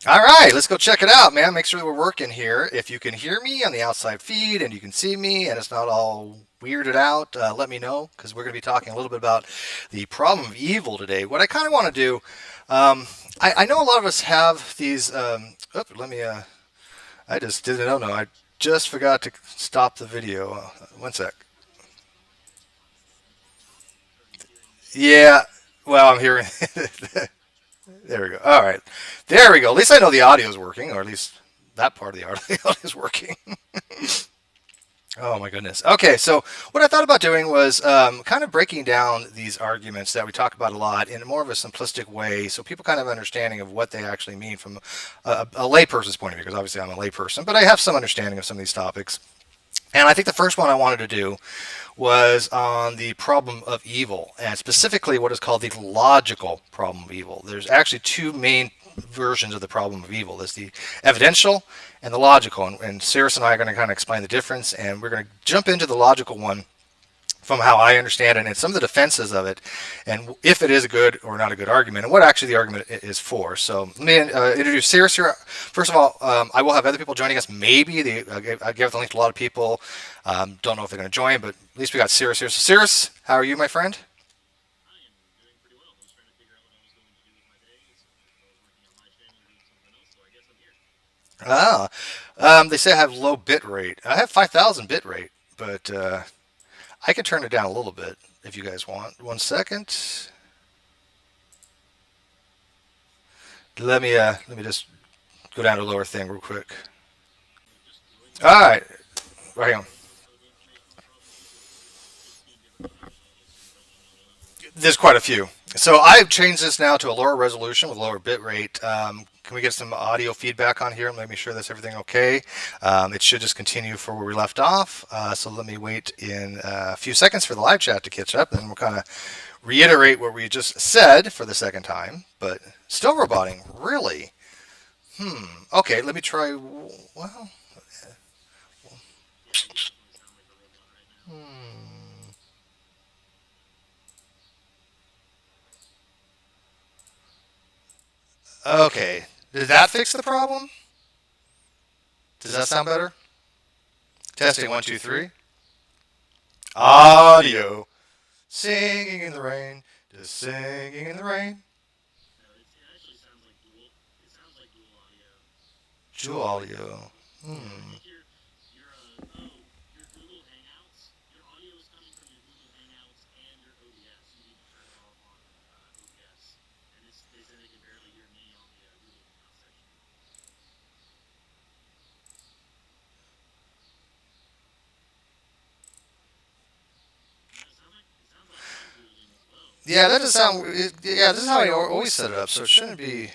All right, let's go check it out, man. Make sure that we're working here. If you can hear me on the outside feed and you can see me and it's not all weirded out, let me know because we're going to be talking a little bit about the problem of evil today. What I kind of want to do, um, I know a lot of us have these. Let me. I just didn't know. No, I just forgot to stop the video. One sec. Yeah. Well, I'm hearing. There we go. All right. There we go. At least I know the audio is working, or at least that part of the audio is working. Oh my goodness. Okay, so what I thought about doing was kind of breaking down these arguments that we talk about a lot in more of a simplistic way, so people kind of understanding of what they actually mean from a layperson's point of view. Because obviously I'm a layperson, but I have some understanding of some of these topics. And I think the first one I wanted to do was on the problem of evil, and specifically what is called the logical problem of evil. There's actually two main versions of the problem of evil. There's the evidential and the logical, and Cyrus and I are going to kind of explain the difference, and we're going to jump into the logical one from how I understand it and some of the defenses of it, and if it is a good or not a good argument, and what actually the argument is for. So let me introduce Cyrus here. First of all, I will have other people joining us. Maybe I gave the link to a lot of people. Don't know if they're going to join, but at least we got Cyrus here. So Cyrus, how are you, my friend? Ah, they say I have low bit rate. I have 5,000 bit rate, but I can turn it down a little bit if you guys want. 1 second. Let me just go down to a lower thing real quick. All right, right on. There's quite a few. So I've changed this now to a lower resolution with lower bit rate. Can we get some audio feedback on here and let me sure that's everything okay? It should just continue for where we left off. So let me wait in a few seconds for the live chat to catch up, and we'll kind of reiterate what we just said for the second time. But still roboting, really? Okay, let me try. Well, okay. Did that fix the problem? Does that sound better? Testing one, two, three. Audio. Singing in the rain. Just singing in the rain. Dual audio. Hmm. Yeah, that does sound. Yeah, this is how I always set it up, so it shouldn't be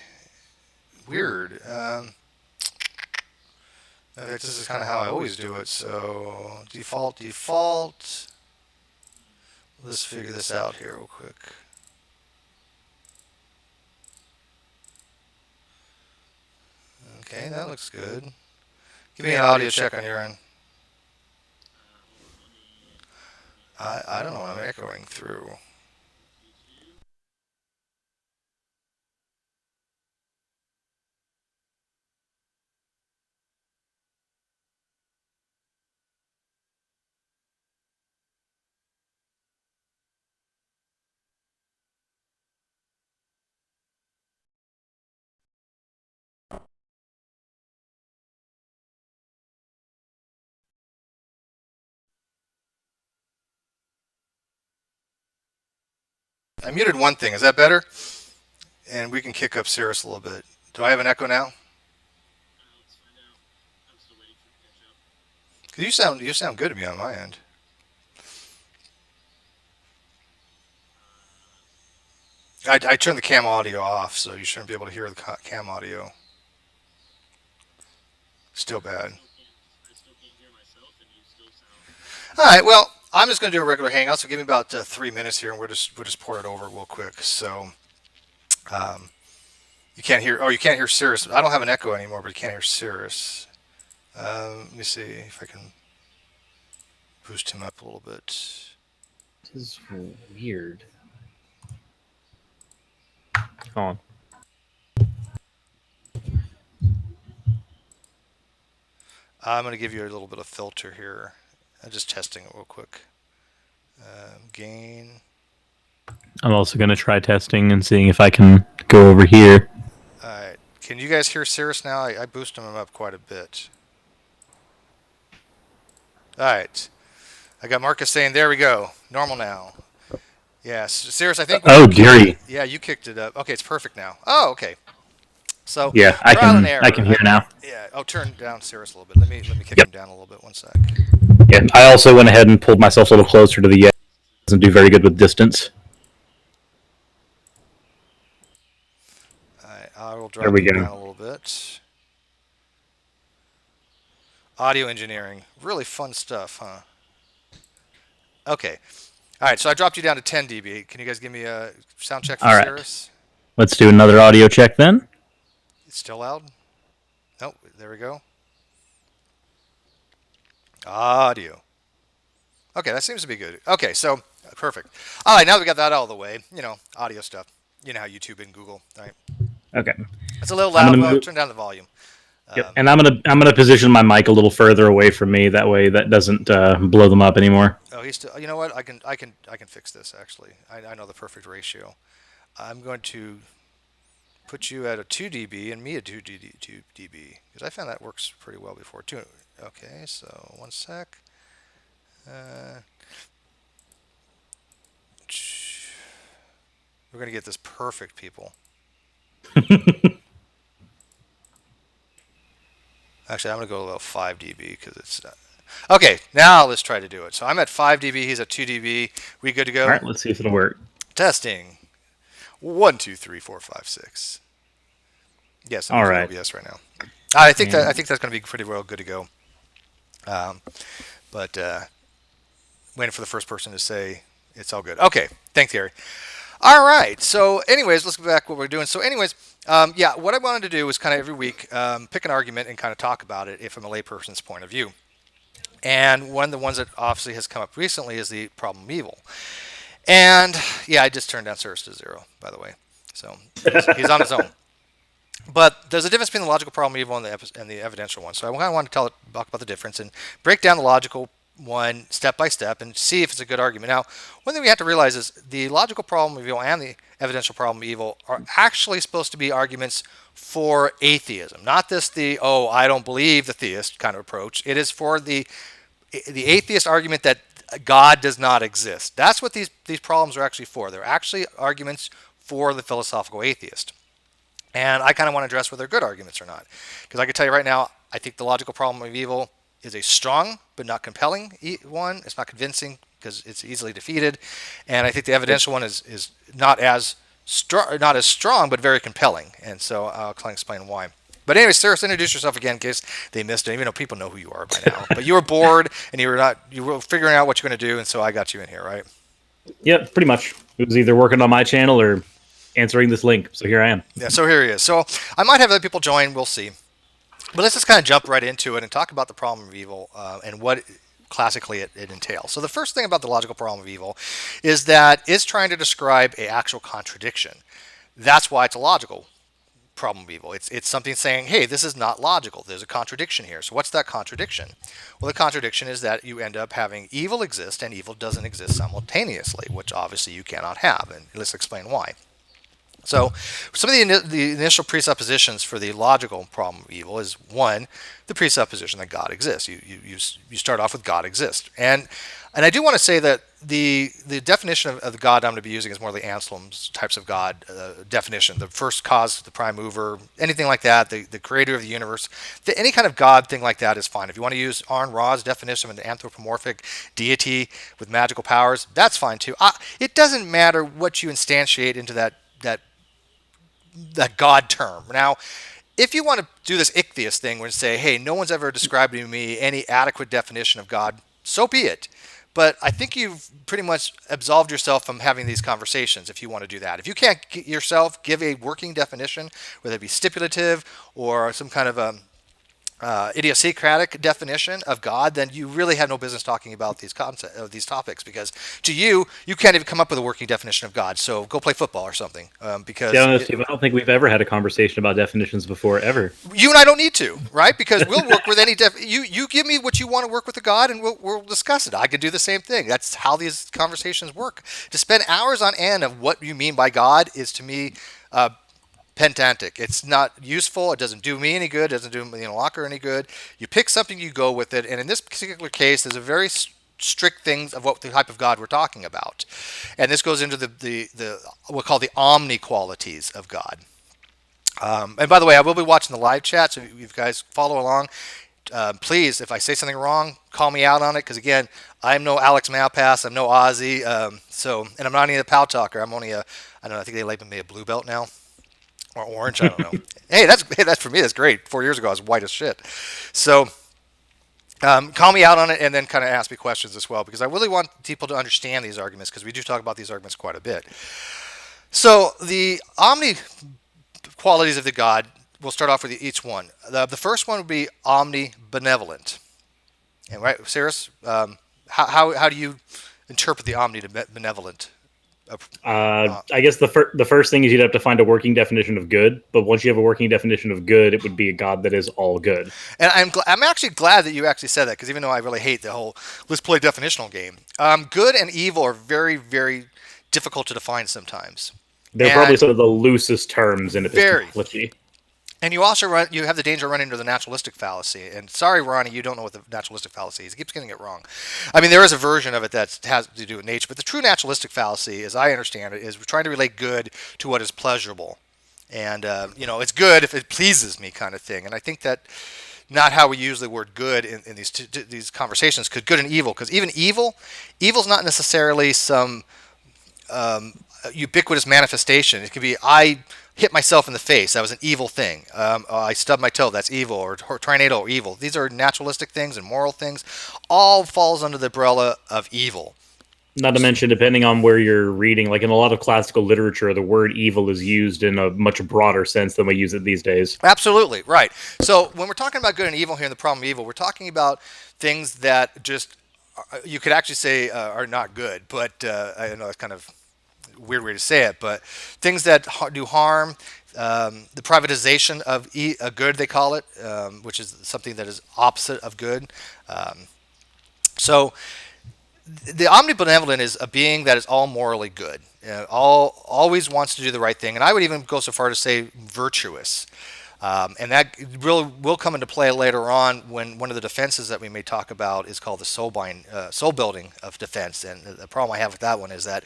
weird. In fact, this is kind of how I always do it. So default, default. Let's figure this out here real quick. Okay, that looks good. Give me an audio check on your end. I don't know. I'm echoing through. I muted one thing. Is that better? And we can kick up Cirrus a little bit. Do I have an echo now? You sound good to me on my end. I turned the cam audio off, so you shouldn't be able to hear the cam audio. Still bad. All right. Well, I'm just going to do a regular hangout. So give me about 3 minutes here, and we'll just pour it over real quick. So um, you can't hear. Oh, you can't hear Cirrus. I don't have an echo anymore, but you can't hear Cirrus. Let me see if I can boost him up a little bit. This is weird. Hold on. I'm going to give you a little bit of filter here. I'm just testing it real quick. Gain. I'm also going to try testing and seeing if I can go over here. All right. Can you guys hear Cirrus now? I boosted him up quite a bit. All right. I got Marcus saying, there we go. Normal now. Yes. Cirrus, I think. Oh, dearie. Yeah, you kicked it up. Okay, it's perfect now. Oh, okay. So Yeah, I can hear now. Yeah. Oh, turn down Cirrus a little bit. Let me kick him down a little bit. 1 sec. Yeah, I also went ahead and pulled myself a little closer to the Yeti. Doesn't do very good with distance. All right, I will There drop we you go. down a little bit. Audio engineering, really fun stuff, huh? Okay. All right, so I dropped you down to 10 dB. Can you guys give me a sound check for All right. Cirrus? Let's do another audio check then. It's still loud? Nope, there we go. Audio. Okay, that seems to be good. Okay, so perfect. All right, now that we got that out of the way, audio stuff. You know how YouTube and Google, right? Okay. It's a little I'm loud. gonna Well, move- turn down the volume. Yep. And I'm gonna position my mic a little further away from me. That way, that doesn't blow them up anymore. Oh, he's still. You know what? I can fix this. Actually, I know the perfect ratio. I'm going to put you at a 2 dB and me at 2 dB because I found that works pretty well before too. Okay, so 1 sec. We're gonna get this perfect, people. Actually, I'm gonna go about 5 dB because it's. Okay, now let's try to do it. So I'm at 5 dB. He's at 2 dB. We good to go? All right, let's see if it'll work. Testing. 1, 2, 3, 4, 5, 6. Yes, I'm All using right. OBS right now. I think that's going to be pretty well good to go. But waiting for the first person to say it's all good. Okay, thanks, Gary. All right. So, anyways, let's go back to what we're doing. So, anyways, what I wanted to do was kind of every week pick an argument and kind of talk about it from a layperson's point of view. And one of the ones that obviously has come up recently is the problem of evil. And yeah, I just turned down Cirrus to 0, by the way. So he's on his own. But there's a difference between the logical problem of evil and the evidential one. So I kind of want to talk about the difference and break down the logical one step by step and see if it's a good argument. Now, one thing we have to realize is the logical problem of evil and the evidential problem of evil are actually supposed to be arguments for atheism, not this I don't believe the theist kind of approach. It is for the atheist argument that God does not exist. That's what these problems are actually for. They're actually arguments for the philosophical atheist. And I kind of want to address whether they're good arguments or not. Because I can tell you right now, I think the logical problem of evil is a strong but not compelling one. It's not convincing because it's easily defeated. And I think the evidential one is not as strong but very compelling. And so I'll kind of explain why. But anyway, Cirrus, introduce yourself again in case they missed it, even though people know who you are by now. But you were bored and you were figuring out what you're going to do, and so I got you in here, right? Yep, pretty much. It was either working on my channel or answering this link. So here I am. Yeah, so here he is. So I might have other people join, we'll see. But let's just kind of jump right into it and talk about the problem of evil and what classically it entails. So the first thing about the logical problem of evil is that it's trying to describe an actual contradiction. That's why it's a logical problem of evil. It's something saying, hey, this is not logical. There's a contradiction here. So what's that contradiction? Well, the contradiction is that you end up having evil exist and evil doesn't exist simultaneously, which obviously you cannot have. And let's explain why. So some of the initial presuppositions for the logical problem of evil is, one, the presupposition that God exists. You start off with God exists. And I do want to say that the definition of the God I'm going to be using is more the Anselm's types of God definition. The first cause, the prime mover, anything like that, the creator of the universe. Any kind of God thing like that is fine. If you want to use Arne Ra's definition of an anthropomorphic deity with magical powers, that's fine too. It doesn't matter what you instantiate into that God term. Now, if you want to do this ichthyists thing where you say, hey, no one's ever described to me any adequate definition of God, so be it. But I think you've pretty much absolved yourself from having these conversations if you want to do that. If you can't yourself give a working definition, whether it be stipulative or some kind of idiosyncratic definition of God, then you really have no business talking about these topics, because to you, you can't even come up with a working definition of God. So go play football or something, To be honest, Steve, I don't think we've ever had a conversation about definitions before, ever. you and I don't need to, right? Because we'll work with any you give me what you want to work with a God, and we'll discuss it. I could do the same thing. That's how these conversations work. To spend hours on end of what you mean by God is, to me, pedantic. It's not useful. It doesn't do me any good. It doesn't do Locker any good. You pick something, you go with it. And in this particular case, there's a very strict things of what the type of God we're talking about. And this goes into the what we call the omni qualities of God. And by the way, I will be watching the live chat, so if you guys follow along, please, if I say something wrong, call me out on it. Because again, I'm no Alex Malpass, I'm no Ozzy, and I'm not even a POW talker. I'm only I don't know. I think they labeled me a blue belt now, or orange. I don't know. Hey, that's for me. That's great. 4 years ago, I was white as shit. So. Call me out on it, and then kind of ask me questions as well, because I really want people to understand these arguments, because we do talk about these arguments quite a bit. So the omni qualities of the God, we'll start off with each one. The first one would be omnibenevolent. And right, Cyrus, how do you interpret the omnibenevolent? I guess the first thing is you'd have to find a working definition of good. But once you have a working definition of good, it would be a God that is all good. And I'm actually glad that you actually said that, because even though I really hate the whole let's play definitional game, good and evil are very, very difficult to define sometimes. They're probably some of the loosest terms in epistemology. And you also have the danger of running into the naturalistic fallacy. And sorry, Ronnie, you don't know what the naturalistic fallacy is. He keeps getting it wrong. I mean, there is a version of it that has to do with nature, but the true naturalistic fallacy, as I understand it, is we're trying to relate good to what is pleasurable. And, it's good if it pleases me, kind of thing. And I think that not how we use the word good in these conversations, because good and evil, because even evil's not necessarily some ubiquitous manifestation. It could be, I hit myself in the face. That was an evil thing. I stubbed my toe. That's evil. Or tornado or evil. These are naturalistic things and moral things. All falls under the umbrella of evil. Not to mention, depending on where you're reading, like in a lot of classical literature, the word evil is used in a much broader sense than we use it these days. Absolutely, right. So when we're talking about good and evil here in the problem of evil, we're talking about things that just, you could actually say are not good. But I know it's kind of weird way to say it, but things that do harm, the privatization of a good, they call it, which is something that is opposite of good. So the omnibenevolent is a being that is all morally good, always wants to do the right thing, and I would even go so far to say virtuous. And that really will come into play later on, when one of the defenses that we may talk about is called the soul building of defense. And the problem I have with that one is that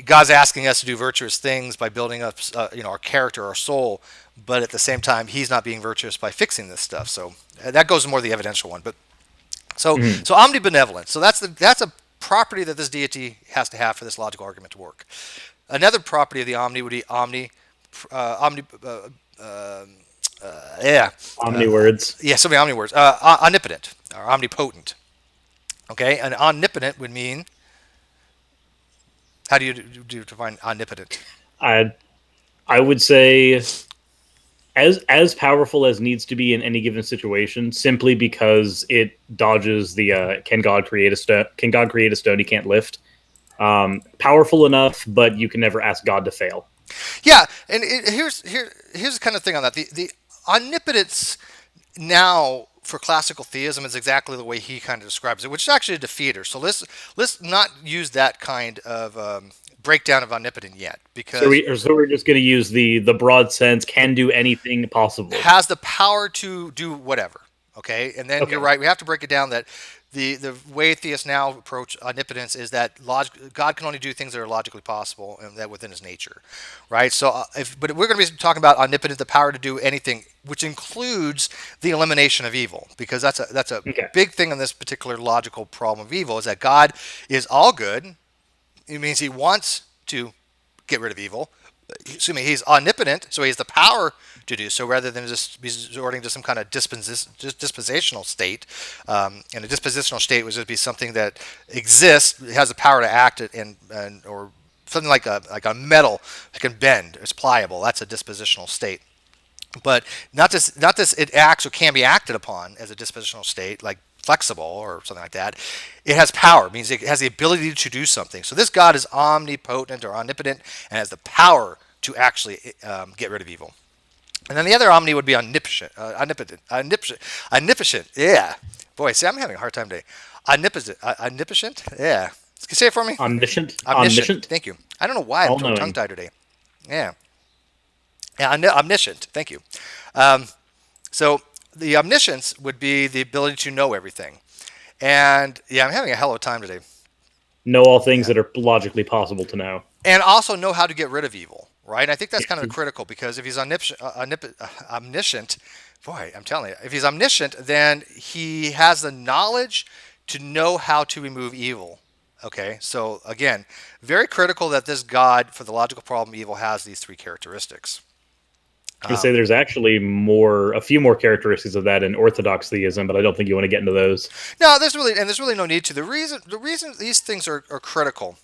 God's asking us to do virtuous things by building up, our character, our soul, but at the same time, He's not being virtuous by fixing this stuff. So that goes more the evidential one. But so omnibenevolent. So that's a property that this deity has to have for this logical argument to work. Another property of the omni would be omni words. Yeah, so many omni words. Omnipotent or omnipotent. Okay, and omnipotent would mean. How do you define omnipotent? I would say as powerful as needs to be in any given situation, simply because it dodges the can God create a stone he can't lift? Powerful enough, but you can never ask God to fail. Yeah, and here's the kind of thing on that. The omnipotence now for classical theism is exactly the way he kind of describes it, which is actually a defeater. So let's not use that kind of breakdown of omnipotent yet, because so we're just going to use the broad sense, can do anything possible, has the power to do whatever. Okay, and then You're right. We have to break it down that the way theists now approach omnipotence is that God can only do things that are logically possible and that within His nature, right? So, but we're going to be talking about omnipotent, the power to do anything, which includes the elimination of evil, because that's a big thing in this particular logical problem of evil, is that God is all good. It means He wants to get rid of evil. Assuming He's omnipotent, so He has the power to do so, rather than just resorting to some kind of dispositional state. And a dispositional state would just be something that exists, has the power to act, or something like a metal that can bend. It's pliable. That's a dispositional state. But not this it acts or can be acted upon as a dispositional state, like flexible or something like that. It has power, means it has the ability to do something. So this God is omnipotent or omnipotent and has the power to actually get rid of evil. And then the other omni would be omnipotent. Yeah, boy, see, I'm having a hard time today. Omnipotent. Yeah, can you say it for me? Omniscient. Omniscient. Thank you. I don't know why I'm All-knowing. tongue tied today. Yeah. Yeah, omniscient. Thank you. Um, so the omniscience would be the ability to know everything. And yeah, I'm having a hell of a time today. Know all things Yeah. that are logically possible to know. And also know how to get rid of evil, right? I think that's kind of Yeah. critical because if he's omniscient, boy, I'm telling you, if he's omniscient, then he has the knowledge to know how to remove evil. Okay, so again, very critical that this God for the logical problem evil has these three characteristics. I would say there's actually a few more characteristics of that in Orthodox theism, but I don't think you want to get into those. No, there's really no need to. The reason these things are critical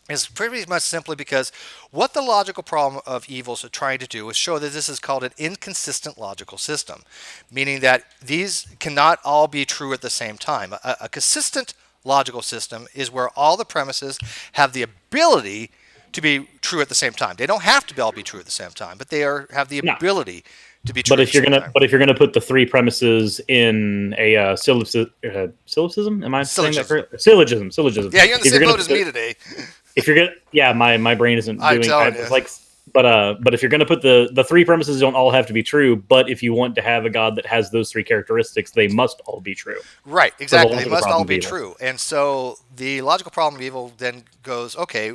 is pretty much simply because what the logical problem of evils are trying to do is show that this is called an inconsistent logical system, meaning that these cannot all be true at the same time. A consistent logical system is where all the premises have the ability to be true at the same time. They don't have to all be true at the same time, but have the No. ability to be true But at if the you're same gonna time. but if you're gonna put the three premises in a syllogism, am I saying that Syllogism. correct? Syllogism. Yeah, you're in the If same you're gonna boat as put me the- today. If you're gonna, yeah, my brain isn't I'm doing. telling It's you. like, but if you're gonna put the three premises don't all have to be true, but if you want to have a God that has those three characteristics, they must all be true. Right, exactly. They logical must all problem be of evil. true. And so the logical problem of evil then goes, okay,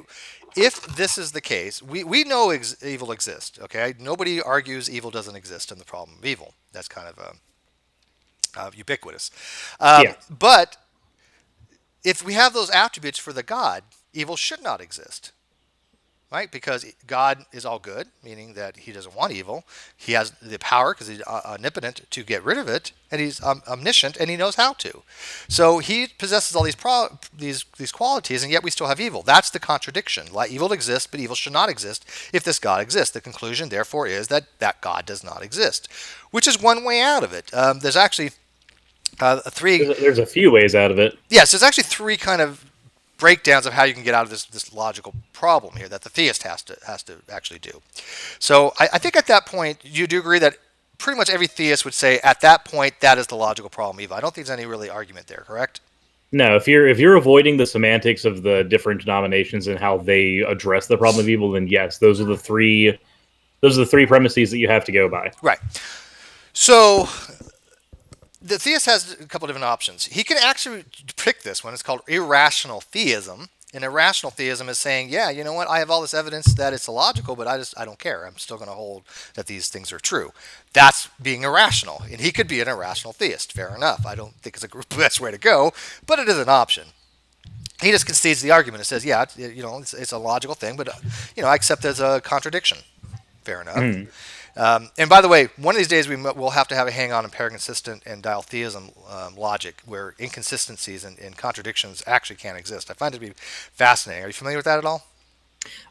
if this is the case, we know evil exists, okay? Nobody argues evil doesn't exist in the problem of evil. That's kind of ubiquitous. Yeah. But if we have those attributes for the God, evil should not exist. Right? Because God is all good, meaning that he doesn't want evil. He has the power, because he's omnipotent, to get rid of it, and he's omniscient, and he knows how to. So he possesses all these qualities, and yet we still have evil. That's the contradiction. Like, evil exists, but evil should not exist if this God exists. The conclusion, therefore, is that God does not exist, which is one way out of it. There's actually three. There's a few ways out of it. Yes, there's actually three kind of breakdowns of how you can get out of this logical problem here that the theist has to actually do. So I think at that point you do agree that pretty much every theist would say at that point that is the logical problem evil. I don't think there's any really argument there, correct? No, if you're avoiding the semantics of the different denominations and how they address the problem of evil, then yes, those are the three premises that you have to go by. Right. So the theist has a couple different options. He can actually pick this one. It's called irrational theism. And irrational theism is saying, yeah, you know what? I have all this evidence that it's illogical, but I don't care. I'm still going to hold that these things are true. That's being irrational. And he could be an irrational theist. Fair enough. I don't think it's the best way to go, but it is an option. He just concedes the argument and says, yeah, it's a logical thing, but I accept there's a contradiction. Fair enough. And by the way, one of these days we'll have to have a hang on paraconsistent and dialtheism logic, where inconsistencies and contradictions actually can't exist. I find it to be fascinating. Are you familiar with that at all?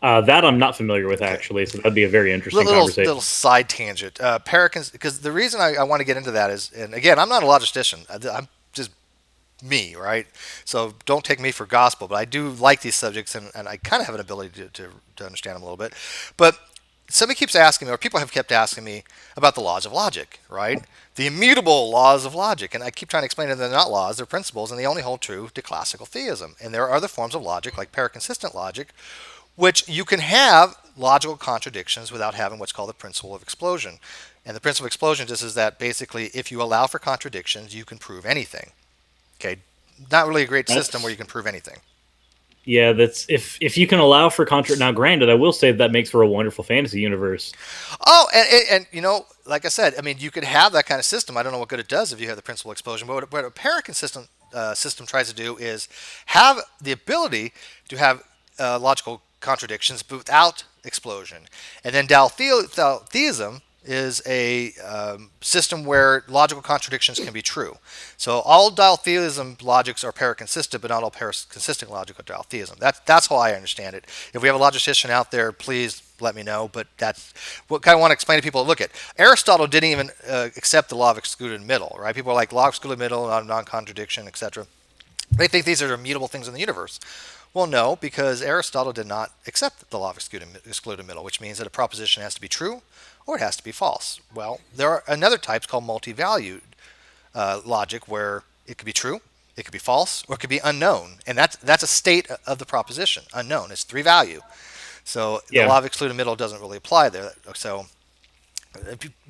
That I'm not familiar with, actually, so that'd be a very interesting conversation. Little side tangent. Because the reason I want to get into that is, and again, I'm not a logistician. I'm just me, right? So don't take me for gospel, but I do like these subjects, and I kind of have an ability to understand them a little bit. But somebody keeps asking me, or people have kept asking me about the laws of logic, right? The immutable laws of logic. And I keep trying to explain that they're not laws, they're principles, and they only hold true to classical theism. And there are other forms of logic, like paraconsistent logic, which you can have logical contradictions without having what's called the principle of explosion. And the principle of explosion just is that basically if you allow for contradictions, you can prove anything. Okay? Not really a great system where you can prove anything. Yeah, that's if you can allow for Now, granted, I will say that makes for a wonderful fantasy universe. Oh, and like I said, I mean, you could have that kind of system. I don't know what good it does if you have the principal explosion, but what a paraconsistent system tries to do is have the ability to have logical contradictions, but without explosion. And then dialtheism is a system where logical contradictions can be true. So all dialtheism logics are paraconsistent, but not all paraconsistent logic are dialtheism. That's how I understand it. If we have a logician out there, please let me know. But that's what kind of want to explain to people. Look at Aristotle didn't even accept the law of excluded middle, right? People are like law of excluded middle, non-contradiction, etc. They think these are immutable things in the universe. Well, no, because Aristotle did not accept the law of excluded middle, which means that a proposition has to be true or it has to be false. Well, there are another types called multi-valued logic where it could be true, it could be false, or it could be unknown, and that's a state of the proposition. Unknown. It's 3 value. So the law of excluded middle doesn't really apply there. So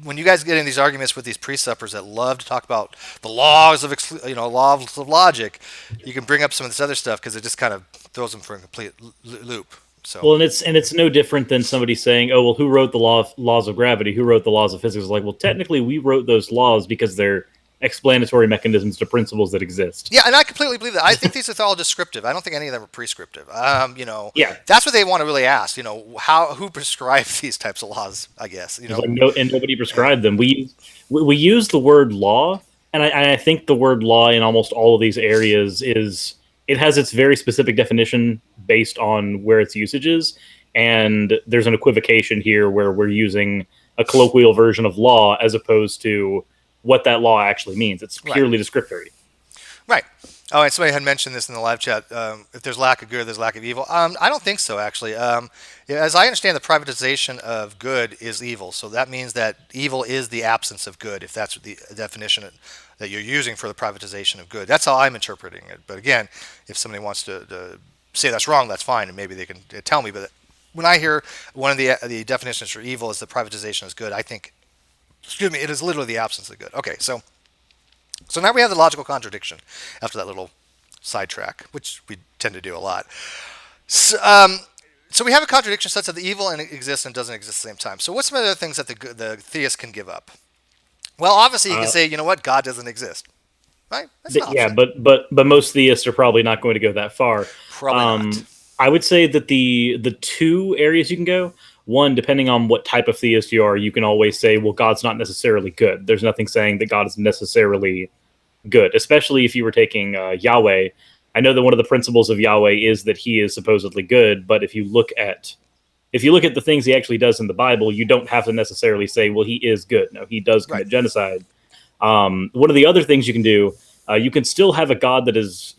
when you guys get in these arguments with these pre-suppers that love to talk about the laws of laws of logic, you can bring up some of this other stuff because it just kind of throws them for a complete loop. So Well, and it's no different than somebody saying, "Oh, well, who wrote the laws of gravity? Who wrote the laws of physics?" Like, well, technically, we wrote those laws because they're explanatory mechanisms to principles that exist. yeah, and I completely believe that. I think these are all descriptive. I don't think any of them are prescriptive. Yeah. That's what they want to really ask. Who prescribes these types of laws? I guess It's like and nobody prescribed them. We use the word law, and I think the word law in almost all of these areas it has its very specific definition based on where its usage is, and there's an equivocation here where we're using a colloquial version of law as opposed to what that law actually means. It's purely descriptory. Right. Oh, and somebody had mentioned this in the live chat. If there's lack of good, there's lack of evil. I don't think so, actually. As I understand, the privatization of good is evil. So that means that evil is the absence of good, if that's the definition that you're using for the privatization of good. That's how I'm interpreting it. But again, if somebody wants to say that's wrong, that's fine, and maybe they can tell me. But when I hear one of the definitions for evil is the privatization is good, I think, it is literally the absence of good. Okay, so now we have the logical contradiction after that little sidetrack, which we tend to do a lot. So we have a contradiction such that the evil exists and doesn't exist at the same time. So what's some of the other things that the theist can give up? Well, obviously you can say, you know what, God doesn't exist, right? That's an option. but most theists are probably not going to go that far. Probably not. I would say that the 2 areas you can go. One, depending on what type of theist you are, you can always say, well, God's not necessarily good. There's nothing saying that God is necessarily good, especially if you were taking Yahweh. I know that one of the principles of Yahweh is that he is supposedly good, but if you look at the things he actually does in the Bible, you don't have to necessarily say, well, he is good. No, he does commit genocide. One of the other things you can do, you can still have a God that is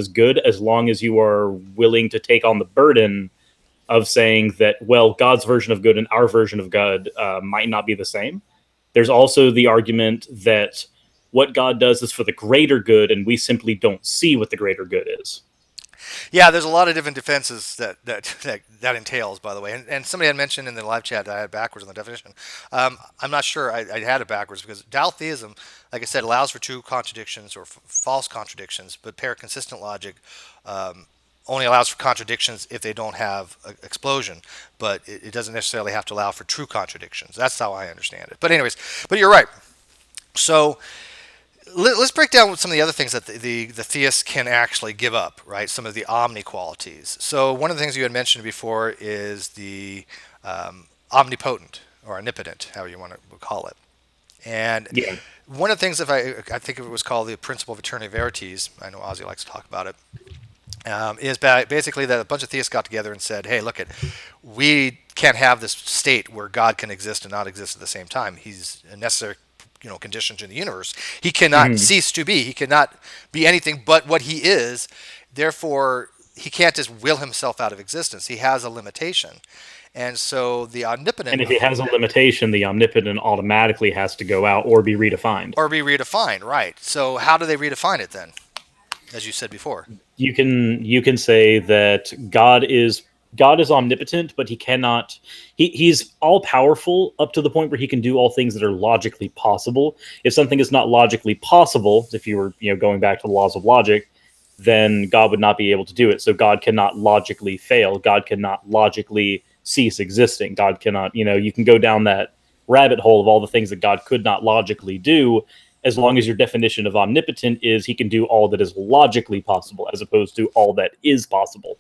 good as long as you are willing to take on the burden of saying that, well, God's version of good and our version of good might not be the same. There's also the argument that what God does is for the greater good, and we simply don't see what the greater good is. Yeah, there's a lot of different defenses that entails, by the way. And somebody had mentioned in the live chat that I had backwards in the definition. I'm not sure I had it backwards because Dowtheism, like I said, allows for true contradictions or false contradictions, but paraconsistent logic only allows for contradictions if they don't have an explosion, but it doesn't necessarily have to allow for true contradictions. That's how I understand it. But anyways, you're right. So let's break down some of the other things that the theists can actually give up, right? Some of the omni qualities. So one of the things you had mentioned before is the omnipotent or omnipotent, however you want to call it. And one of the things, I think it was called the principle of Aeterna Veritas, I know Ozzy likes to talk about it, is basically that a bunch of theists got together and said, hey, look, we can't have this state where God can exist and not exist at the same time. He's a necessary conditions in the universe. He cannot cease to be. He cannot be anything but what he is. Therefore, he can't just will himself out of existence. He has a limitation. And so the omnipotent... And if he has a limitation, the omnipotent automatically has to go out or be redefined. Right. So how do they redefine it then? As you said before. You can say that God is omnipotent, but he cannot. He's all powerful up to the point where he can do all things that are logically possible. If something is not logically possible, if you were going back to the laws of logic, then God would not be able to do it. So God cannot logically fail. God cannot logically cease existing. God cannot. You can go down that rabbit hole of all the things that God could not logically do, as long as your definition of omnipotent is he can do all that is logically possible, as opposed to all that is possible.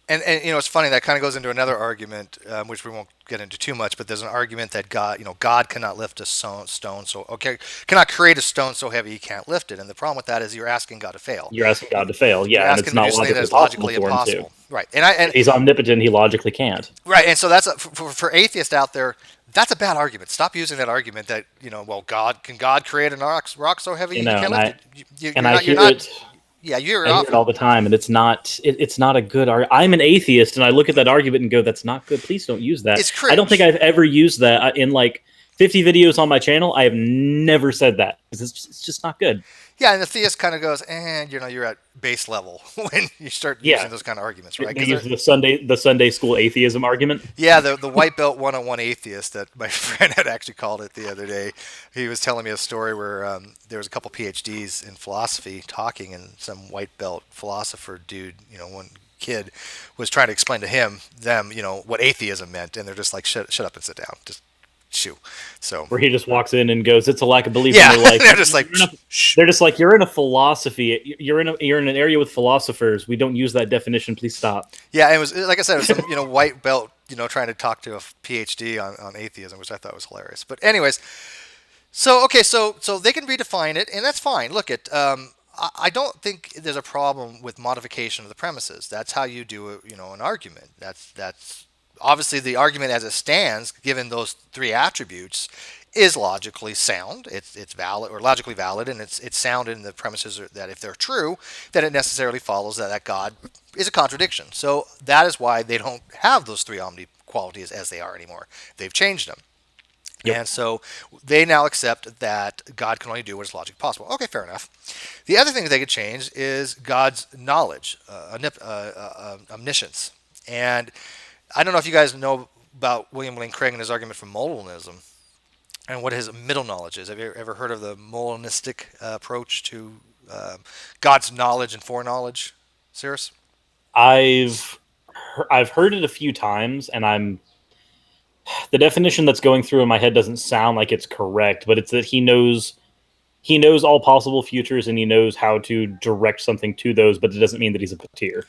And it's funny that kind of goes into another argument, which we won't get into too much. But there's an argument that God cannot lift a stone. So okay, cannot create a stone so heavy he can't lift it. And the problem with that is you're asking God to fail. You're asking God to fail, You're yeah, and asking it's him to not do something that's logically logically possible for him impossible, to. right? And He's omnipotent; he logically can't. right, and so that's for atheists out there. That's a bad argument. Stop using that argument that well, God create an rock so heavy You you know, can't lift it? You're and not, I you're hear not, it. Yeah, you're I hear off. it all the time, and it's not a good argument. I'm an atheist, and I look at that argument and go, "That's not good. Please don't use that." It's I don't think cringe. I've ever used that in like 50 videos on my channel. I have never said that because it's just not good. Yeah, and the theist kind of goes, you're at base level when you start Yeah. using those kind of arguments, right? They 'Cause use the Sunday school atheism argument. yeah, the white belt 101 atheist that my friend had actually called it the other day. He was telling me a story where there was a couple PhDs in philosophy talking, and some white belt philosopher dude, one kid was trying to explain to them, what atheism meant, and they're just like, shut up and sit down, just shoo. So Where he just walks in and goes, "It's a lack of belief." yeah, And they're like, they're just like, shh. they're just like, "You're in a philosophy. You're in an area with philosophers. We don't use that definition. Please stop." Yeah, it was like I said, it was some white belt trying to talk to a PhD on atheism, which I thought was hilarious. But anyways, so okay, so they can redefine it, and that's fine. Look at I don't think there's a problem with modification of the premises. That's how you do an argument. That's obviously the argument as it stands, given those three attributes, is logically sound. It's valid or logically valid, and it's sound in the premises that if they're true, then it necessarily follows that God is a contradiction. So that is why they don't have those three omni qualities as they are anymore. They've changed them. Yep. And so they now accept that God can only do what is logically possible. Okay, fair enough. The other thing that they could change is God's knowledge, omniscience. And I don't know if you guys know about William Lane Craig and his argument for modalism and what his middle knowledge is. Have you ever heard of the molinistic approach to God's knowledge and foreknowledge, Cirrus? I've heard it a few times, and the definition that's going through in my head doesn't sound like it's correct, but it's that he knows all possible futures and he knows how to direct something to those, but it doesn't mean that he's a puppeteer.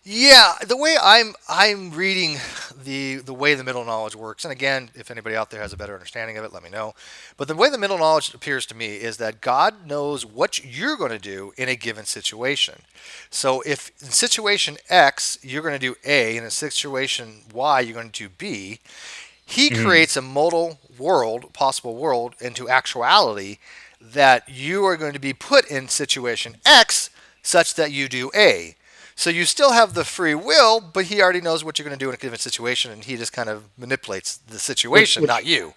Yeah, the way I'm reading the way the middle knowledge works, and again, if anybody out there has a better understanding of it, let me know. But the way the middle knowledge appears to me is that God knows what you're going to do in a given situation. So if in situation X you're going to do A, and in situation Y you're going to do B, He creates a modal world, possible world, into actuality that you are going to be put in situation X such that you do A. So you still have the free will, but he already knows what you're going to do in a given situation, and he just kind of manipulates the situation, not you.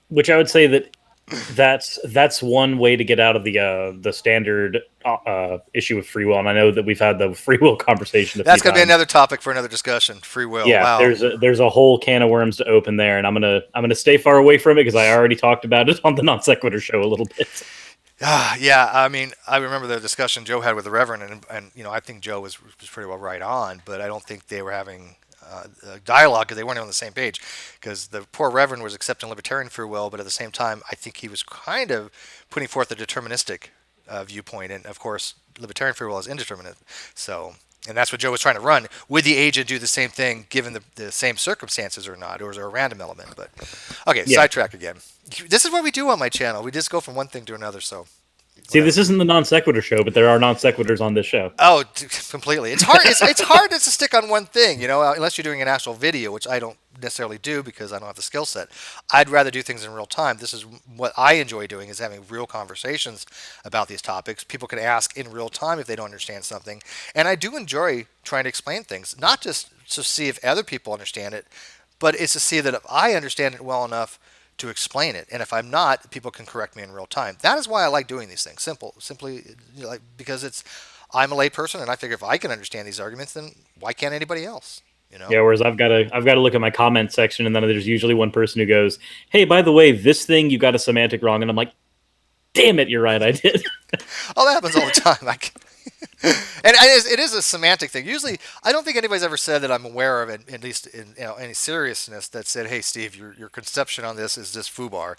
Which I would say that's one way to get out of the standard issue of free will. And I know that we've had the free will conversation. That's going to be another topic for another discussion. Free will. Yeah, wow. there's a whole can of worms to open there, and I'm gonna stay far away from it because I already talked about it on the Non Sequitur show a little bit. Yeah, I mean, I remember the discussion Joe had with the Reverend, and I think Joe was pretty well right on, but I don't think they were having a dialogue because they weren't on the same page. Because the poor Reverend was accepting libertarian free will, but at the same time, I think he was kind of putting forth a deterministic viewpoint, and of course, libertarian free will is indeterminate. So, and that's what Joe was trying to run. Would the agent do the same thing given the same circumstances or not, or is there a random element? But okay, Yeah. sidetrack again. This is what we do on my channel. We just go from one thing to another. So, See, this isn't the Non Sequitur show, but there are non sequiturs on this show. oh, completely. It's hard. It's hard to stick on one thing, unless you're doing an actual video, which I don't necessarily do because I don't have the skill set. I'd rather do things in real time. This is what I enjoy doing, is having real conversations about these topics. People can ask in real time if they don't understand something, and I do enjoy trying to explain things, not just to see if other people understand it, but it's to see that if I understand it well enough to explain it, and if I'm not, people can correct me in real time. That is why I like doing these things. Simply because I'm a layperson, and I figure if I can understand these arguments, then why can't anybody else? Yeah, whereas I've got to look at my comment section, and then there's usually one person who goes, "Hey, by the way, this thing you got a semantic wrong," and I'm like, "Damn it, you're right, I did." Oh, that happens all the time. And it is a semantic thing. Usually, I don't think anybody's ever said that I'm aware of, it, at least in any seriousness, that said, "Hey, Steve, your conception on this is just foobar."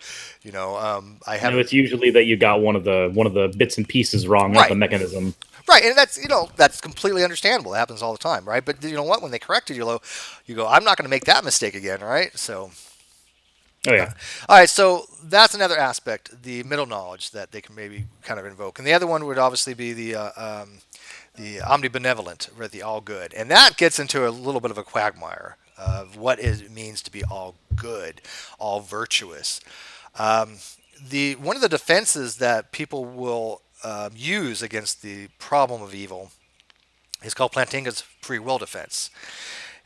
I No, haven't. it's usually that you got one of the bits and pieces wrong, not the Right, mechanism. right, and that's completely understandable. It happens all the time, right? But you know what? When they correct it, you go, "I'm not going to make that mistake again," right? So, Oh yeah, all right, so that's another aspect, the middle knowledge that they can maybe kind of invoke, and the other one would obviously be the omnibenevolent, or the all good, and that gets into a little bit of a quagmire of what it means to be all good, all virtuous. Um, the one of the defenses that people will use against the problem of evil is called Plantinga's free will defense.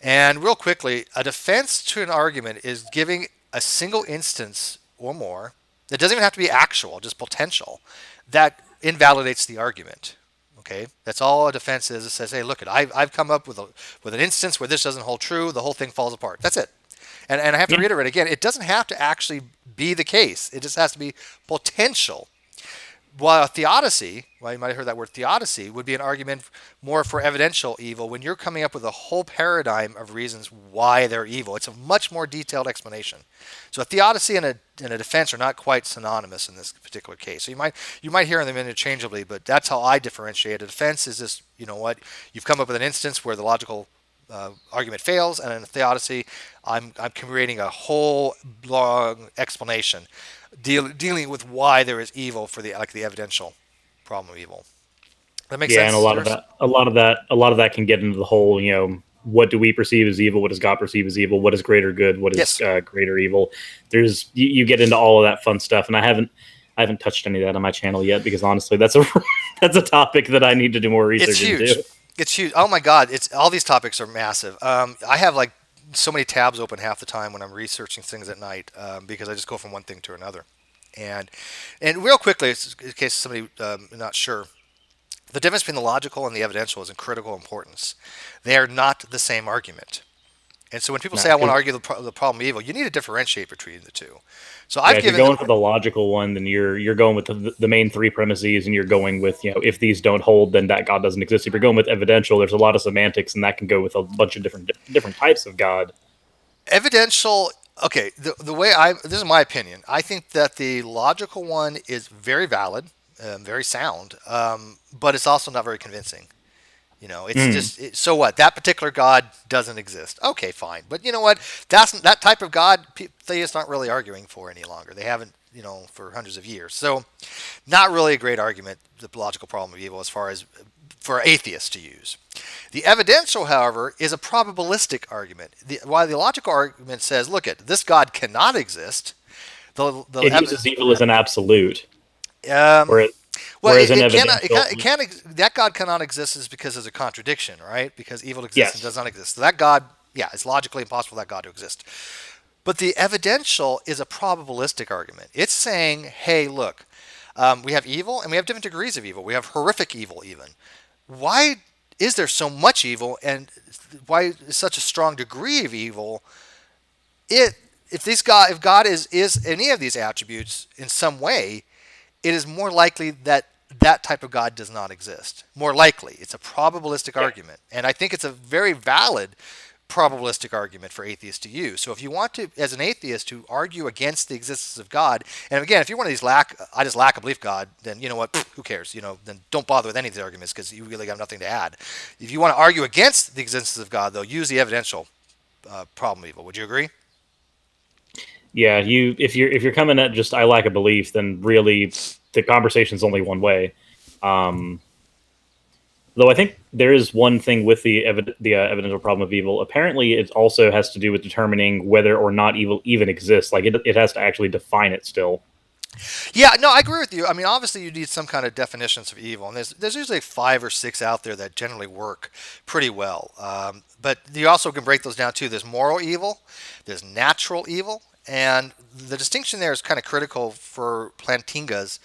And real quickly, a defense to an argument is giving a single instance or more that doesn't even have to be actual, just potential, that invalidates the argument. Okay, that's all a defense is. It says, "Hey, look, I've come up with an instance where this doesn't hold true. The whole thing falls apart." That's it. And I have to yeah, reiterate again, it doesn't have to actually be the case. It just has to be potential. While a theodicy, well, you might have heard that word theodicy, would be an argument more for evidential evil when you're coming up with a whole paradigm of reasons why they're evil. It's a much more detailed explanation. So a theodicy and a defense are not quite synonymous in this particular case. So you might hear them interchangeably, but that's how I differentiate. A defense is just, you know what, you've come up with an instance where the logical argument fails, and in a theodicy, I'm creating a whole long explanation dealing with why there is evil for the evidential problem of evil. That makes yeah. And a sense, lot of yours? that, a lot of that, a lot of that can get into the whole, what do we perceive as evil? What does God perceive as evil? What is greater good? What is Yes. greater evil? You get into all of that fun stuff, and I haven't touched any of that on my channel yet because honestly, that's a that's a topic that I need to do more It's research huge. into. It's huge. Oh my God! It's all these topics are massive. I have like so many tabs open half the time when I'm researching things at night because I just go from one thing to another. And and real quickly, in case somebody not sure, the difference between the logical and the evidential is in critical importance. They are not the same argument. And so when people say No, I want to 'cause- argue the problem of evil, you need to differentiate between the two. So yeah, I've if you're given going them for the logical one, then you're going with the main three premises, and you're going with if these don't hold, then that God doesn't exist. If you're going with evidential, there's a lot of semantics, and that can go with a bunch of different types of God. evidential. Okay, the way this is my opinion. I think that the logical one is very valid, very sound, but it's also not very convincing. It's Mm, just so what? That particular God doesn't exist. Okay, fine. But you know what? That type of God theists aren't really arguing for any longer. They haven't, for hundreds of years. So, not really a great argument, the logical problem of evil, as far as for atheists to use. The evidential, however, is a probabilistic argument. While the logical argument says, look, this God cannot exist, the it uses evil as an absolute, um, whereas well, whereas an it cannot. evidential, That God cannot exist is because there's a contradiction, right? Because evil exists and yes, does not exist. So that God, yeah, it's logically impossible for that God to exist. But the evidential is a probabilistic argument. It's saying, hey, look, we have evil and we have different degrees of evil. We have horrific evil, even. Why is there so much evil, and why is such a strong degree of evil? It if God is any of these attributes in some way, it is more likely that that type of God does not exist. More likely. It's a probabilistic yeah, argument. And I think it's a very valid probabilistic argument for atheists to use. So if you want to, as an atheist, to argue against the existence of God, and again, if you're one of these I just lack a belief God, then you know what, who cares? Then don't bother with any of these arguments because you really have nothing to add. If you want to argue against the existence of God, though, use the evidential problem of evil. Would you agree? yeah. If you're coming at just I lack a belief, then really the conversation's only one way. Um, Though I think there is one thing with the evidential problem of evil. Apparently, it also has to do with determining whether or not evil even exists. Like it has to actually define it still. Yeah, no, I agree with you. I mean, obviously, you need some kind of definitions of evil, and there's usually 5 or 6 out there that generally work pretty well. But you also can break those down too. There's moral evil, there's natural evil, and the distinction there is kind of critical for Plantinga's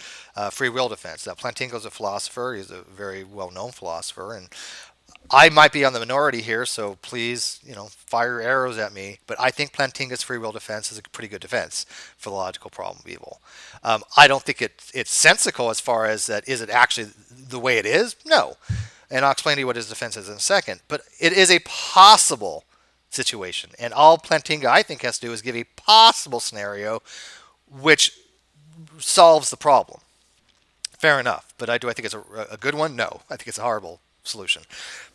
free will defense. Now, Plantinga's a philosopher; he's a very well-known philosopher, and I might be on the minority here, so please, fire arrows at me. But I think Plantinga's free will defense is a pretty good defense for the logical problem of evil. I don't think it's sensical as far as that. Is it actually the way it is? No. And I'll explain to you what his defense is in a second. But it is a possible situation. And all Plantinga, I think, has to do is give a possible scenario which solves the problem. Fair enough. But do I think it's a good one? No. I think it's a horrible solution.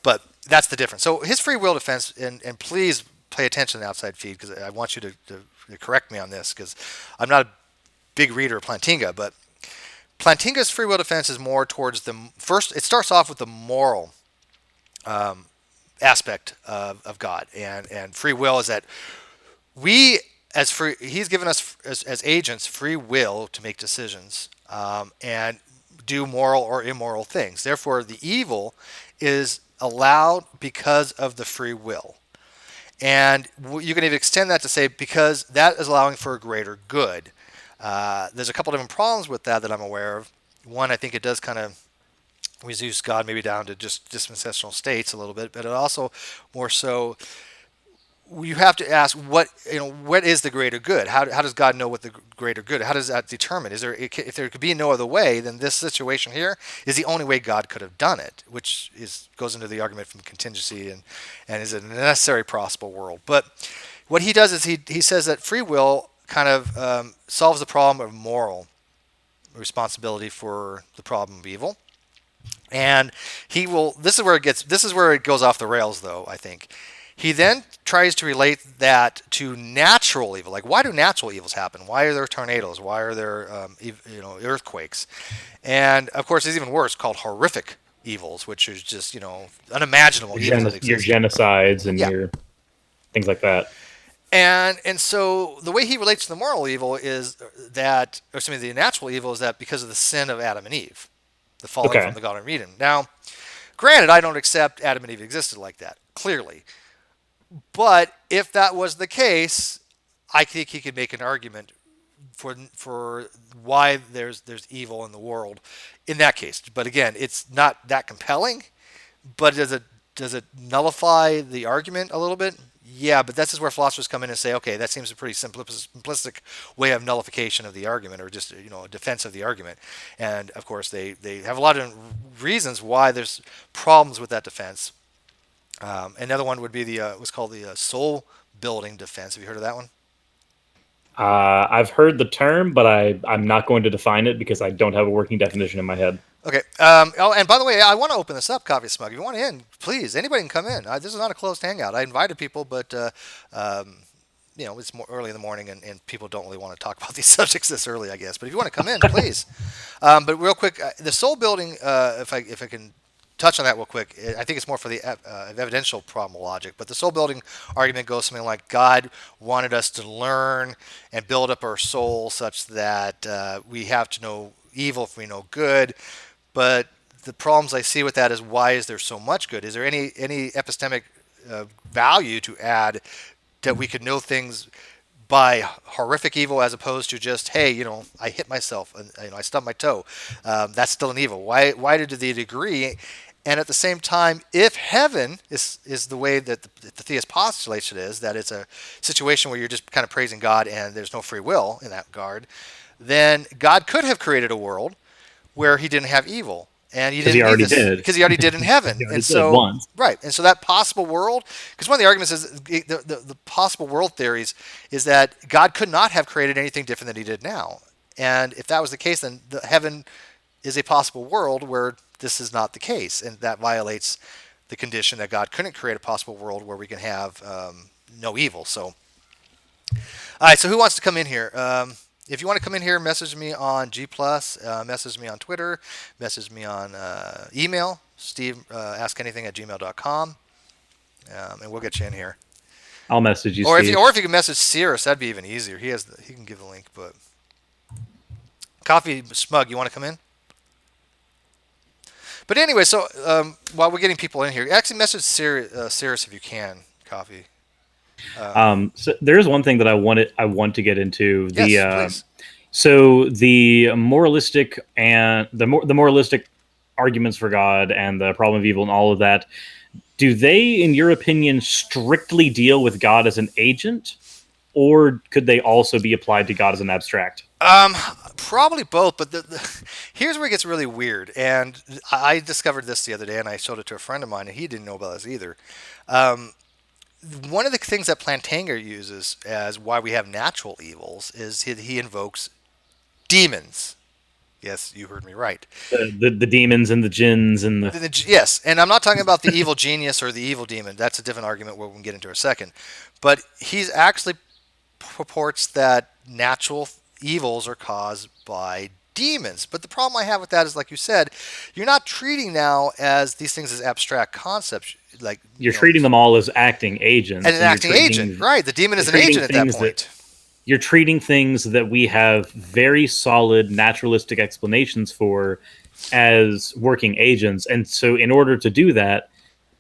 But that's the difference. So his free will defense, and please pay attention to the outside feed, because I want you to correct me on this, because I'm not a big reader of Plantinga, but Plantinga's free will defense is more towards the first. It starts off with the moral aspect of God, and free will is that he's given us as agents free will to make decisions and do moral or immoral things. Therefore, the evil is allowed because of the free will. And you can even extend that to say because that is allowing for a greater good. There's a couple different problems with that I'm aware of. One, I think it does kind of reduce God maybe down to just dispensational states a little bit, but it also more so you have to ask what is the greater good? How does God know what the greater good? How does that determine? If there could be no other way, then this situation here is the only way God could have done it, which goes into the argument from contingency and is a necessary possible world. But what he does is he says that free will kind of solves the problem of moral responsibility for the problem of evil. And this is where it goes off the rails, though, I think. He then tries to relate that to natural evil. Like, why do natural evils happen? Why are there tornadoes? Why are there earthquakes? And of course, it's even worse, called horrific evils, which is just unimaginable evils that exist. Your genocides and your things like that. And so the way he relates to the moral evil is that, the natural evil is that because of the sin of Adam and Eve, the falling from the Garden of Eden. Now, granted, I don't accept Adam and Eve existed like that, clearly. But if that was the case, I think he could make an argument for why there's evil in the world in that case. But again, it's not that compelling. But does it nullify the argument a little bit? Yeah, but this is where philosophers come in and say, okay, that seems a pretty simplistic way of nullification of the argument, or just a defense of the argument. And of course, they have a lot of reasons why there's problems with that defense. Another one would be what's called the soul building defense. Have you heard of that one? I've heard the term, but I'm not going to define it because I don't have a working definition in my head. Okay. And by the way, I want to open this up, Coffee Smug. If you want in, please, anybody can come in. This is not a closed hangout. I invited people, but it's more early in the morning, and people don't really want to talk about these subjects this early, I guess. But if you want to come in, please. But real quick, the soul building, if I can touch on that real quick, I think it's more for the evidential problem logic. But the soul building argument goes something like God wanted us to learn and build up our soul such that we have to know evil if we know good. But the problems I see with that is, why is there so much good? Is there any epistemic value to add that we could know things by horrific evil as opposed to just, hey, I hit myself and I stubbed my toe? That's still an evil. Why to the degree? And at the same time, if heaven is the way that the theist postulates it is, that it's a situation where you're just kind of praising God and there's no free will in that regard, then God could have created a world where he didn't have evil. And he didn't already did. Because he already did in heaven. And so, once. Right. And so that possible world, because one of the arguments is the possible world theories is that God could not have created anything different than he did now. And if that was the case, then heaven is a possible world where this is not the case. And that violates the condition that God couldn't create a possible world where we can have no evil. So, all right. So who wants to come in here? If you want to come in here, message me on G+, message me on Twitter, message me on email, steve@askanything@gmail.com, and we'll get you in here. I'll message you, or Steve. If you can message Cirrus, that'd be even easier. He can give the link. But Coffee Smug, you want to come in? But anyway, so while we're getting people in here, actually message Cirrus if you can, Coffee. So there's one thing that I want to get into. Yes, please. So the moralistic and the moralistic arguments for God and the problem of evil and all of that, do they, in your opinion, strictly deal with God as an agent, or could they also be applied to God as an abstract? Um, Probably both, but here's where it gets really weird. And I discovered this the other day, and I showed it to a friend of mine, and he didn't know about this either. Um, One of the things that Plantanger uses as why we have natural evils is he invokes demons. Yes, you heard me right. The demons and the jinns and the Yes, and I'm not talking about the evil genius or the evil demon. That's a different argument we can get into in a second. But he's actually purports that natural evils are caused by demons. But the problem I have with that is, like you said, you're not treating now as these things as abstract concepts. Like you're treating them all as acting agents. and an acting agent, right? The demon is an agent at that point. You're treating things that we have very solid naturalistic explanations for as working agents. And so, in order to do that,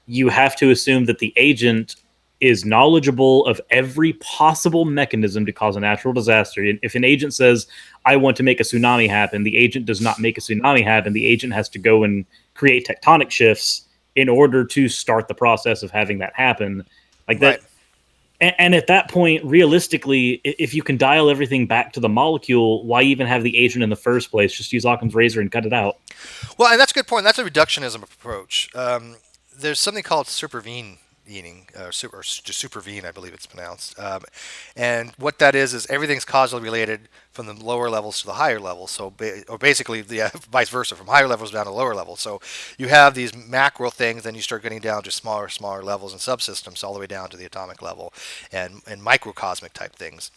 you have to assume that the agent is knowledgeable of every possible mechanism to cause a natural disaster. And if an agent says, I want to make a tsunami happen, the agent does not make a tsunami happen. The agent has to go and create tectonic shifts in order to start the process of having that happen. Like that. Right. And at that point, realistically, if you can dial everything back to the molecule, why even have the agent in the first place? Just use Occam's razor and cut it out. Well, and that's a good point. That's a reductionism approach. There's something called supervening, or just supervene, I believe it's pronounced. And what that is everything's causally related from the lower levels to the higher levels. So, or basically, vice versa, from higher levels down to lower levels. So, you have these macro things, then you start getting down to smaller levels and subsystems, all the way down to the atomic level, and microcosmic type things.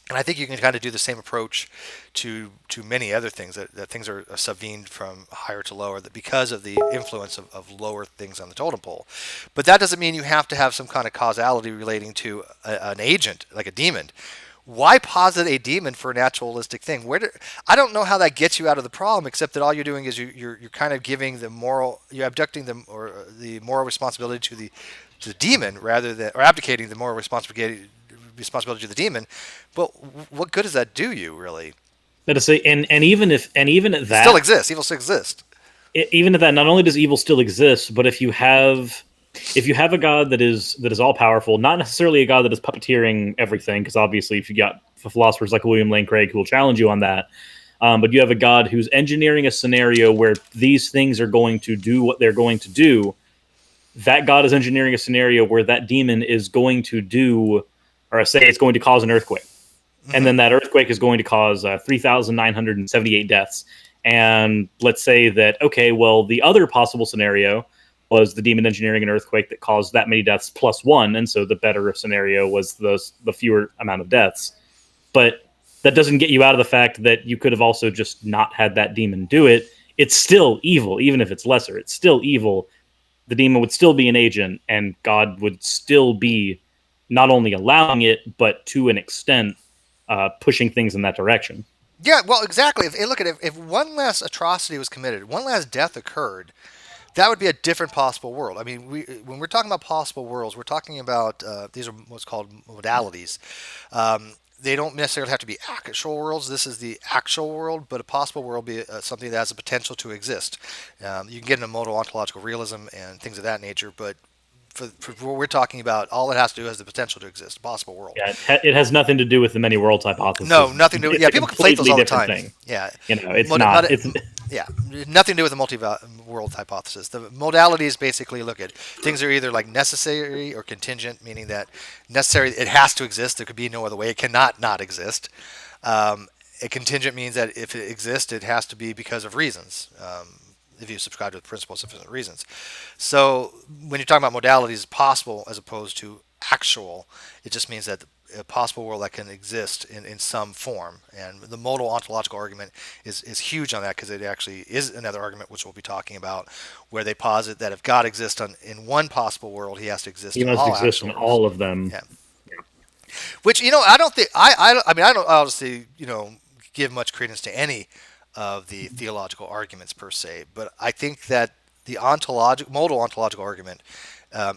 And I think you can kind of do the same approach to many other things, that things are subvened from higher to lower, that because of the influence of lower things on the totem pole. But that doesn't mean you have to have some kind of causality relating to an agent, like a demon. Why posit a demon for a naturalistic thing? I don't know how that gets you out of the problem, except that all you're doing is you're kind of giving you're abducting the moral responsibility to the demon, rather than, or abdicating the moral responsibility to the demon. But what good does that do you, really? But to say, and even at that, still exists. Evil still exists. Even at that, not only does evil still exist, but if you have a god that is all powerful, not necessarily a god that is puppeteering everything, because obviously if you got philosophers like William Lane Craig who will challenge you on that, but you have a god who's engineering a scenario where these things are going to do what they're going to do. That god is engineering a scenario where that demon is going to do, or say it's going to cause an earthquake. Mm-hmm. And then that earthquake is going to cause 3,978 deaths. And let's say that, okay, well, the other possible scenario was the demon engineering an earthquake that caused that many deaths plus one. And so the better scenario was the fewer amount of deaths. But that doesn't get you out of the fact that you could have also just not had that demon do it. It's still evil, even if it's lesser. It's still evil. The demon would still be an agent, and God would still be not only allowing it, but to an extent, pushing things in that direction. Yeah, well, exactly. If one less atrocity was committed, one last death occurred, that would be a different possible world. I mean, when we're talking about possible worlds, we're talking about these are what's called modalities. They don't necessarily have to be actual worlds. This is the actual world, but a possible world be something that has the potential to exist. You can get into modal ontological realism and things of that nature, but for what we're talking about, all it has to do is the potential to exist, a possible world. Yeah, it has nothing to do with the many worlds hypothesis. No, nothing to do. Yeah, people conflate those all the time. Thing. Yeah, it's not. Yeah, nothing to do with the multi-world hypothesis. The modalities basically look at things are either like necessary or contingent, meaning that necessary, it has to exist. There could be no other way. It cannot not exist. A contingent means that if it exists, it has to be because of reasons. If you subscribe to the principle of sufficient reasons. So when you're talking about modalities, possible as opposed to actual, it just means that a possible world that can exist in some form. And the modal ontological argument is huge on that, because it actually is another argument which we'll be talking about, where they posit that if God exists in one possible world, he has to exist in all actual worlds. He must exist in all of them. Yeah. Which, I don't think, I don't obviously, give much credence to any of the theological arguments per se, but I think that the modal ontological argument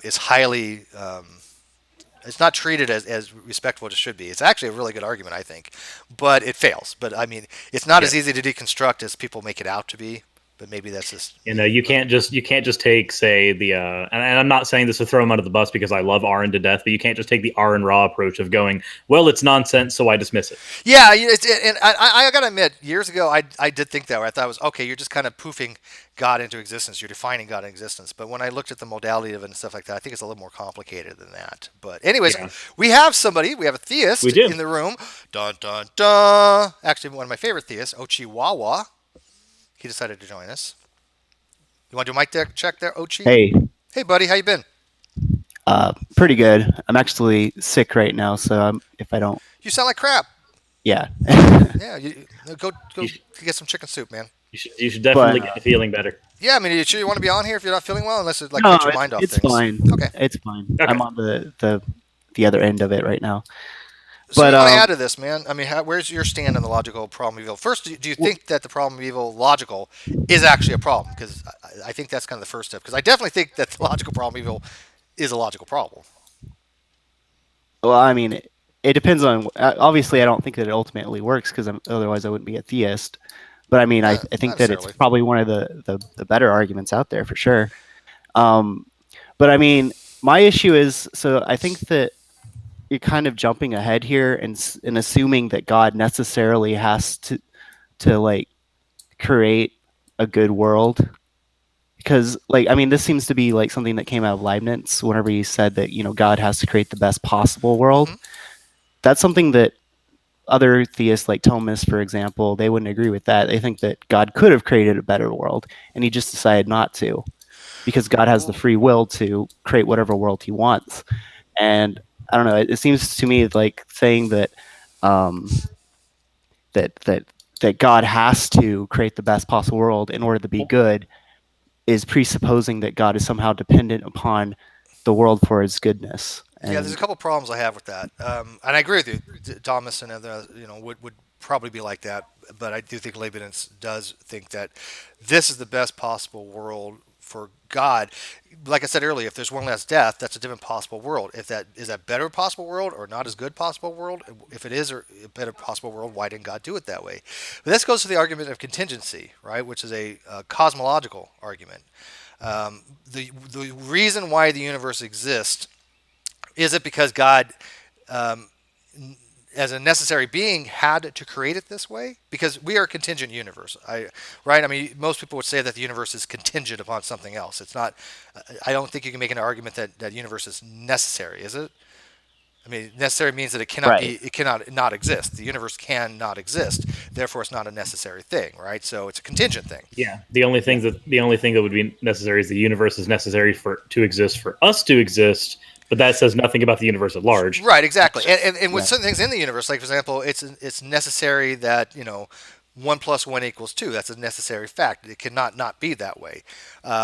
is highly, it's not treated as respectful as it should be. It's actually a really good argument, I think, but it fails. But I mean, it's not as easy to deconstruct as people make it out to be. But maybe that's just You can't just take, say, the and I'm not saying this to throw him under the bus because I love Aaron to death, but you can't just take the Aaron Raw approach of going, well, it's nonsense, so I dismiss it. yeah. And I gotta admit, years ago I did think that way. I thought it was okay. You're just kind of poofing God into existence. You're defining God in existence. But when I looked at the modality of it and stuff like that, I think it's a little more complicated than that. But anyways, Yeah. we have a theist We do. in the room. Dun dun dun. Actually, one of my favorite theists, Ochi Wawa. He decided to join us. You want to do a mic check there, Ochi? Hey, Hey, buddy, how you been? pretty good. I'm actually sick right now, so if I don't, You sound like crap. yeah. Yeah, go You should, get some chicken soup, man. you should definitely But, get feeling better. Yeah, I mean, you sure you want to be on here if you're not feeling well, unless it like No, takes your mind off it's things. fine. Okay. It's fine. Okay. I'm on the other end of it right now. So But, you want to add to this, man? I mean, where's your stand on the logical problem of evil? First, do you think that the problem of evil logical is actually a problem? Because I think that's kind of the first step. Because I definitely think that the logical problem of evil is a logical problem. Well, I mean, it depends on. Obviously, I don't think that it ultimately works because otherwise I wouldn't be a theist. But I mean, I think not that it's necessarily. probably one of the better arguments out there for sure. But I mean, my issue is so I think that you're kind of jumping ahead here and assuming that God necessarily has to like create a good world because like I mean this seems to be like something that came out of Leibniz whenever he said that God has to create the best possible world. Mhm. That's something that other theists like Thomas, for example, they wouldn't agree with that. They think that God could have created a better world and he just decided not to because God has the free will to create whatever world he wants. And I don't know. It seems to me like saying that um, that God has to create the best possible world in order to be good is presupposing that God is somehow dependent upon the world for his goodness. Yeah, there's a couple problems I have with that, and I agree with you. Thomas and other, would probably be like that, but I do think Leibniz does think that this is the best possible world for God. Like I said earlier, if there's one less death, that's a different possible world. If that is a better possible world or not as good possible world, if it is a better possible world, why didn't God do it that way? But this goes to the argument of contingency, right, which is a cosmological argument. The reason why the universe exists is it because God, um, as a necessary being, had to create it this way? Because we are a contingent universe, right? I mean, most people would say that the universe is contingent upon something else. It's not. I don't think you can make an argument that that universe is necessary, is it? I mean, necessary means that it cannot be, Right. it cannot not exist. The universe cannot exist. Therefore, it's not a necessary thing, right? So it's a contingent thing. Yeah. The only thing that would be necessary is the universe is necessary to exist for us to exist, but that says nothing about the universe at large. Right, exactly. And with Yeah. certain things in the universe, like for example, it's necessary that 1 + 1 = 2. That's a necessary fact. It cannot not be that way.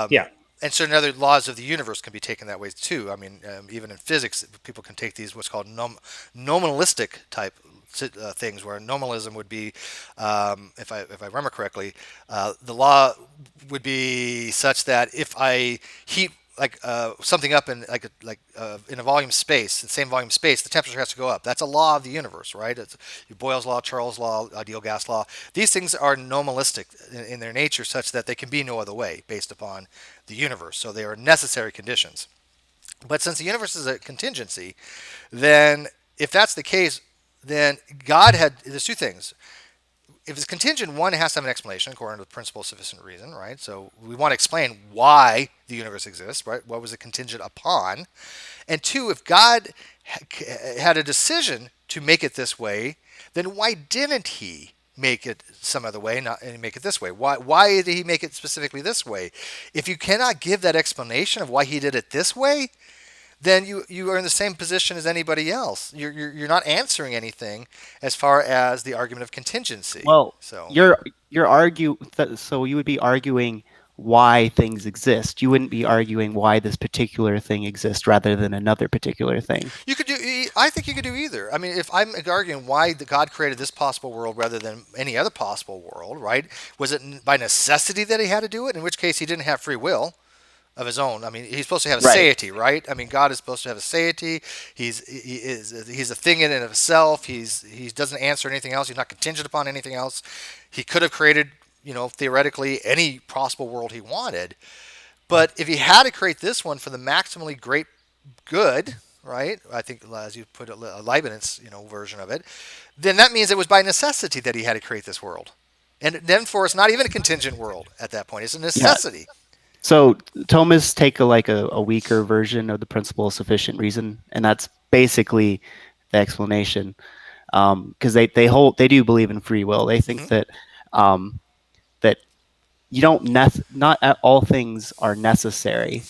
Yeah. And certain other laws of the universe can be taken that way too. I mean, even in physics, people can take these what's called nominalistic type things, where nominalism would be, if I remember correctly, the law would be such that if I heat something up in in a volume space, the same volume space, the temperature has to go up. That's a law of the universe, right? It's Boyle's law, Charles' law, ideal gas law. These things are nominalistic in their nature, such that they can be no other way based upon the universe. So they are necessary conditions. But since the universe is a contingency, then if that's the case, then there's two things. If it's contingent, one, it has to have an explanation according to the principle of sufficient reason, right? So we want to explain why the universe exists, right? What was it contingent upon? And two, if God had a decision to make it this way, then why didn't he make it some other way, not and make it this way? Why did he make it specifically this way? If you cannot give that explanation of why he did it this way, then you are in the same position as anybody else. You're not answering anything as far as the argument of contingency. Well, So so you would be arguing why things exist. You wouldn't be arguing why this particular thing exists rather than another particular thing. you could do. I think you could do either. I mean, if I'm arguing why the God created this possible world rather than any other possible world, right? Was it by necessity that he had to do it? In which case, he didn't have free will of his own. I mean, he's supposed to have a Right. satiety, right? I mean, God is supposed to have a satiety. He's a thing in and of himself. He doesn't answer anything else. He's not contingent upon anything else. He could have created, theoretically any possible world he wanted. But if he had to create this one for the maximally great good, right? I think, as you put it, a Leibniz, version of it, then that means it was by necessity that he had to create this world. And then for it's not even a contingent world at that point. It's a necessity. So Thomas take a weaker version of the principle of sufficient reason, and that's basically the explanation. Because they do believe in free will. They think that that you don't not all things are necessary.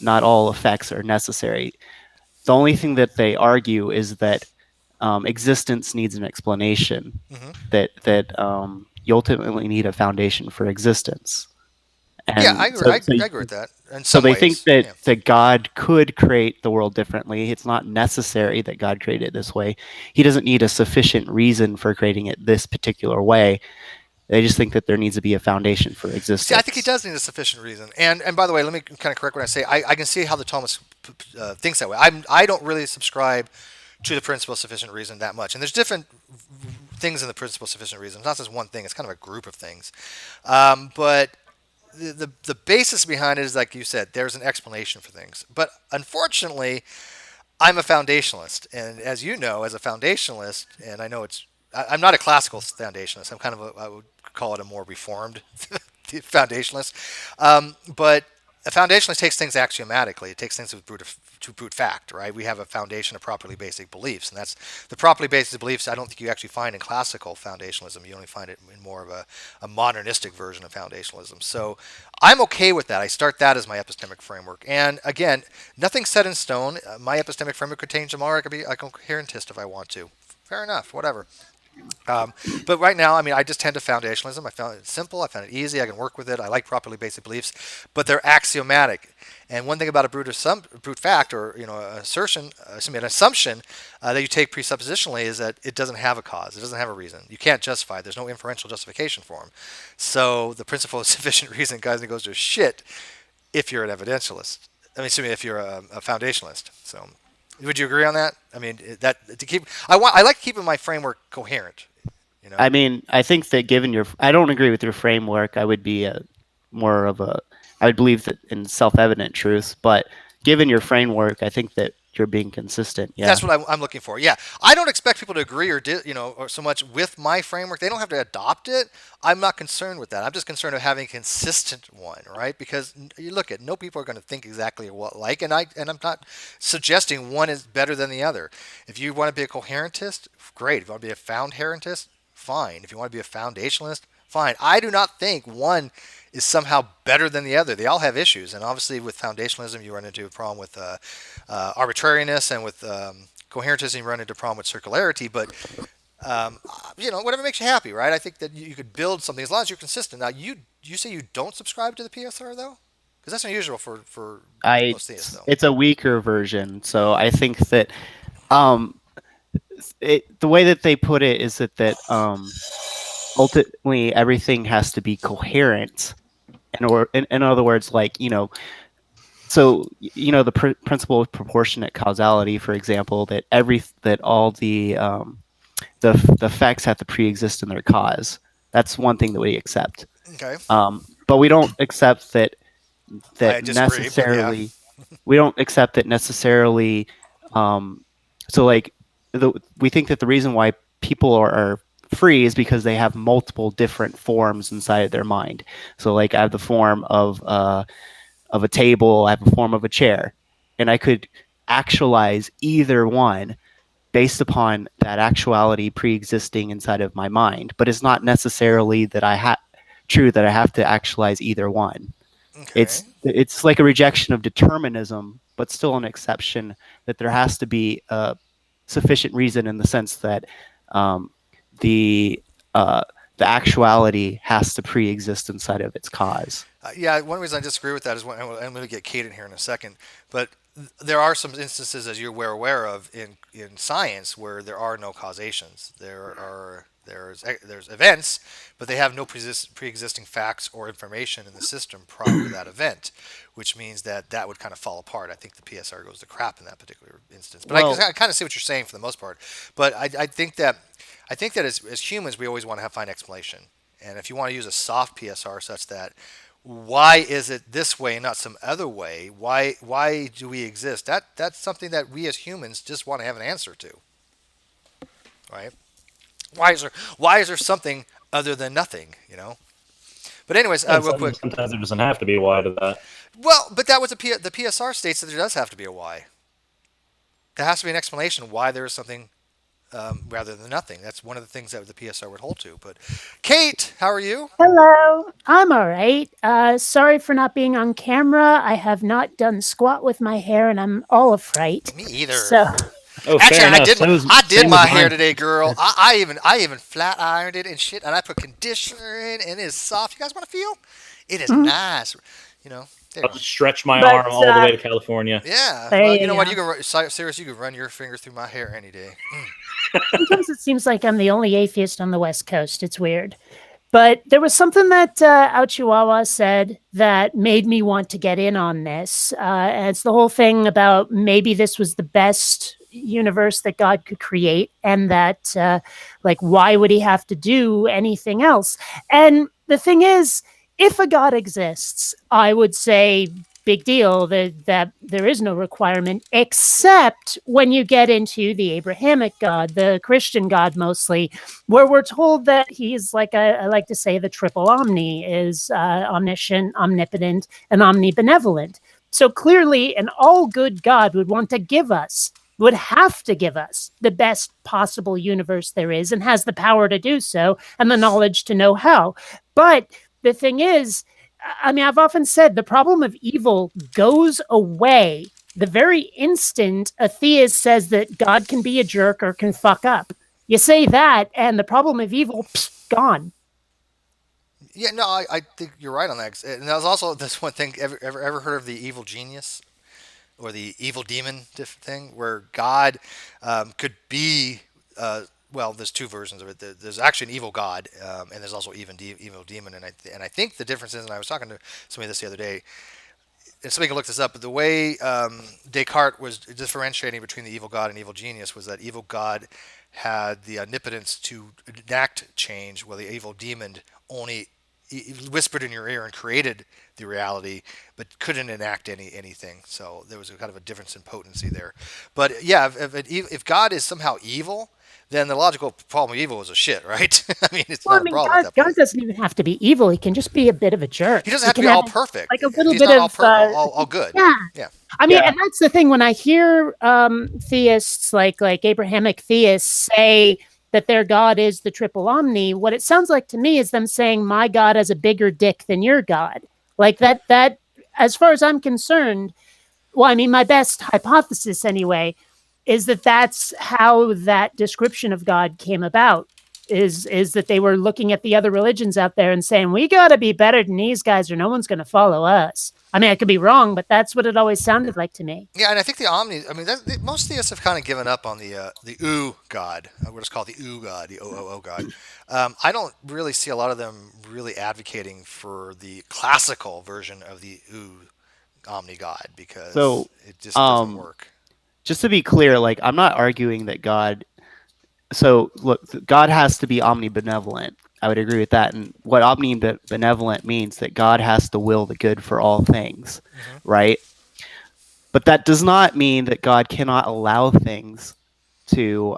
Not all effects are necessary. The only thing that they argue is that existence needs an explanation. That you ultimately need a foundation for existence. And Yeah, I agree. I agree with that. In so some they ways, think that God could create the world differently. It's not necessary that God created it this way. He doesn't need a sufficient reason for creating it this particular way. They just think that there needs to be a foundation for existence. See, I think he does need a sufficient reason. And by the way, let me kind of correct what I say. I can see how the Thomas thinks that way. I don't really subscribe to the principle of sufficient reason that much. And there's different things in the principle of sufficient reason. It's not just one thing. It's kind of a group of things. But the basis behind it is, like you said, there's an explanation for things. But unfortunately, I'm a foundationalist, and as you know, as a foundationalist, and I know I'm not a classical foundationalist. I'm kind of I would call it a more reformed foundationalist. But a foundationalist takes things axiomatically. It takes things to brute fact, right? We have a foundation of properly basic beliefs, and that's the properly basic beliefs. I don't think you actually find in classical foundationalism. You only find it in more of a modernistic version of foundationalism. So I'm okay with that. I start that as my epistemic framework. And again, nothing's set in stone. My epistemic framework could change tomorrow. I could be a coherentist if I want to. Fair enough, whatever. But right now, I just tend to foundationalism. I found it simple. I found it easy. I can work with it. I like properly basic beliefs, but they're axiomatic. And one thing about a brute fact, or an assumption that you take presuppositionally, is that it doesn't have a cause. It doesn't have a reason. You can't justify it. There's no inferential justification for them. So the principle of sufficient reason goes to shit if you're an evidentialist. If you're a foundationalist. So. Would you agree on that? I like keeping my framework coherent. I think that I don't agree with your framework. I would be I would believe that in self-evident truths, but given your framework, I think that you're being consistent. Yeah, that's what I'm looking for. Yeah, I don't expect people to agree or so much with my framework. They don't have to adopt it. I'm not concerned with that. I'm just concerned with having a consistent one, right? Because you look at no people are going to think exactly and I'm not suggesting one is better than the other. If you want to be a coherentist, great. If you want to be a found-herentist, fine. If you want to be a foundationalist, fine. I do not think one is somehow better than the other. They all have issues, and obviously with foundationalism you run into a problem with arbitrariness, and with coherentism you run into a problem with circularity. But whatever makes you happy, right? I think that you could build something as long as you're consistent. Now, you say you don't subscribe to the PSR though, because that's unusual for most theists, though. It's a weaker version, so I think that the way that they put it is that ultimately everything has to be coherent. In other words, the principle of proportionate causality, for example, that all the effects have to pre-exist in their cause. That's one thing that we accept. Okay. But we don't accept that I disagree, necessarily. Yeah. We don't accept that necessarily. We think that the reason why people are free is because they have multiple different forms inside of their mind. So I have the form of a table, I have the form of a chair, and I could actualize either one based upon that actuality pre-existing inside of my mind. But it's not necessarily that I have to actualize either one. Okay. It's like a rejection of determinism, but still an exception that there has to be a sufficient reason, in the sense that the actuality has to pre-exist inside of its cause. One reason I disagree with that is I'm going to get Kate in here in a second, but there are some instances, as you're aware of, in science where there are no causations. There's events, but they have no pre-existing facts or information in the system prior to that event, which means that would kind of fall apart. I think the PSR goes to crap in that particular instance. But I kind of see what you're saying for the most part. But I think that as humans, we always want to find explanation. And if you want to use a soft PSR such that why is it this way and not some other way? Why do we exist? That's something that we as humans just want to have an answer to, right? Why is there something other than nothing? But anyways, And real quick. sometimes there doesn't have to be a why to that. Well, but that was the PSR states that there does have to be a why. There has to be an explanation why there is something rather than nothing. That's one of the things that the PSR would hold to. But Kate, how are you? Hello, I'm all right. Sorry for not being on camera. I have not done squat with my hair, and I'm all of fright. Me either. So, Oh, Actually, fair enough. I did Same my with hair mine. today, girl. I even flat ironed it and shit, and I put conditioner in, and it is soft. You guys want to feel? It is nice. There you I'll go. just stretch my But, arm all the way to California. Yeah. There Well, you you know what? go. You can seriously, you can run your fingers through my hair any day. sometimes it seems like I'm the only atheist on the West Coast. It's weird. But there was something that Aochiwawa said that made me want to get in on this. And it's the whole thing about maybe this was the best universe that God could create, and that, why would he have to do anything else? And the thing is, if a God exists, I would say, big deal, that there is no requirement, except when you get into the Abrahamic God, the Christian God mostly, where we're told that he's, like I like to say, the triple omni, is omniscient, omnipotent, and omnibenevolent. So clearly, an all good God would have to give us the best possible universe there is, and has the power to do so, and the knowledge to know how. But the thing is, I mean, I've often said the problem of evil goes away the very instant a theist says that God can be a jerk or can fuck up. You say that, and the problem of evil, gone. Yeah, no, I think you're right on that. And that was also this one thing. Ever heard of the evil genius or the evil demon thing, where God could be? Well, there's two versions of it. There's actually an evil God, and there's also evil demon. And I think the difference is, and I was talking to somebody this the other day, and somebody can look this up. But the way Descartes was differentiating between the evil God and evil genius was that evil God had the omnipotence to enact change, while the evil demon only he whispered in your ear and created the reality, but couldn't enact anything. So there was a kind of a difference in potency there. But yeah, if God is somehow evil, then the logical problem of evil is a shit, right? I mean, it's Well, I not a mean, problem at that God point. doesn't even have to be evil. He can just be a bit of a jerk. He doesn't have to can be all have, perfect. like, a little He's bit not of all good. yeah. Yeah. I mean, Yeah. and that's the thing. When I hear theists, like Abrahamic theists, say that their God is the triple omni, what it sounds like to me is them saying, my God has a bigger dick than your God. Like that, as far as I'm concerned, well, I mean, my best hypothesis anyway, is that that's how that description of God came about. Is that they were looking at the other religions out there and saying, we got to be better than these guys or no one's going to follow us. I mean, I could be wrong, but that's what it always sounded like to me. Yeah, and I think the Omni. I mean, most theists have kind of given up on the OO God. We'll just call it the OO God, the OOO God. I don't really see a lot of them really advocating for the classical version of the OO Omni God, because So, it just doesn't work. Just to be clear, like, I'm not arguing that God. So look, God has to be omnibenevolent. I would agree with that. And what omnibenevolent means, that God has to will the good for all things, right? But that does not mean that God cannot allow things to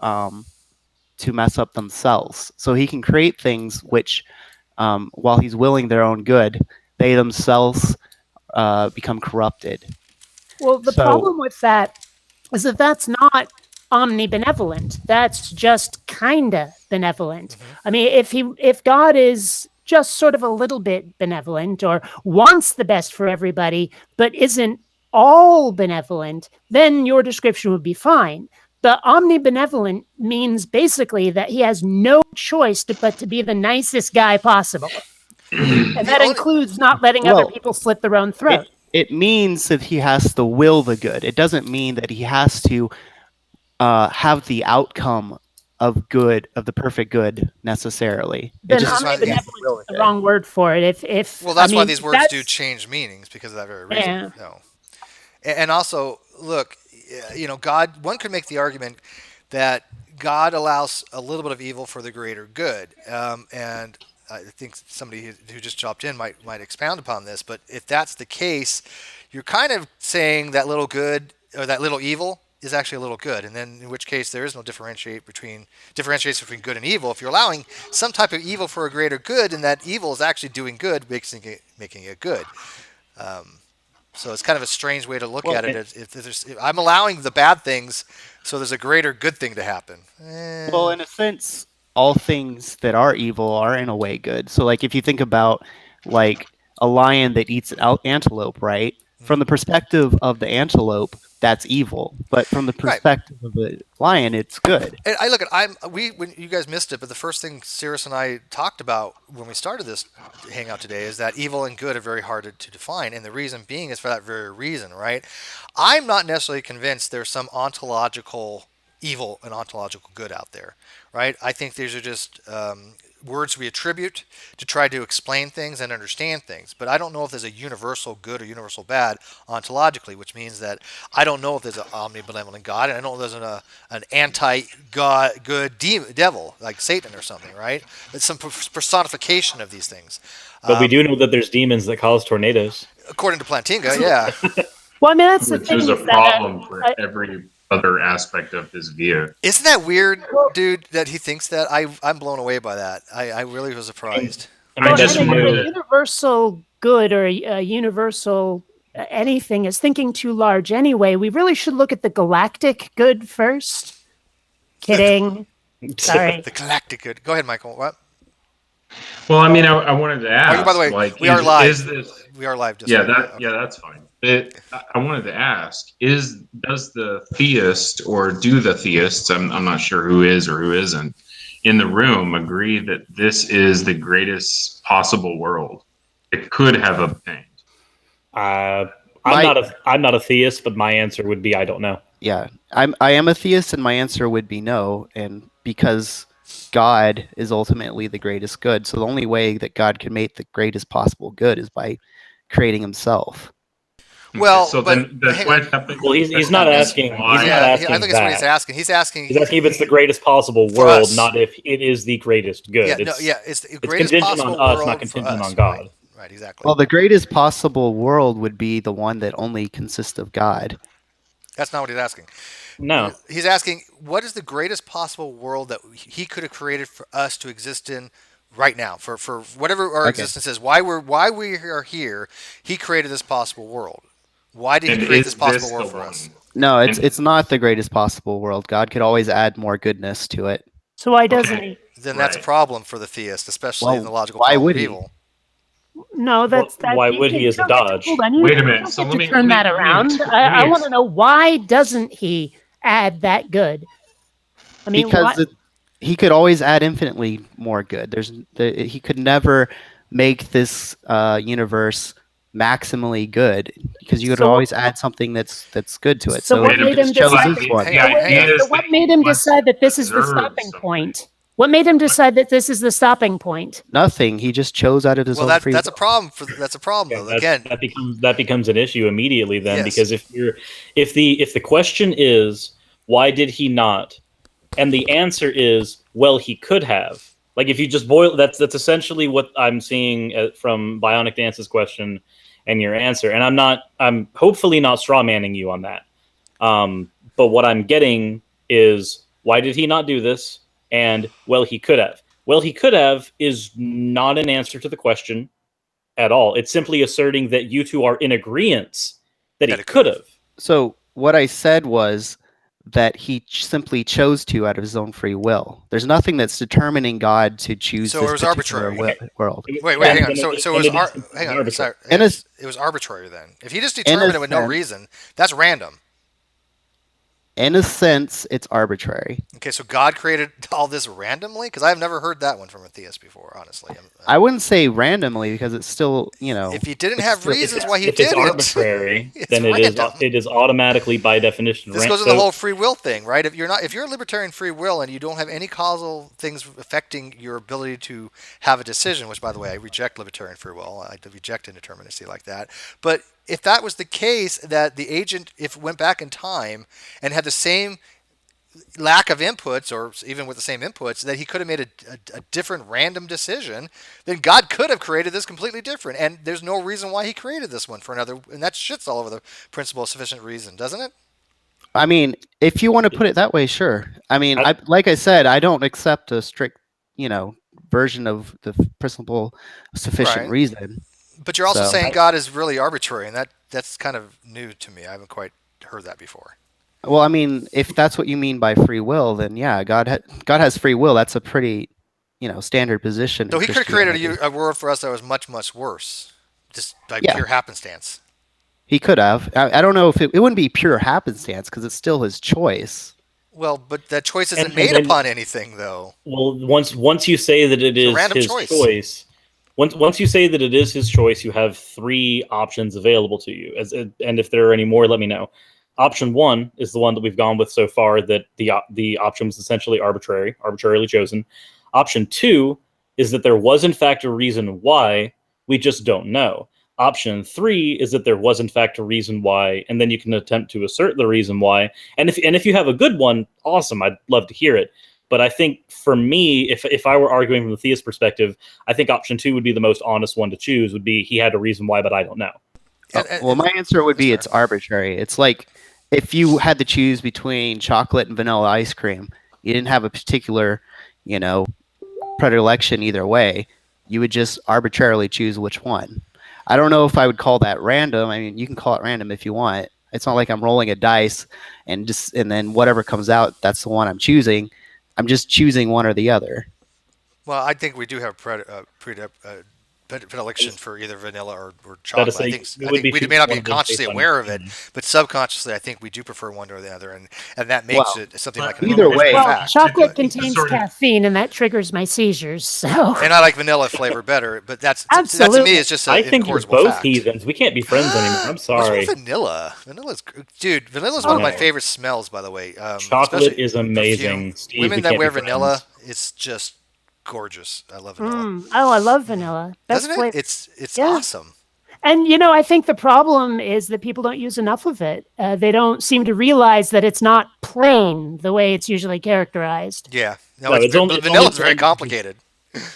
mess up themselves. So he can create things which, while he's willing their own good, they themselves become corrupted. Well, the So- problem with that is that that's not omnibenevolent. That's just kinda benevolent. I mean, if God is just sort of a little bit benevolent, or wants the best for everybody, but isn't all benevolent, then your description would be fine. But omnibenevolent means basically that he has no choice but to be the nicest guy possible. And that includes not letting other Well, people slit their own throat. It means that he has to will the good. It doesn't mean that he has to have the outcome of the perfect good necessarily. Then just- omnibenevolent will is the wrong word for it. Well, that's I why mean, these words do change meanings, because of that very reason. Yeah. No. And also, look, God. One could make the argument that God allows a little bit of evil for the greater good, and I think somebody who just dropped in might expound upon this. But if that's the case, you're kind of saying that little good or that little evil is actually a little good, and then in which case there is no differentiation between good and evil. If you're allowing some type of evil for a greater good, and that evil is actually doing good, making it good. So it's kind of a strange way to look at it. If I'm allowing the bad things, so there's a greater good thing to happen. Well, in a sense, all things that are evil are in a way good. So, like, if you think about like a lion that eats an antelope, right? From the perspective of the antelope, that's evil. But from the perspective of the lion, it's good. And I look at when you guys missed it, but the first thing Cirrus and I talked about when we started this hangout today is that evil and good are very hard to define, and the reason being is for that very reason, right? I'm not necessarily convinced there's some ontological evil and ontological good out there, right? I think these are just words we attribute to try to explain things and understand things. But I don't know if there's a universal good or universal bad ontologically, which means that I don't know if there's an omnibenevolent God, and I don't know if there's an anti-God good devil like Satan or something, right? It's some personification of these things. But we do know that there's demons that cause tornadoes. According to Plantinga, yeah. Well, I mean, that's the Which thing. is a is that problem for every other aspect of his view. Isn't that weird, dude, that he thinks that? I'm blown away by that. I really was surprised. I mean, I just I think wanted a to- universal good or a universal anything is thinking too large anyway. We really should look at the galactic good first. Kidding. Sorry. The galactic good. Go ahead, Michael. What? Well, I mean, I wanted to ask. by the way, like, we are live. Is this? We are live. Just Yeah, so you know. that's fine. I wanted to ask: does the theist or do the theists? I'm not sure who is or who isn't in the room agree that this is the greatest possible world it could have obtained. I'm My- not a theist, but my answer would be I don't know. Yeah, I am a theist, and my answer would be no. And because God is ultimately the greatest good, so the only way that God can make the greatest possible good is by creating Himself. Well, so but- then but hang on. Well, he's not asking. He's not Yeah, asking I think it's what he's that. asking. He's asking. He's asking if it's the greatest possible For world, us. not if it is the greatest good. Yeah, it's the it's greatest contingent possible on us, world not for contingent us, on God. Right, exactly. Well, the greatest possible world would be the one that only consists of God. That's not what he's asking. No, He's asking, what is the greatest possible world that he could have created for us to exist in right now? For whatever our existence is, why we are here, he created this possible world. Why did he And create is this possible this world the for one? us? No, it's And- it's not the greatest possible world. God could always add more goodness to it. So why doesn't Okay. Then that's a Right. problem for the theist, especially Well, in the logical why problem would of he? evil. he? No, that's that. why you would can- he as a you don't get to- dodge? hold on, you Wait a don't minute. get So to let me turn that around. I want to know, why doesn't he add that good? I mean, Because why- he could always add infinitely more good. He could never make this universe maximally good, because you could So- always add something that's good to it. So what it made him just chose decide this that- one. Hang on, hang on. So what made him decide that this is the Deserves stopping something. point? What made him decide that this is the stopping point? Nothing. He just chose out of his Well, own free that's a will. problem that's a problem though. Again, that becomes an issue immediately then, Yes. because if the question is why did he not, and the answer is well he could have, like if you just boil that's essentially what I'm seeing from Bionic Dance's question and your answer, and I'm hopefully not straw manning you on that, but what I'm getting is why did he not do this, and well he could have. Well he could have is not an answer to the question at all. It's simply asserting that you two are in agreement that he That it could have. So what I said was that he simply chose to out of his own free will. There's nothing that's determining God to choose So this it was particular arbitrary. world. wait, Yeah, hang on. then So it- it was then it is hang on. arbitrary. Sorry, In a s- it was arbitrary then. If he just In a determined it with no sense- reason, that's random. In a sense, it's arbitrary. Okay, so God created all this randomly? Because I've never heard that one from a theist before, honestly. I wouldn't say randomly, because it's still, if he didn't it's have still- reasons why he if did it's it, arbitrary, It's then random. it is automatically by definition. this goes in the whole free will thing, right? If you're a libertarian free will and you don't have any causal things affecting your ability to have a decision, which by the way I reject libertarian free will, I reject indeterminacy like that. But if that was the case, that the agent, if it went back in time and had the same lack of inputs, or even with the same inputs, that he could have made a different random decision, then God could have created this completely different. And there's no reason why he created this one for another. And that shits all over the principle of sufficient reason, doesn't it? I mean, if you want to put it that way, sure. I mean, like I said, I don't accept a strict, version of the principle of sufficient Right. reason. But you're also So- saying God is really arbitrary, and that's kind of new to me. I haven't quite heard that before. Well, I mean, if that's what you mean by free will, then yeah, God has free will. That's a pretty, standard position. So in he could have created Christianity. a world for us that was much, much worse, just by Yeah. pure happenstance. He could have. I don't know if it wouldn't be pure happenstance because it's still his choice. Well, but that choice isn't And made then- upon anything, though. Well, once you say that it It's a is random his choice. choice, once you say that it is his choice, you have three options available to you. And if there are any more, let me know. Option one is the one that we've gone with so far, that the option was essentially arbitrarily chosen. Option two is that there was in fact a reason why, we just don't know. Option three is that there was in fact a reason why, and then you can attempt to assert the reason why. And if you have a good one, awesome, I'd love to hear it. But I think for me, if I were arguing from the theist perspective, I think option two would be the most honest one to choose. Would be he had a reason why, but I don't know. Well, my answer would be that's it's arbitrary. It's like if you had to choose between chocolate and vanilla ice cream, you didn't have a particular, predilection either way. You would just arbitrarily choose which one. I don't know if I would call that random. I mean, you can call it random if you want. It's not like I'm rolling a dice and then whatever comes out, that's the one I'm choosing. I'm just choosing one or the other. Well, I think we do have predilection for either vanilla or chocolate. say, I it think would be we may not be one of those consciously based on aware of it, opinion. but subconsciously, I think we do prefer one or the other, and that makes Well, it something like an either way- unavoidable Well, fact. chocolate But- contains Sort of- caffeine, and that triggers my seizures. So and I like vanilla flavor better, but that to Absolutely. me is just an I think we're incorrigible both fact. heathens. We can't be friends anymore. I'm What's sorry. with vanilla? Dude, vanilla's one of my no. favorite smells, by the way. Chocolate especially is amazing. perfume. Steve, Women we that can't wear be vanilla, friends. it's just gorgeous. I love vanilla. oh, I love vanilla. Best Doesn't flavor. it? It's Yeah. awesome. And I think the problem is that people don't use enough of it. They don't seem to realize that it's not plain the way it's usually characterized. Yeah. No, No, it's, it's only- it's vanilla's only very plain- complicated.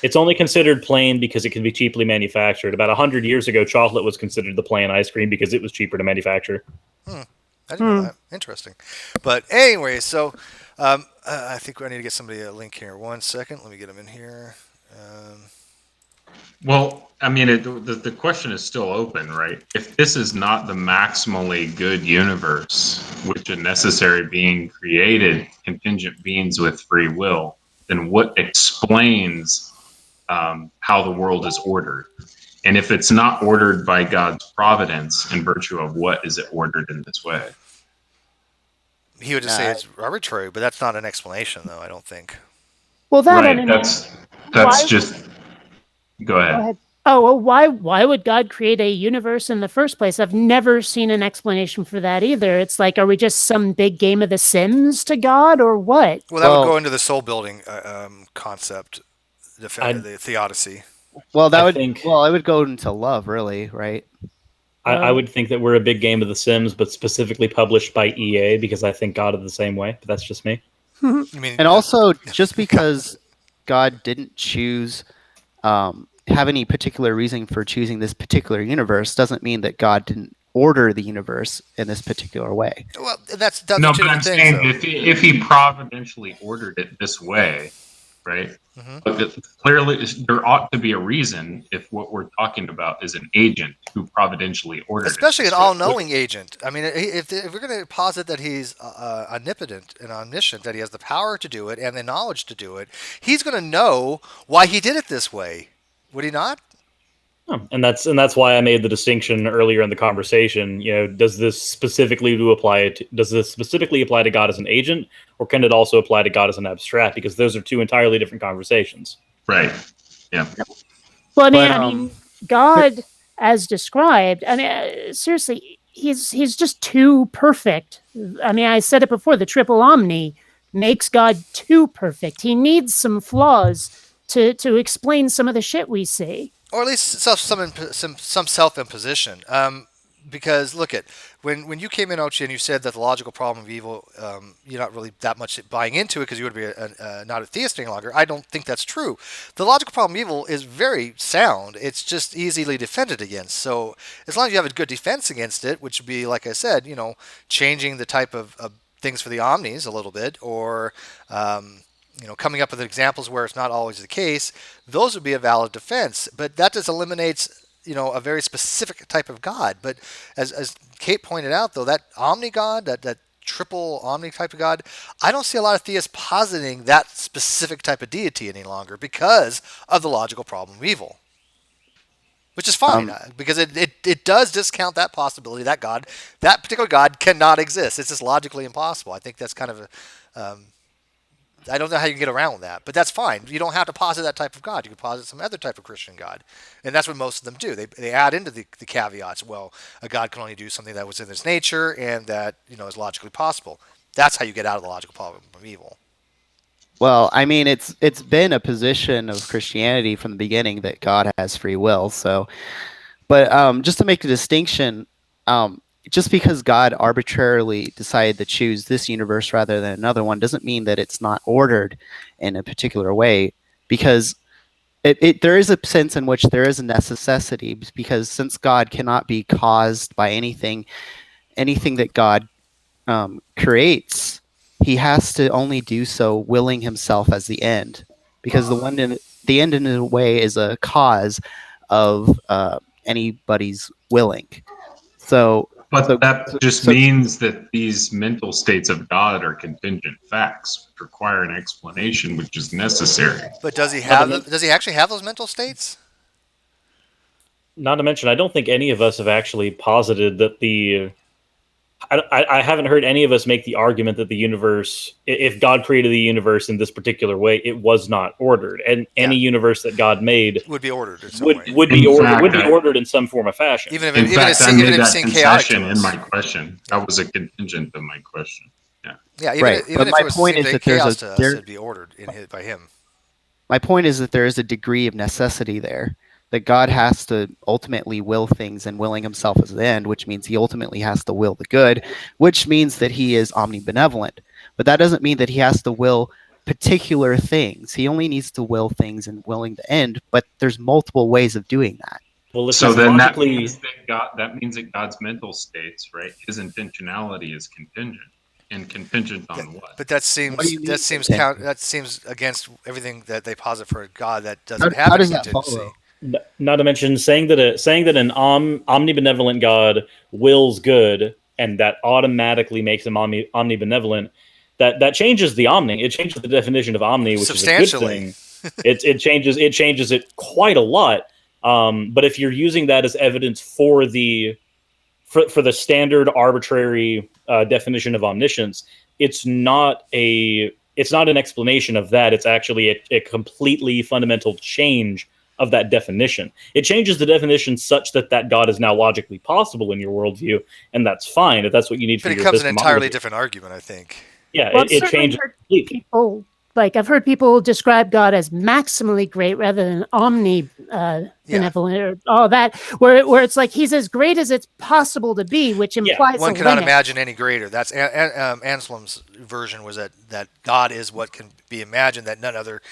It's only considered plain because it can be cheaply manufactured. About 100 years ago, chocolate was considered the plain ice cream because it was cheaper to manufacture. I didn't know that. Interesting. But anyway, so I think I need to get somebody a link here. 1 second. Let me get them in here. Well, I mean, the question is still open, right? If this is not the maximally good universe, which a necessary being created, contingent beings with free will, then what explains how the world is ordered? And if it's not ordered by God's providence, in virtue of what is it ordered in this way? He would just say it's arbitrary, but that's not an explanation, though, I don't think. Well, that Right. and That's why- just. Go ahead. Oh, well, why would God create a universe in the first place? I've never seen an explanation for that either. It's like, are we just some big game of The Sims to God, or what? Well, that Well- would go into the soul building concept, I'd- the theodicy. Well, I I think- would go into love, really, right? I would think that we're a big game of The Sims, but specifically published by EA because I think God is the same way. But that's just me. You mean, And also, just because God didn't choose, have any particular reason for choosing this particular universe, doesn't mean that God didn't order the universe in this particular way. well, that's two No, but different I'm things, saying though. if he providentially ordered it this way, right? Mhm. But clearly, there ought to be a reason if what we're talking about is an agent who providentially ordered Especially it. an this way. all-knowing agent. I mean, if we're going to posit that he's omnipotent and omniscient, that he has the power to do it and the knowledge to do it, he's going to know why he did it this way. Would he not? Oh, and that's why I made the distinction earlier in the conversation. Does this specifically apply to God as an agent, or can it also apply to God as an abstract? Because those are two entirely different conversations. Right. Yeah. Well, But, I mean, God, as described, I mean, seriously, he's just too perfect. I mean, I said it before, the triple omni makes God too perfect. He needs some flaws to explain some of the shit we see. Or at least some self-imposition. because look at when you came in, Ochi, and you said that the logical problem of evil, you're not really that much buying into it because you would be not a theist any longer. I don't think that's true. The logical problem of evil is very sound. It's just easily defended against. So as long as you have a good defense against it, which would be, like I said, changing the type of things for the omnis a little bit, or coming up with examples where it's not always the case, those would be a valid defense. But that just eliminates a very specific type of God. But as Kate pointed out, though, that omni God, that triple omni type of God, I don't see a lot of theists positing that specific type of deity any longer because of the logical problem of evil. Which is fine, because it does discount that possibility that God, that particular God, cannot exist. It's just logically impossible. I think that's kind of I don't know how you can get around that, but that's fine. You don't have to posit that type of God. You can posit some other type of Christian God. And that's what most of them do. They add into the caveats, well, a God can only do something that was in its nature and that is logically possible. That's how you get out of the logical problem of evil. Well, I mean, it's been a position of Christianity from the beginning that God has free will. So, but just to make a distinction, just because God arbitrarily decided to choose this universe rather than another one doesn't mean that it's not ordered in a particular way, because there is a sense in which there is a necessity, because since God cannot be caused by anything that God creates, he has to only do so willing himself as the end, because the end in a way is a cause of anybody's willing. But that just means that these mental states of God are contingent facts, which require an explanation, which is necessary. But does he have? Does he actually have those mental states? Not to mention, I don't think any of us have actually posited that I haven't heard any of us make the argument that the universe, if God created the universe in this particular way, it was not ordered, and any universe that God made would be ordered in some way. Would be ordered in some form of fashion. Even if I made that seemed chaotic concession in my question. That was a contingent of my question. Yeah, even right. if But it my was point is that it'd be ordered by him. My point is that there is a degree of necessity there, that God has to ultimately will things, and willing himself as the end, which means he ultimately has to will the good, which means that he is omnibenevolent. But that doesn't mean that he has to will particular things. He only needs to will things and willing the end, but there's multiple ways of doing that. Well, so then that means that God's mental states, right? His intentionality is contingent. And contingent on what? But that seems against everything that they posit for a God that doesn't have a contingency. Not to mention saying that an omnibenevolent God wills good, and that automatically makes him omnibenevolent. That changes the omni. It changes the definition of omni, which is a good thing. It changes it quite a lot. But if you're using that as evidence for the standard arbitrary definition of omniscience, it's not an explanation of that. It's actually a completely fundamental change of that definition. It changes the definition such that God is now logically possible in your worldview, and that's fine if that's what you need for your epistemology. But it becomes an entirely different argument, I think. Yeah, well, it changes people. Like, I've heard people describe God as maximally great rather than benevolent or all that, where it's like he's as great as it's possible to be, which implies one a cannot limit. imagine any greater. That's Anselm's version, was that God is what can be imagined, that none other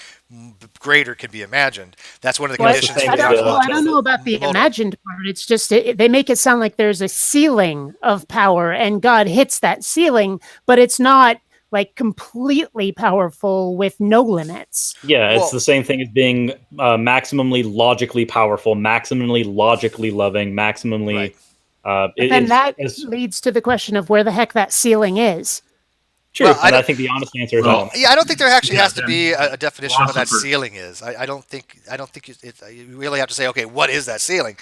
greater can be imagined. That's one of the conditions. I don't know about the imagined part. It's just they make it sound like there's a ceiling of power, and God hits that ceiling, but it's not like completely powerful with no limits. Yeah, it's the same thing as being maximally logically powerful, maximally logically loving, maximally. Right. And that leads to the question of where the heck that ceiling is. Sure, I think the honest answer is no. Yeah, I don't think there actually has to be a definition of what that ceiling is. I don't think you really have to say, okay, what is that ceiling?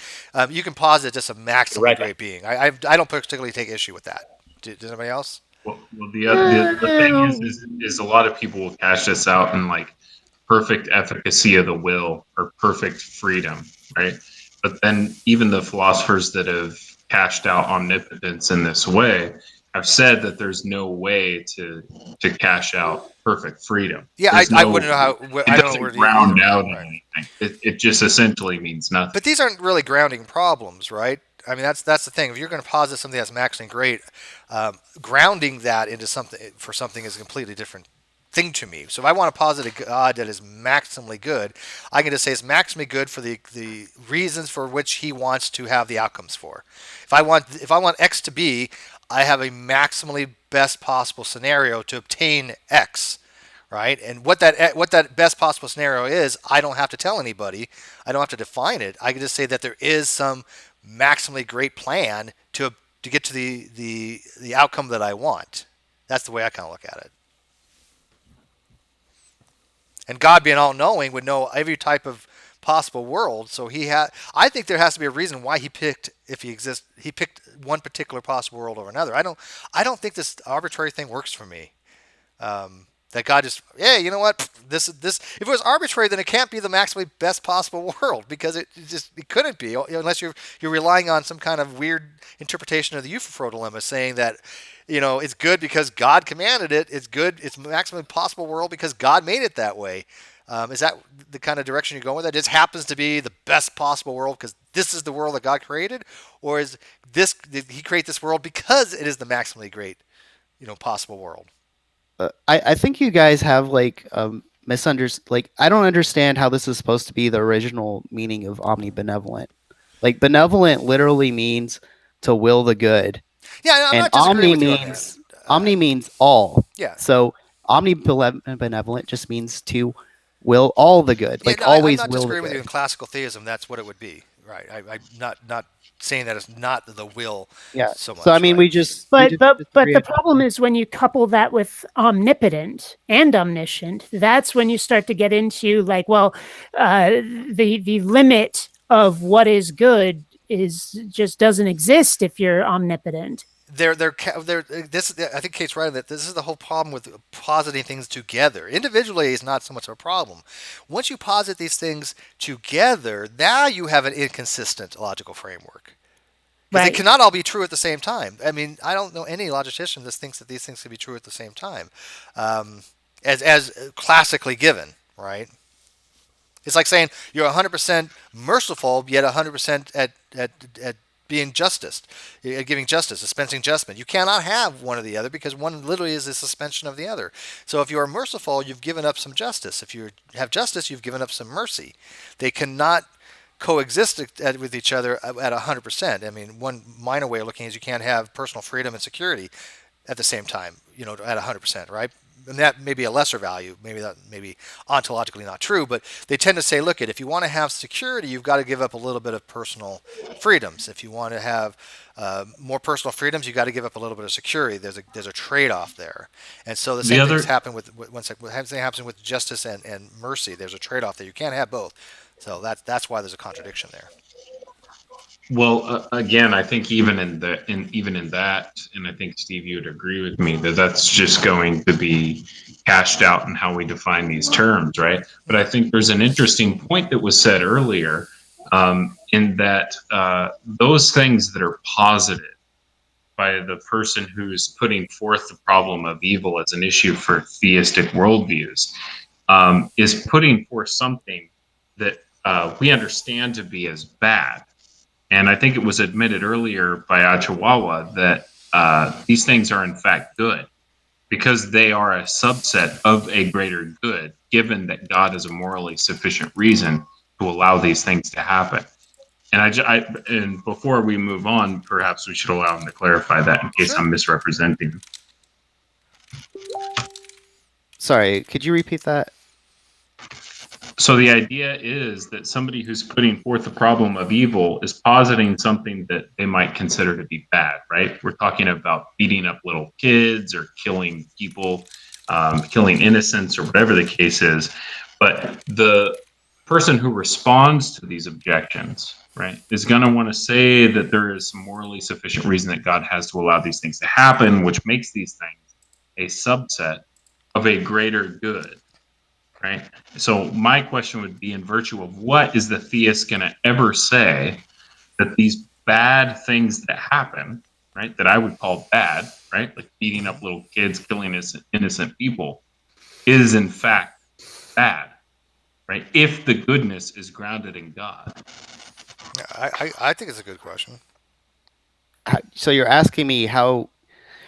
You can posit just a maximally great being. I don't particularly take issue with that. Does anybody else? Well, the thing is a lot of people will cash this out in like perfect efficacy of the will or perfect freedom, right? But then even the philosophers that have cashed out omnipotence in this way I've said that there's no way to cash out perfect freedom. Yeah, There's I no- wouldn't know how. It I don't know doesn't where to ground either. out Right. anything. It just essentially means nothing. But these aren't really grounding problems, right? I mean, that's the thing. If you're going to posit something that's maximally great, grounding that into something for something is a completely different thing to me. So if I want to posit a God that is maximally good, I can just say it's maximally good for the reasons for which He wants to have the outcomes for. If I want X to be, I have a maximally best possible scenario to obtain X. Right, and what that best possible scenario is, I don't have to tell anybody. I don't have to define it. I can just say that there is some maximally great plan to get to the outcome that I want. That's the way I kind of look at it. And God, being all-knowing, would know every type of possible world. So I think there has to be a reason why He picked, if He exists, He picked one particular possible world over another. I don't think this arbitrary thing works for me. That God just, yeah, you know what? This if it was arbitrary, then it can't be the maximally best possible world, because it couldn't be, unless you're relying on some kind of weird interpretation of the Eufropro dilemma, saying that, it's good because God commanded it. It's good. It's maximally possible world because God made it that way. Is that the kind of direction you're going with? That just happens to be the best possible world because this is the world that God created, or did He create this world because it is the maximally great, possible world? I think you guys have misunderstood. I don't understand how this is supposed to be the original meaning of omnibenevolent. Benevolent literally means to will the good, Yeah, I'm and not disagreeing omni with you on means that. omni means all. Yeah. So omnibenevolent just means to will all the good, always I'm not will the disagreeing with you in good. classical theism. That's what it would be, right? I'm not saying that it's not the will. Yeah. So much. So I mean, right? we just But disagree. the problem is when you couple that with omnipotent and omniscient, that's when you start to get into the limit of what is good just doesn't exist if you're omnipotent. I think Kate's right that this is the whole problem with positing things together. Individually is not so much of a problem. Once you posit these things together, now you have an inconsistent logical framework. Because Right. they cannot all be true at the same time. I mean, I don't know any logician that thinks that these things can be true at the same time, as classically given, right? It's like saying you're 100% merciful, yet 100% at being giving justice, dispensing judgment. You cannot have one or the other because one literally is a suspension of the other. So if you are merciful, you've given up some justice. If you have justice, you've given up some mercy. They cannot coexist with each other at 100%. I mean, one minor way of looking is you can't have personal freedom and security at the same time, at 100%, right? And that may be a lesser value. Maybe that may be ontologically not true, but they tend to say, look, if you want to have security, you've got to give up a little bit of personal freedoms. If you want to have more personal freedoms, you've got to give up a little bit of security. There's a trade-off there. And so the same things happen with happens with justice and mercy. There's a trade-off there. You can't have both. So that's why there's a contradiction there. Well, again, I think even in that, and I think Steve, you would agree with me that that's just going to be cashed out in how we define these terms, right? But I think there's an interesting point that was said earlier, in that those things that are posited by the person who's putting forth the problem of evil as an issue for theistic worldviews, is putting forth something that we understand to be as bad. And I think it was admitted earlier by Achawawa that these things are in fact good because they are a subset of a greater good, given that God is a morally sufficient reason to allow these things to happen. And and before we move on, perhaps we should allow him to clarify that in case I'm misrepresenting. Sorry, could you repeat that? So the idea is that somebody who's putting forth the problem of evil is positing something that they might consider to be bad, right? We're talking about beating up little kids or killing people, killing innocents or whatever the case is. But the person who responds to these objections, right, is going to want to say that there is some morally sufficient reason that God has to allow these things to happen, which makes these things a subset of a greater good. Right. So my question would be, in virtue of what is the theist going to ever say that these bad things that happen right, that I would call bad, right, like beating up little kids, killing innocent people, is in fact bad, right? If the goodness is grounded in God. I think it's a good question. So you're asking me how?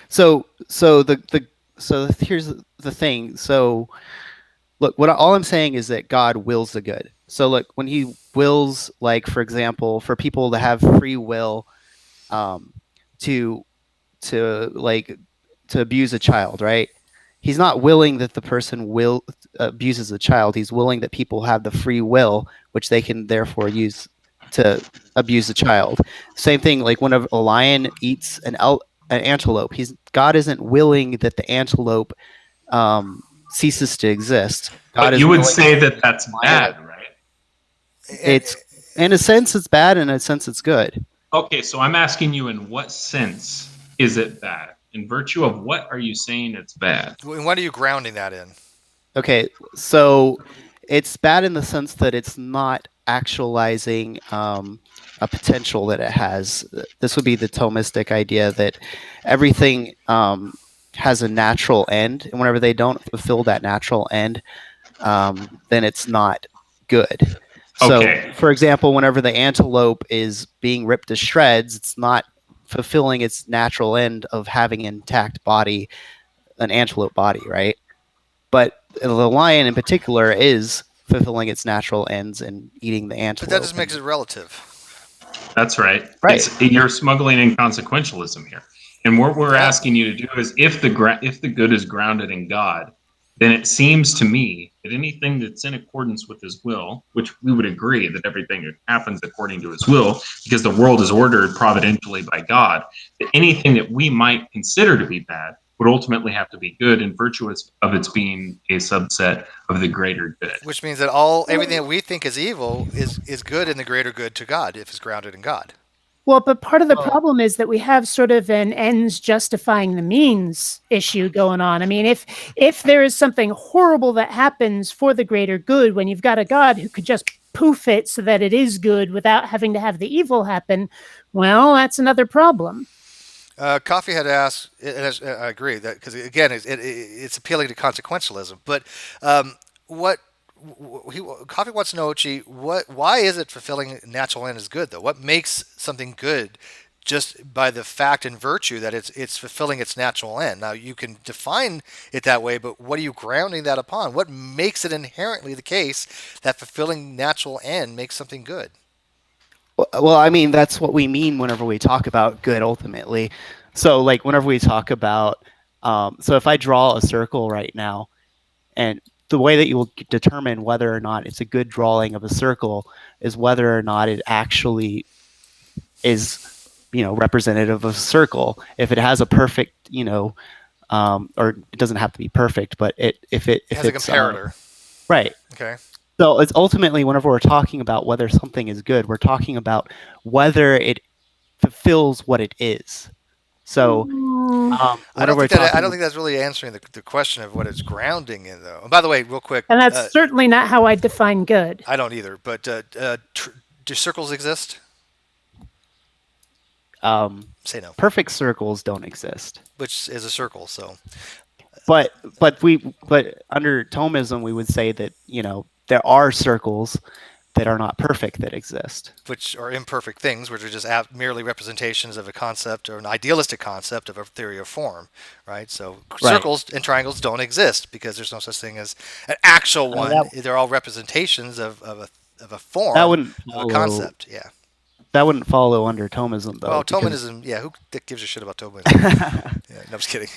So here's the thing. So look, all I'm saying is that God wills the good. So look, when He wills, like for example, for people to have free will, um, to like to abuse a child, right? He's not willing that the person will abuses a child. He's willing that people have the free will, which they can therefore use to abuse the child. Same thing, like when a lion eats an antelope. God isn't willing that the antelope ceases to exist. God But is you would willing say that that's bad, right? it's in a sense it's bad, in a sense it's good. Okay, so I'm asking you, in what sense is it bad? In virtue of what are you saying it's bad? What are you grounding that in? Okay, so it's bad in the sense that it's not actualizing a potential that it has. This would be the Thomistic idea that everything has a natural end, and whenever they don't fulfill that natural end, then it's not good. So, Okay. for example, whenever the antelope is being ripped to shreds, it's not fulfilling its natural end of having an intact body, an antelope body, right? But the lion in particular is fulfilling its natural ends and eating the antelope. But that just makes it relative. That's right. Right. You're smuggling in consequentialism here. And what we're Yeah. asking you to do is, if the good is grounded in God, then it seems to me that anything that's in accordance with His will, which we would agree that everything happens according to His will, because the world is ordered providentially by God, that anything that we might consider to be bad would ultimately have to be good in virtue of its being a subset of the greater good. Which means that everything that we think is evil is good in the greater good to God if it's grounded in God. Well, but part of the problem is that we have sort of an ends justifying the means issue going on. I mean, if there is something horrible that happens for the greater good, when you've got a God who could just poof it so that it is good without having to have the evil happen, well, that's another problem. Coffee had asked, and I agree that because again, it's appealing to consequentialism. But Coffee wants to know, Chi, why is it fulfilling natural end is good though? What makes something good just by the fact and virtue that it's fulfilling its natural end? Now you can define it that way, but what are you grounding that upon? What makes it inherently the case that fulfilling natural end makes something good? Well, I mean, that's what we mean whenever we talk about good ultimately. So, like, whenever we talk about, so if I draw a circle right now, and the way that you will determine whether or not it's a good drawing of a circle is whether or not it actually is, representative of a circle. If it has a perfect, or it doesn't have to be perfect, but if It has a comparator. Right. Okay. So it's ultimately, whenever we're talking about whether something is good, we're talking about whether it fulfills what it is. So I don't think that's really answering the question of what it's grounding in, though. And by the way, real quick, And that's certainly not how I define good. I don't either. But do circles exist? Say no. Perfect circles don't exist. Which is a circle, so. But under Thomism, we would say that there are circles that are not perfect that exist. Which are imperfect things, which are just merely representations of a concept or an idealistic concept of a theory of form, right? So circles and triangles don't exist because there's no such thing as an actual one. They're all representations of a form, of a concept. Yeah. That wouldn't follow under Thomism, though. Well, Thomism, yeah. Who gives a shit about Thomism? Yeah, no, I'm just kidding.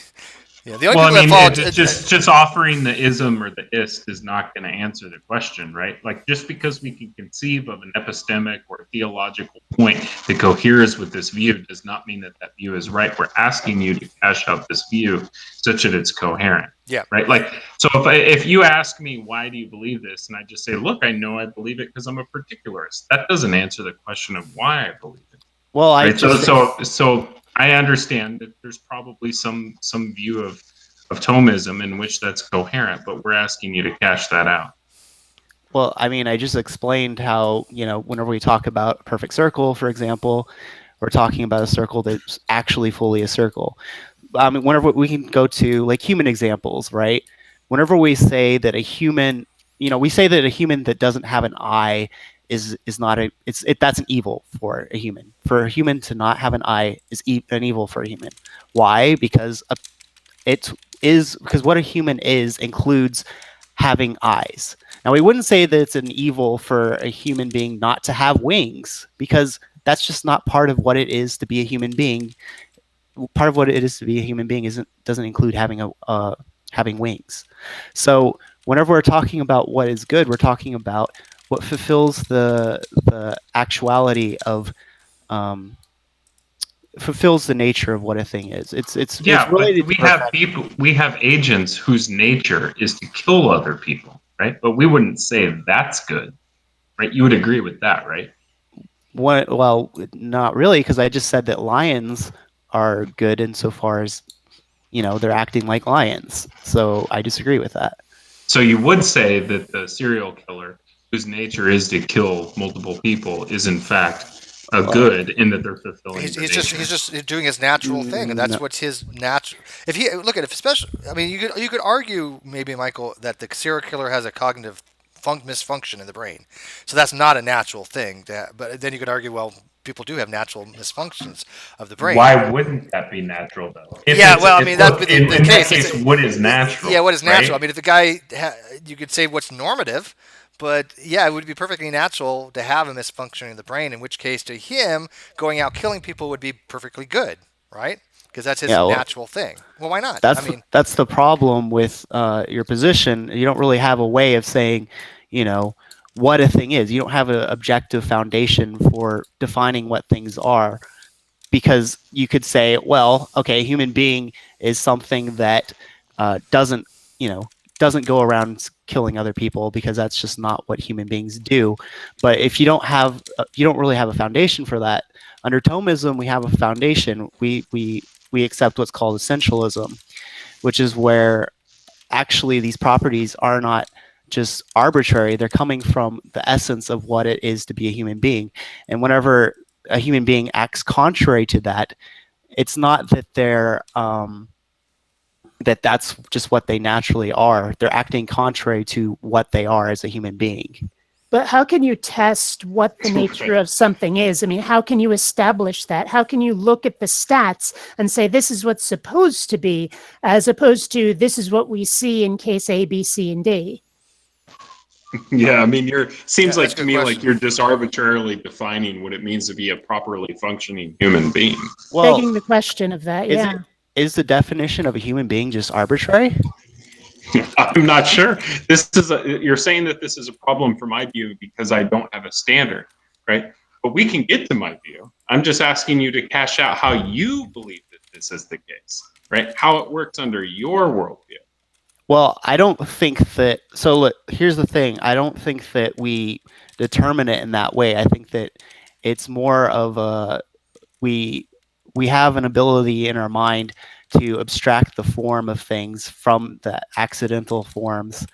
Yeah, the only people that follow just offering the ism or the ist is not going to answer the question, right? Like, just because we can conceive of an epistemic or theological point that coheres with this view does not mean that view is right. We're asking you to cash out this view such that it's coherent. Yeah. Right. Like, so if you ask me, why do you believe this? And I just say, look, I know I believe it because I'm a particularist. That doesn't answer the question of why I believe it. Well, right? So I understand that there's probably some view of Thomism in which that's coherent, but we're asking you to cash that out. Well, I mean, I just explained how, whenever we talk about a perfect circle, for example, We're talking about a circle that's actually fully a circle. Whenever we can go to like human examples, right? Whenever we say that a human, we say that a human that doesn't have an eye is not that's an evil for a human. For a human to not have an eye is an evil for a human. Why? Because because what a human is includes having eyes. Now, we wouldn't say that it's an evil for a human being not to have wings, because that's just not part of what it is to be a human being. Part of what it is to be a human being doesn't include having wings. So whenever we're talking about what is good, we're talking about what fulfills the actuality of fulfills the nature of what a thing is. It's Yeah, related but we to have perfection. people, we have agents whose nature is to kill other people, right? But we wouldn't say that's good, right? You would agree with that, right? Well, not really, because I just said that lions are good insofar as they're acting like lions. So I disagree with that. So you would say that the serial killer, whose nature is to kill multiple people, is in fact a good in that they're fulfilling. He's their just nature. doing his natural thing, and that's No. what's his natural. If he look at it, especially, I mean, you could argue maybe, Michael, that the serial killer has a cognitive misfunction in the brain, so that's not a natural thing. But then you could argue, well, people do have natural misfunctions of the brain. Why wouldn't that be natural, though? Yeah, well, I mean, that's the in case. that case, what is natural? Yeah, what is natural? right? I mean, if the guy, you could say what's normative, but yeah, it would be perfectly natural to have a misfunction in the brain. In which case, to him, going out killing people would be perfectly good, right? Because that's his Yeah, well, natural thing. Well, why not? That's I mean, that's the problem with your position. You don't really have a way of saying, what a thing is. You don't have an objective foundation for defining what things are, because you could say, well, okay, a human being is something that doesn't go around killing other people, because that's just not what human beings do. But if you don't really have a foundation for that. Under Thomism, we have a foundation. We accept what's called essentialism, which is where actually these properties are not just arbitrary. They're coming from the essence of what it is to be a human being. And whenever a human being acts contrary to that, it's not that that's just what they naturally are. They're acting contrary to what they are as a human being. But how can you test what the nature of something is? I mean, how can you establish that? How can you look at the stats and say this is what's supposed to be, as opposed to this is what we see in case A, B, C, and D? Yeah, I mean, seems Yeah, like that's a to good me question. like you're just arbitrarily defining what it means to be a properly functioning human being. Well, Begging the question of that, yeah. is the definition of a human being just arbitrary? I'm not sure. You're saying that this is a problem for my view because I don't have a standard, right? But we can get to my view. I'm just asking you to cash out how you believe that this is the case, right? How it works under your worldview. Well, I don't think that. So look, here's the thing. I don't think that we determine it in that way. I think that it's more of a we have an ability in our mind to abstract the form of things from the accidental forms,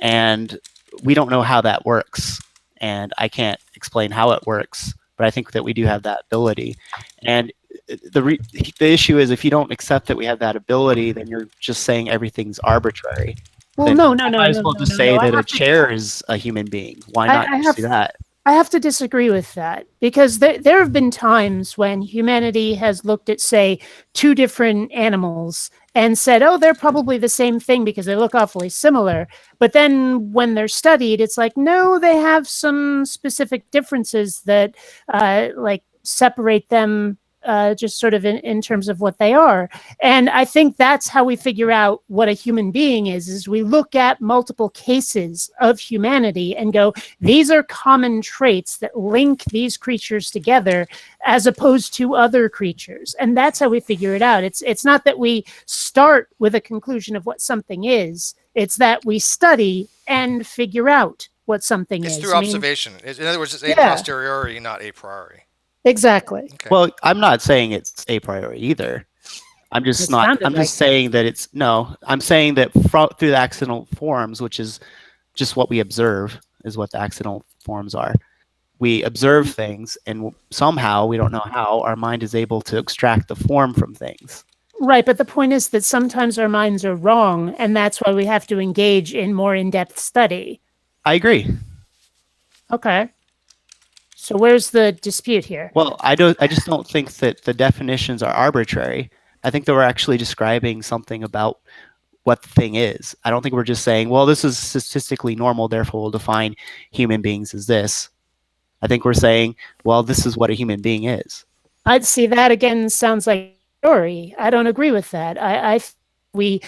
and we don't know how that works. And I can't explain how it works, but I think that we do have that ability. And the issue is, if you don't accept that we have that ability, then you're just saying everything's arbitrary. Well, Then no, I might as well just say that a chair is a human being. Why not just do that? I have to disagree with that, because there have been times when humanity has looked at, say, two different animals and said, oh, they're probably the same thing because they look awfully similar. But then when they're studied, it's like, no, they have some specific differences that separate them just sort of in terms of what they are. And I think that's how we figure out what a human being is we look at multiple cases of humanity and go, these are common traits that link these creatures together as opposed to other creatures. And that's how we figure it out. It's not that we start with a conclusion of what something is. It's that we study and figure out what something is. it's through observation. In other words, it's a Yeah. posteriori, not a priori. Exactly. Okay. Well, I'm not saying it's a priori either. I'm just It not. sounded I'm like just saying that it's no. I'm saying that through the accidental forms, which is just what we observe, is what the accidental forms are. we observe things, and somehow, we don't know how, our mind is able to extract the form from things. Right, but the point is that sometimes our minds are wrong, and that's why we have to engage in more in-depth study. I agree. Okay. So where's the dispute here? Well, I just don't think that the definitions are arbitrary. I think that we're actually describing something about what the thing is. I don't think we're just saying, well, this is statistically normal, therefore we'll define human beings as this. I think we're saying, well, this is what a human being is. I'd see that again sounds like a story. I don't agree with that. We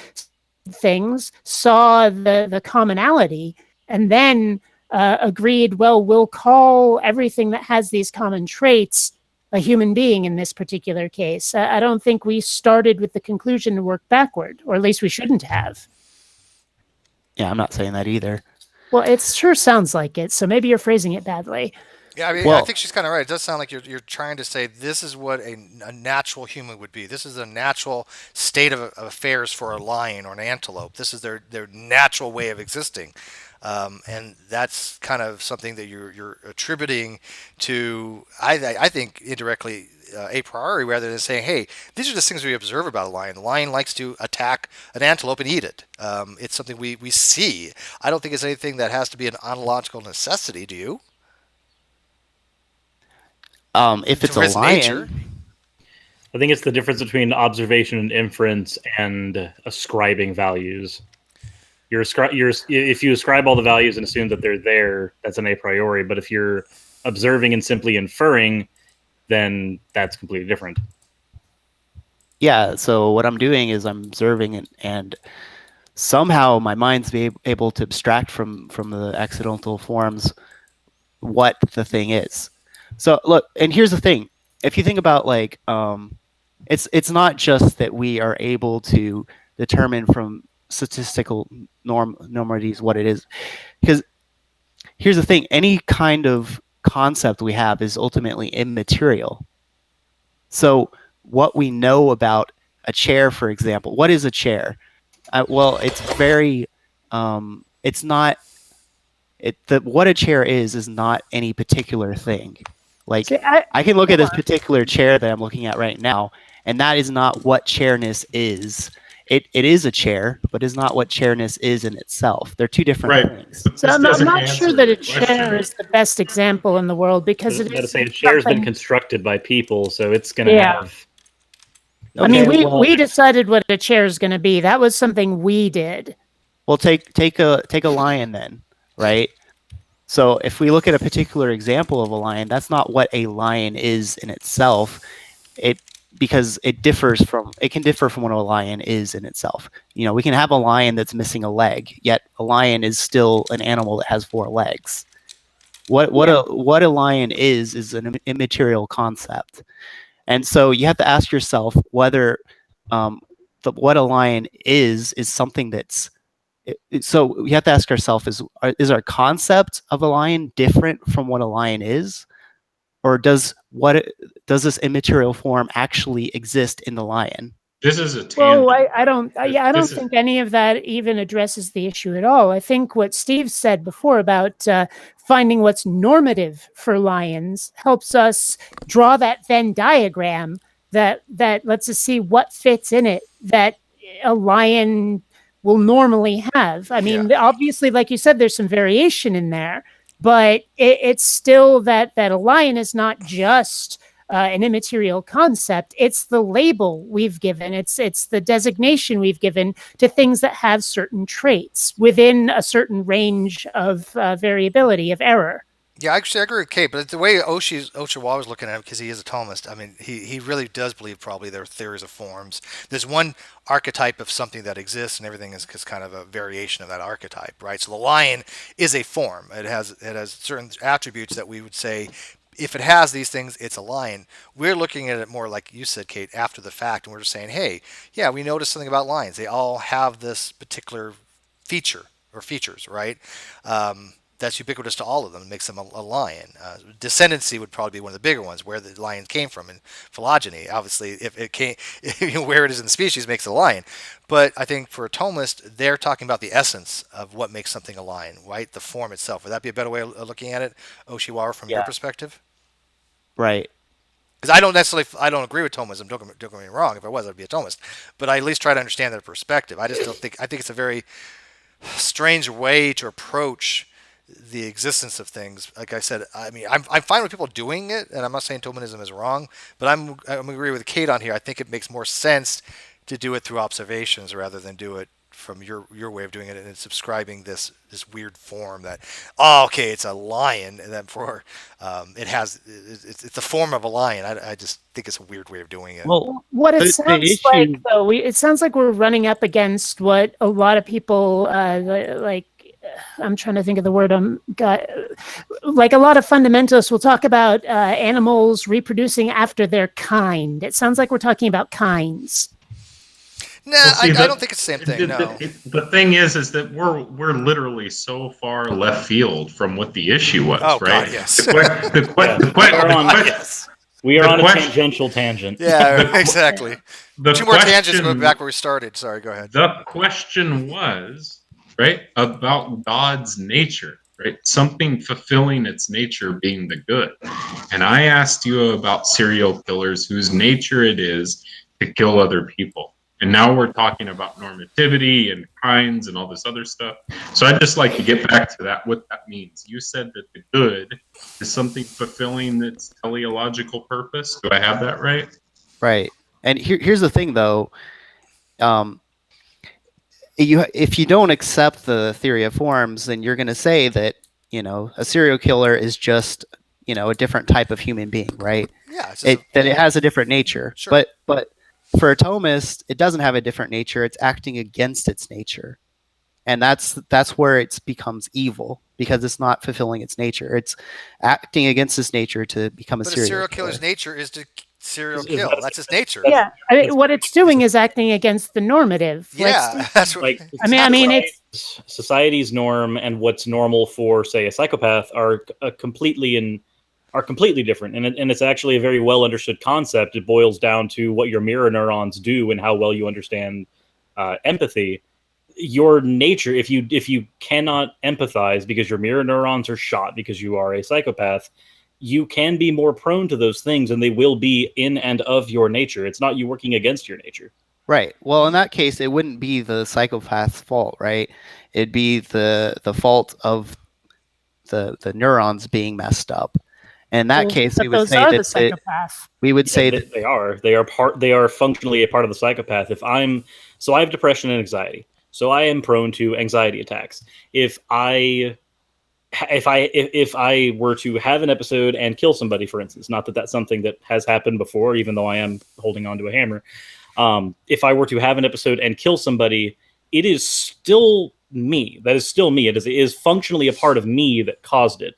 things saw the commonality and then agreed, well, we'll call everything that has these common traits a human being in this particular case. I don't think we started with the conclusion to work backward, or at least we shouldn't have. Yeah, I'm not saying that either. Well, it sure sounds like it, so maybe you're phrasing it badly. Yeah, I mean, Well- I think she's kind of right. It does sound like you're trying to say this is what a natural human would be. This is a natural state of affairs for a lion or an antelope. This is their natural way of existing, and that's kind of something that you're attributing to. I think indirectly. A priori, rather than saying, hey, these are just things we observe about a lion. The lion likes to attack an antelope and eat it. It's something we see. I don't think it's anything that has to be an ontological necessity, do you? If it's To a his lion, nature. I think it's the difference between observation and inference and ascribing values. If you ascribe all the values and assume that they're there, that's an a priori. But if you're observing and simply inferring, then that's completely different. yeah, so what I'm doing is I'm observing and somehow my mind's able to abstract from the accidental forms what the thing is. So look, and here's the thing. If you think about like it's not just that we are able to determine from statistical normalities what it is. Because here's the thing, any kind of concept we have is ultimately immaterial. So what we know about a chair, for example, what is a chair? Well, it's very, it's not, what a chair is not any particular thing. Like, See, I can look at this particular chair that I'm looking at right now, and that is not what chairness is. It is a chair, but is not what chairness is in itself. They're two different Right. things. So This I'm doesn't not answer sure that a the question. chair is the best example in the world because I it was about to is say a chair's been something- constructed by people, so it's going to Yeah. have. I mean, Okay, well- we decided what a chair is going to be. That was something we did. Well, take a lion then, right? So if we look at a particular example of a lion, that's not what a lion is in itself. Because it can differ from what a lion is in itself. You know, we can have a lion that's missing a leg, yet a lion is still an animal that has 4 legs. What a lion is an immaterial concept. And so you have to ask yourself whether what a lion is something that's. So you have to ask yourself: is our concept of a lion different from what a lion is, or does this immaterial form actually exist in the lion? This is a tangent. Well, I don't This is- think any of that even addresses the issue at all. I think what Steve said before about finding what's normative for lions helps us draw that Venn diagram that lets us see what fits in it that a lion will normally have. I mean, obviously, like you said, there's some variation in there, but it's still that a lion is not just an immaterial concept. It's the label we've given. It's the designation we've given to things that have certain traits within a certain range of variability of error. Yeah, actually, I agree with Kate, but the way Oshawa was looking at it, because he is a Thomist, I mean, he really does believe probably there are theories of forms. There's one archetype of something that exists, and everything is kind of a variation of that archetype, right? So the lion is a form. It has certain attributes that we would say, if it has these things, it's a lion. We're looking at it more like you said, Kate, after the fact, and we're just saying, hey, yeah, we noticed something about lions. They all have this particular feature or features, right? that's ubiquitous to all of them. It makes them a lion. Descendancy would probably be one of the bigger ones, where the lion came from in phylogeny. Obviously, if it came, where it is in the species makes it a lion. But I think for a Thomist, they're talking about the essence of what makes something a lion, right? The form itself. Would that be a better way of looking at it, Oshiwara, from your perspective? Right. Because I don't agree with Thomism. Don't get me wrong. If I was, I'd be a Thomist. But I at least try to understand their perspective. I just don't think. I think it's a very strange way to approach the existence of things. Like I said, I mean, I'm fine with people doing it, and I'm not saying Thomism is wrong. But I'm agree with Kate on here. I think it makes more sense to do it through observations rather than do it from your way of doing it and subscribing this weird form that okay, it's a lion, and then for it's the form of a lion. I just think it's a weird way of doing it. Well, What it the sounds issue- like, though, it sounds like we're running up against what a lot of people like. I'm trying to think of the word. Like a lot of fundamentalists will talk about animals reproducing after their kind. It sounds like we're talking about kinds. Nah, Well, see, I don't think it's the same thing. No. The thing is that we're literally so far left field from what the issue was, Oh, right? God, yes. Yes. We are The on a question- tangential tangent. Yeah, exactly. The Two more tangents question- going back where we started. Sorry, go ahead. The question was, right, about God's nature, right? Something fulfilling its nature being the good. And I asked you about serial killers whose nature it is to kill other people. And now we're talking about normativity and kinds and all this other stuff. So I'd just like to get back to that, what that means. You said that the good is something fulfilling its teleological purpose. Do I have that right? Right. And here's the thing, though. If you don't accept the theory of forms, then you're going to say that, a serial killer is just, a different type of human being, right? Yeah, it's just That it has a different nature. Sure. But for a Thomist, it doesn't have a different nature. It's acting against its nature. And that's where it becomes evil, because it's not fulfilling its nature. It's acting against its nature to become a but a serial serial killer. killer's nature is to serial Is kill. that- That's his nature. Yeah, I mean, what it's doing is acting against the normative. Like, Yeah, that's what. Like, I mean, it's society's norm and what's normal for, say, a psychopath are completely different, and it's actually a very well understood concept. It boils down to what your mirror neurons do and how well you understand empathy. Your nature, if you cannot empathize because your mirror neurons are shot because you are a psychopath, you can be more prone to those things, and they will be in and of your nature. It's not you working against your nature. Right. Well, in that case, it wouldn't be the psychopath's fault, right? It'd be the fault of the neurons being messed up. In that case, but we would those say are the that psychopath. we would say Yeah, that they are functionally a part of the psychopath. I have depression and anxiety, so I am prone to anxiety attacks. If I were to have an episode and kill somebody, for instance, not that that's something that has happened before, even though I am holding onto a hammer. If I were to have an episode and kill somebody, it is still me. That is still me. It is functionally a part of me that caused it.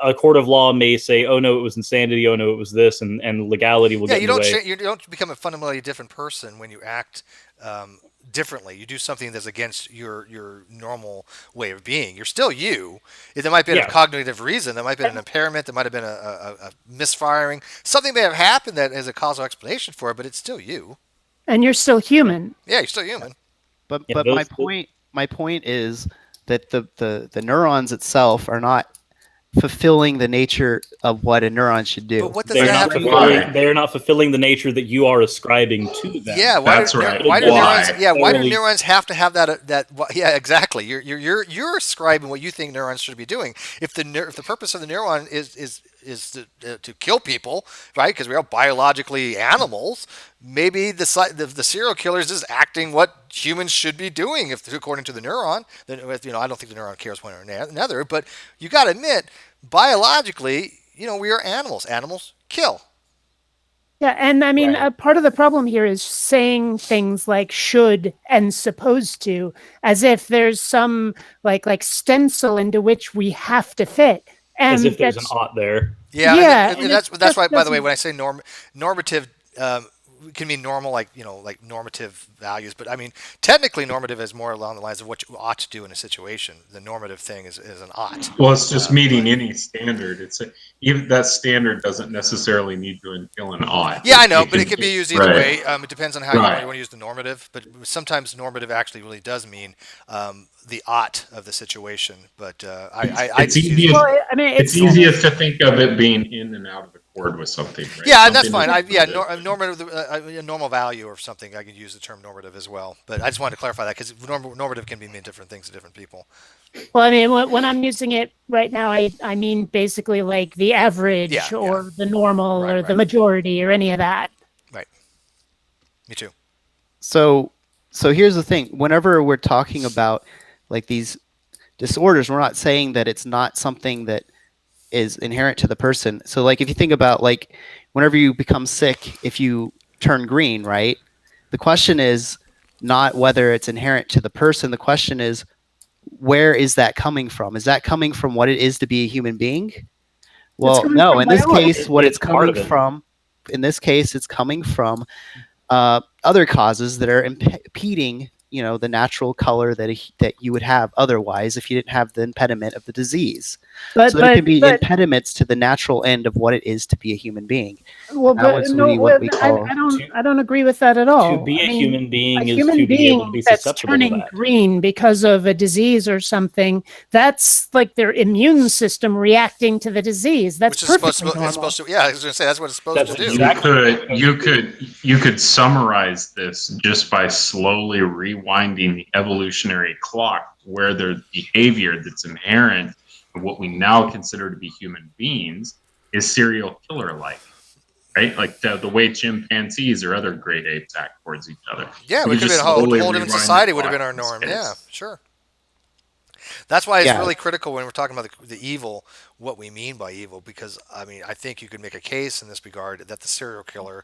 A court of law may say, "Oh no, it was insanity. Oh no, it was this," and legality will get in the way. You don't become a fundamentally different person when you act differently. You do something that's against your normal way of being. You're still you. There might be a cognitive reason. There might have been an impairment. There might have been a misfiring. Something may have happened that has a causal explanation for it, but it's still you. And you're still human. Yeah, you're still human. But Yeah, my point is that the neurons itself are not fulfilling the nature of what a neuron should do. But what does They're that have not, to do? fulfilling, they're not fulfilling the nature that you are ascribing to them. Yeah, why That's do, right. Why do Why? neurons? Yeah, why do Totally. neurons have to have that? Yeah, exactly. You're ascribing what you think neurons should be doing. If the purpose of the neuron is to kill people, right? Because we are biologically animals. Maybe the serial killer is just acting what humans should be doing, if according to the neuron. Then I don't think the neuron cares one or another. But you got to admit, biologically, we are animals. Animals kill. Yeah, and I mean, Right. part of the problem here is saying things like "should" and "supposed to," as if there's some like stencil into which we have to fit. And As if there's an that's- ought there. Yeah, Yeah, and and that's it just why. By the way, doesn't- when I say normative can mean normal, like like normative values. But I mean, technically, normative is more along the lines of what you ought to do in a situation. The normative thing is an ought. Well, it's just meeting but- any standard. Even that standard doesn't necessarily need to entail an ought. Yeah, I know, but it could be used either right. way. It depends on how you Right. want to use the normative. But sometimes normative actually really does mean the ought of the situation. But I It's just use easiest- Well, I mean, It's easiest to think of it being in and out of accord with something. Right? Yeah, and that's Something fine. that's- A normative, a normal value or something. I could use the term normative as well. But I just wanted to clarify that because normative can mean different things to different people. well, I mean, when I'm using it right now, I mean basically like the average Yeah, or the normal Right, or the right. majority or any of that. Me too. So here's the thing. Whenever we're talking about like these disorders, we're not saying that it's not something that is inherent to the person. So like if you think about like whenever you become sick, if you turn green, right? The question is not whether it's inherent to the person. The question is, where is that coming from? Is that coming from what it is to be a human being? Well, coming no. from In this biology. case, what It's it's part coming of it. from, in this case, it's coming from other causes that are impeding, the natural color that you would have otherwise if you didn't have the impediment of the disease. But So there can be but impediments to the natural end of what it is to be a human being. well, that but was no, really what we well, call- I don't agree with that at all. To be I a mean, human being a is human to be able to being be that's susceptible to turning that. green because of a disease or something, that's like their immune system reacting to the disease. That's Which is perfectly supposed to, normal. it's supposed to. Yeah, I was going to say that's what it's supposed That's to do. exactly- You could summarize this just by slowly rewinding the evolutionary clock where the behavior that's inherent in what we now consider to be human beings is serial killer like. Right? Like the way chimpanzees or other great apes act towards each other. Yeah, You we could have just been a whole slowly different rewind the society would have been clock our and norm. it's- Yeah, sure. That's why it's Yeah. really critical when we're talking about the evil, what we mean by evil, because I mean, I think you could make a case in this regard that the serial killer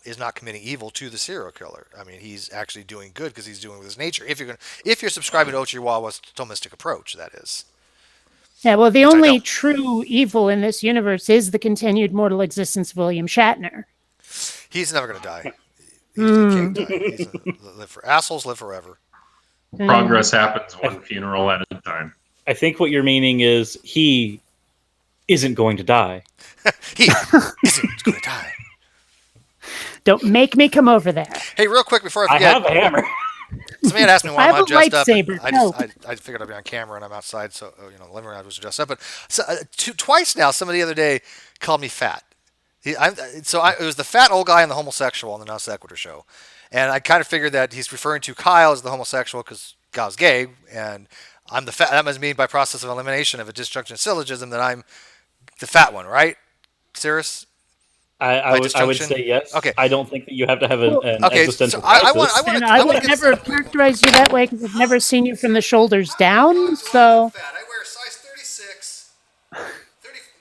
is not committing evil to the serial killer. I mean, he's actually doing good because he's doing with his nature. If you're subscribing to Ochiwawa's Thomistic approach, that is. Yeah, well, the Which I only don't. true evil in this universe is the continued mortal existence of William Shatner. He's never going to die. He can't die. He's assholes live forever. Progress happens one funeral at a time. I think what you're meaning is he isn't going to die. He isn't going to die. Don't make me come over there. Hey, real quick before I I forget, have a hammer. somebody had asked me why I I'm have not a dressed up. lightsaber, I figured I'd be on camera and I'm outside, so the living room I was dressed up. But twice now, somebody the other day called me fat. It was the fat old guy and the homosexual on the Non Sequitur show, and I kind of figured that he's referring to Kyle as the homosexual because Kyle's gay, and I'm the fat. That must mean by process of elimination of a disjunction syllogism that I'm the fat one, right? Cirrus? I would disjunction? say yes. Okay. I don't think that you have to have an Okay, existential so I crisis. want And to. I would never characterize you that way because I've never seen you from the shoulders down. So Fat. I wear a size 36. 30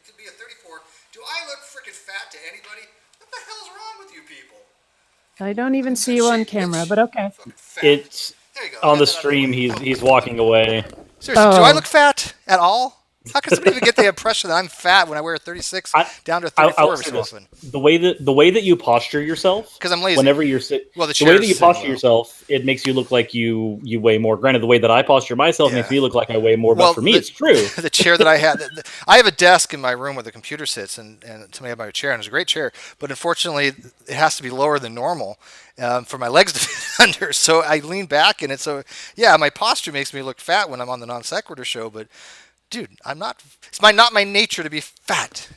could be a 34. Do I look freaking fat to anybody? What the hell's wrong with you people? I don't even see you on camera, but okay. Fucking fat. It's There you go. on Got the that out of stream. way. He's walking away. Seriously, do I Oh. look fat at all? How can somebody even get the impression that I'm fat when I wear a 36 down to a 34 I'll every say so this. often? The way that you posture yourself, Because I'm lazy. whenever you're Well, the the way chair's that you sitting posture low. yourself, it makes you look like you weigh more. Granted, the way that I posture myself makes Yeah. me look like I weigh more, Well, but for me, the- it's true. The chair that I had, I have a desk in my room where the computer sits, and somebody had my chair, and it's a great chair, but unfortunately, it has to be lower than normal for my legs to fit under. So I lean back, and my posture makes me look fat when I'm on the Non Sequitur show, but dude, I'm not. It's not my nature to be fat,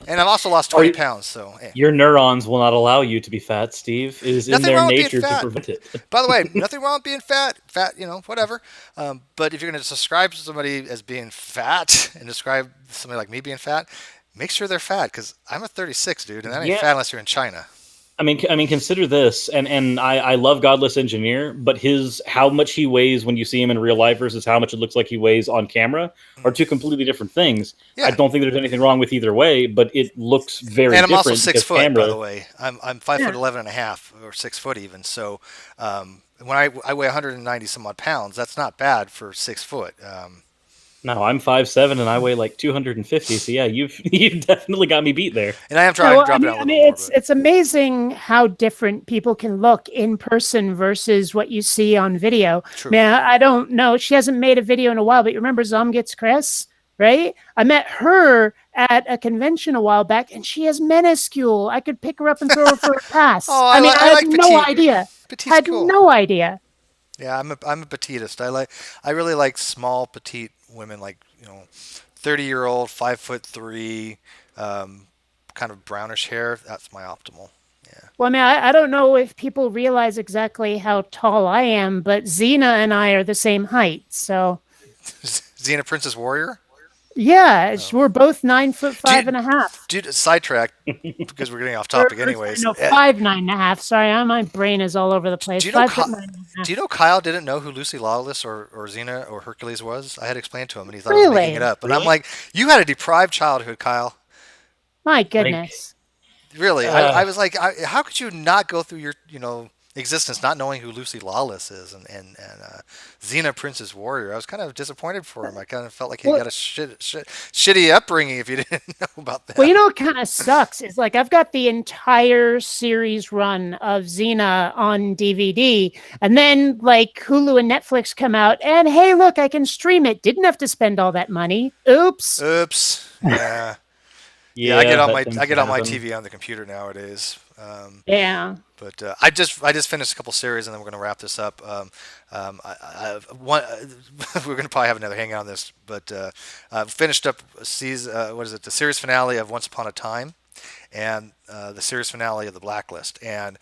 and I've also lost 20 pounds. So Your neurons will not allow you to be fat, Steve. It is in Nothing their wrong with being nature to fat. prevent it. by the way, nothing wrong with being fat. Fat, whatever. But if you're going to describe somebody as being fat and describe somebody like me being fat, make sure they're fat because I'm a 36, dude, and that ain't Yeah. fat unless you're in China. I mean, consider this, and I love Godless Engineer, but how much he weighs when you see him in real life versus how much it looks like he weighs on camera are two completely different things. Yeah. I don't think there's anything wrong with either way, but it looks very And I'm different. also 6 because foot, by camera, the way. I'm 5'11" and a half, or 6 foot even. So when I weigh 190 some odd pounds, that's not bad for 6 foot. No, I'm 5'7" and I weigh like 250. So yeah, you've definitely got me beat there. And I am trying No, to drop it down a I little mean, more. it's amazing how different people can look in person versus what you see on video. True. Man, I don't know. She hasn't made a video in a while, but you remember Zom Gets Chris, right? I met her at a convention a while back, and she is minuscule. I could pick her up and throw her for a pass. Oh, I mean, I I had like no petite. idea. Petite's Had cool. no idea. Yeah, I'm a petitist. I really like small petite women, like 30-year-old, 5'3", kind of brownish hair. That's my optimal. Well, I mean, I don't know if people realize exactly how tall I am, but Xena and I are the same height. So, Xena Princess Warrior. yeah, we're both 9'5" and a half. Dude, sidetrack because we're getting off topic, anyways. No, 5'9.5". Sorry, my brain is all over the place. Do you know 5'9.5". Do you know Kyle didn't know who Lucy Lawless or Xena or Hercules was? I had explained to him, and he thought I was making Really? it up. But I'm like, you had a deprived childhood, Kyle. My goodness. Really, I was like, how could you not go through your existence not knowing who Lucy Lawless is and Xena Princess Warrior? I was kind of disappointed for him. I kind of felt like he got a shitty upbringing if you didn't know about that. Well, you know what kind of sucks is like I've got the entire series run of Xena on DVD, and then like Hulu and Netflix come out, and hey, look, I can stream it. Didn't have to spend all that money. Oops. Yeah. Yeah, I get on that my tends I to get on my happen. TV on the computer nowadays. Yeah. But I just finished a couple series, and then we're going to wrap this up. We're going to probably have another hangout on this, but finished up season. What is it? The series finale of Once Upon a Time, and the series finale of The Blacklist. And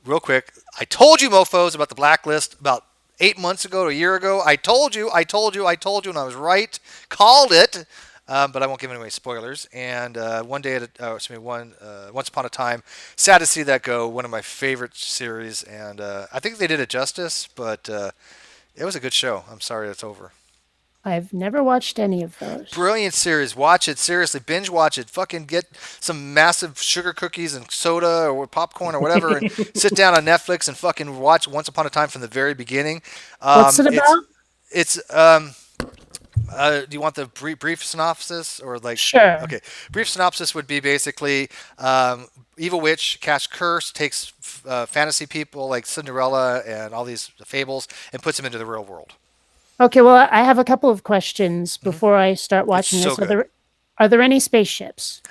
real quick, I told you, mofo's, about The Blacklist about 8 months ago to a year ago. I told you, and I was right. Called it. But I won't give any spoilers. And Once Upon a Time, sad to see that go. One of my favorite series, and I think they did it justice, but it was a good show. I'm sorry it's over. I've never watched any of those. Brilliant series. Watch it seriously. Binge watch it. Fucking get some massive sugar cookies and soda or popcorn or whatever, and sit down on Netflix and fucking watch Once Upon a Time from the very beginning. What's it about? It's do you want the brief synopsis or like? Sure. Okay. Brief synopsis would be basically evil witch casts curse, takes fantasy people like Cinderella and all these fables and puts them into the real world. Okay, well, I have a couple of questions before I start watching so this. good. Are there any spaceships?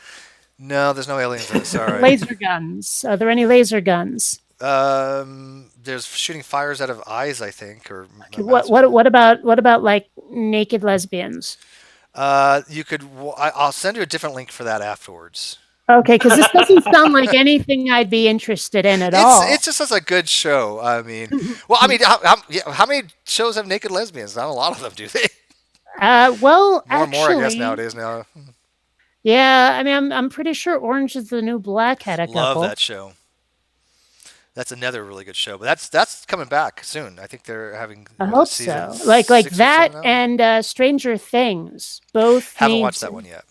No, there's no aliens in it. Sorry. Laser guns. Are there any laser guns? There's shooting fires out of eyes, I think, or What about like naked lesbians? you could. I'll send you a different link for that afterwards. Okay, because this doesn't sound like anything I'd be interested in at all. It's just such a good show. I mean, well, I mean, how many shows have naked lesbians? Not a lot of them, do they? Well, More actually, and more, I guess nowadays. Now, yeah. I mean, I'm pretty sure Orange Is the New Black had a couple. love that show. That's another really good show, but that's coming back soon. I think they're having. I hope season so. Like 6 or that 7 now. and Stranger Things. Both Haven't need watched that to- one yet.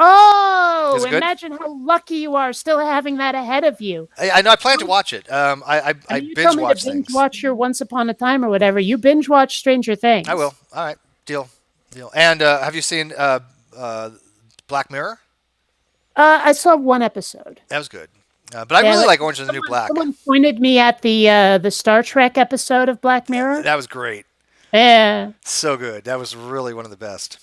Oh, Is it good? imagine how lucky you are still having that ahead of you. I know. I plan to watch it. I You binge told me watch to binge things. watch your Once Upon a Time or whatever. You binge watch Stranger Things. I will. All right. Deal. And have you seen Black Mirror? I saw one episode. That was good. But I Yeah, really like, like Orange Is the New Black. Someone pointed me at the Star Trek episode of Black Mirror. That was great. Yeah. So good. That was really one of the best.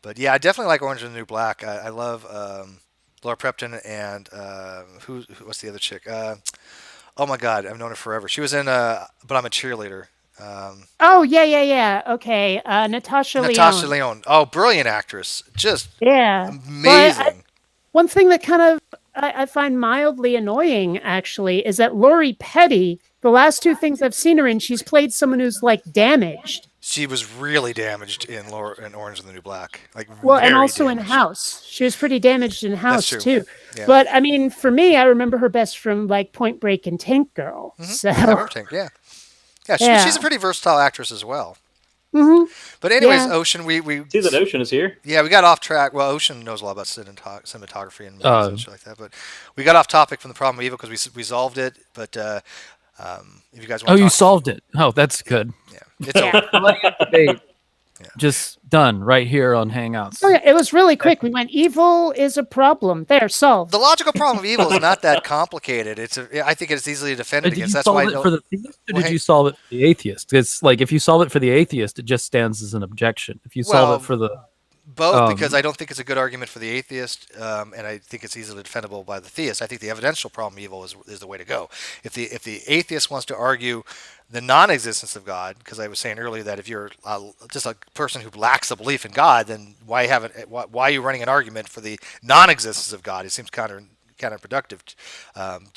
But yeah, I definitely like Orange Is the New Black. I love Laura Prepton and what's the other chick? Oh my God, I've known her forever. She was in But I'm a Cheerleader. Oh yeah. Okay. Natasha Leone. Oh, brilliant actress. Just Yeah. amazing. One thing that kind of I find mildly annoying, actually, is that Lori Petty, the last two things I've seen her in, she's played someone who's like damaged. She was really damaged in Orange Is the New Black. Like, Well, and very also in damaged. House. She was pretty damaged in House, true. too. Yeah. But, I mean, for me, I remember her best from, like, Point Break and Tank Girl. So, I remember Tank, yeah. Yeah, Yeah. she's a pretty versatile actress as well. Mhm. But anyways, Yeah. Ocean, we See that Ocean is here. yeah, we got off track. Well, Ocean knows a lot about cinematography and movies and shit like that. But we got off topic from the problem of evil because we resolved it. But if you guys want Oh, to you talk, solved it. Oh, that's good. yeah, it's over. Debate. just done right here on Hangouts. Oh, yeah, it was really quick. We went, evil is a problem. There, solved. The logical problem of evil is not that complicated. I think it's easily defended Did you against. That's solve why I it don't- for the theist, or Well, did hey- you solve it for the atheist? It's like if you solve it for the atheist, it just stands as an objection. If you solve Well, it for the both, because I don't think it's a good argument for the atheist, and I think it's easily defendable by the theist. I think the evidential problem evil is the way to go. If the atheist wants to argue the non-existence of God, because I was saying earlier that if you're just a person who lacks a belief in God, then why are you running an argument for the non-existence of God? It seems counterproductive.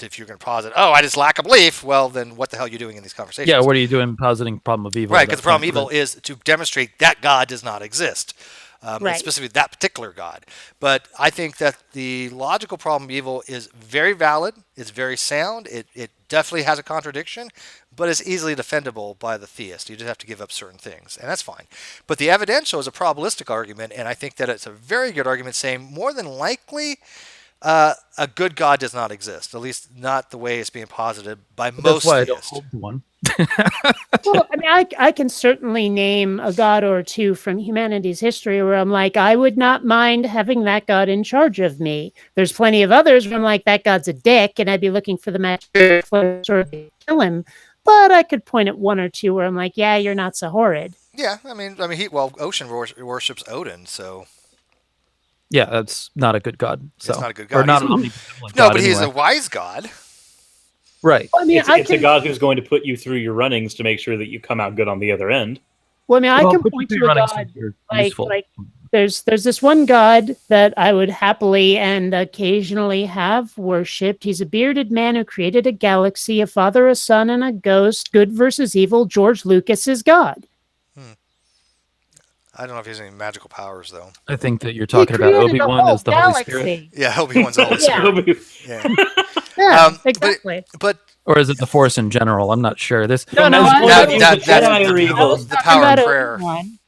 If you're going to posit, oh, I just lack a belief, well, then what the hell are you doing in these conversations? yeah, what are you doing positing problem of evil? Right, at because the that problem point? evil is to demonstrate that God does not exist, and Right. specifically that particular God. But I think that the logical problem of evil is very valid. It's very sound. It definitely has a contradiction, but it's easily defendable by the theist. You just have to give up certain things, and that's fine. But the evidential is a probabilistic argument, and I think that it's a very good argument saying more than likely a good God does not exist, at least not the way it's being posited by But most that's why I don't theists. hold to one. Well, I mean, I can certainly name a god or two from humanity's history where I'm like, I would not mind having that god in charge of me. There's plenty of others where I'm like, that god's a dick, and I'd be looking for the match to sort of kill him. But I could point at one or two where I'm like, yeah, you're not so horrid. Yeah, I mean, Ocean worships Odin, so Yeah, that's not a good god. So. it's not a good Or god. not He's an a- omnibenevolent no, god but he's a anyway. wise god. Right. I mean, It's a god who's going to put you through your runnings to make sure that you come out good on the other end. Well, I mean, I Well, can put point your to a running god since you're like useful. there's this one god that I would happily and occasionally have worshipped. He's a bearded man who created a galaxy, a father, a son, and a ghost. Good versus evil. George Lucas is God. I don't know if he has any magical powers though. I think that you're He talking about created a Obi-Wan whole as the Holy Spirit. galaxy. Yeah, Obi-Wan's the Holy Yeah. Spirit. Yeah. Yeah, But- exactly. But Or is it the Force in general? I'm not sure. This No, no, As I- far that- as that- the that's Jedi are the- evil. the power of Talking prayer. about Obi-Wan.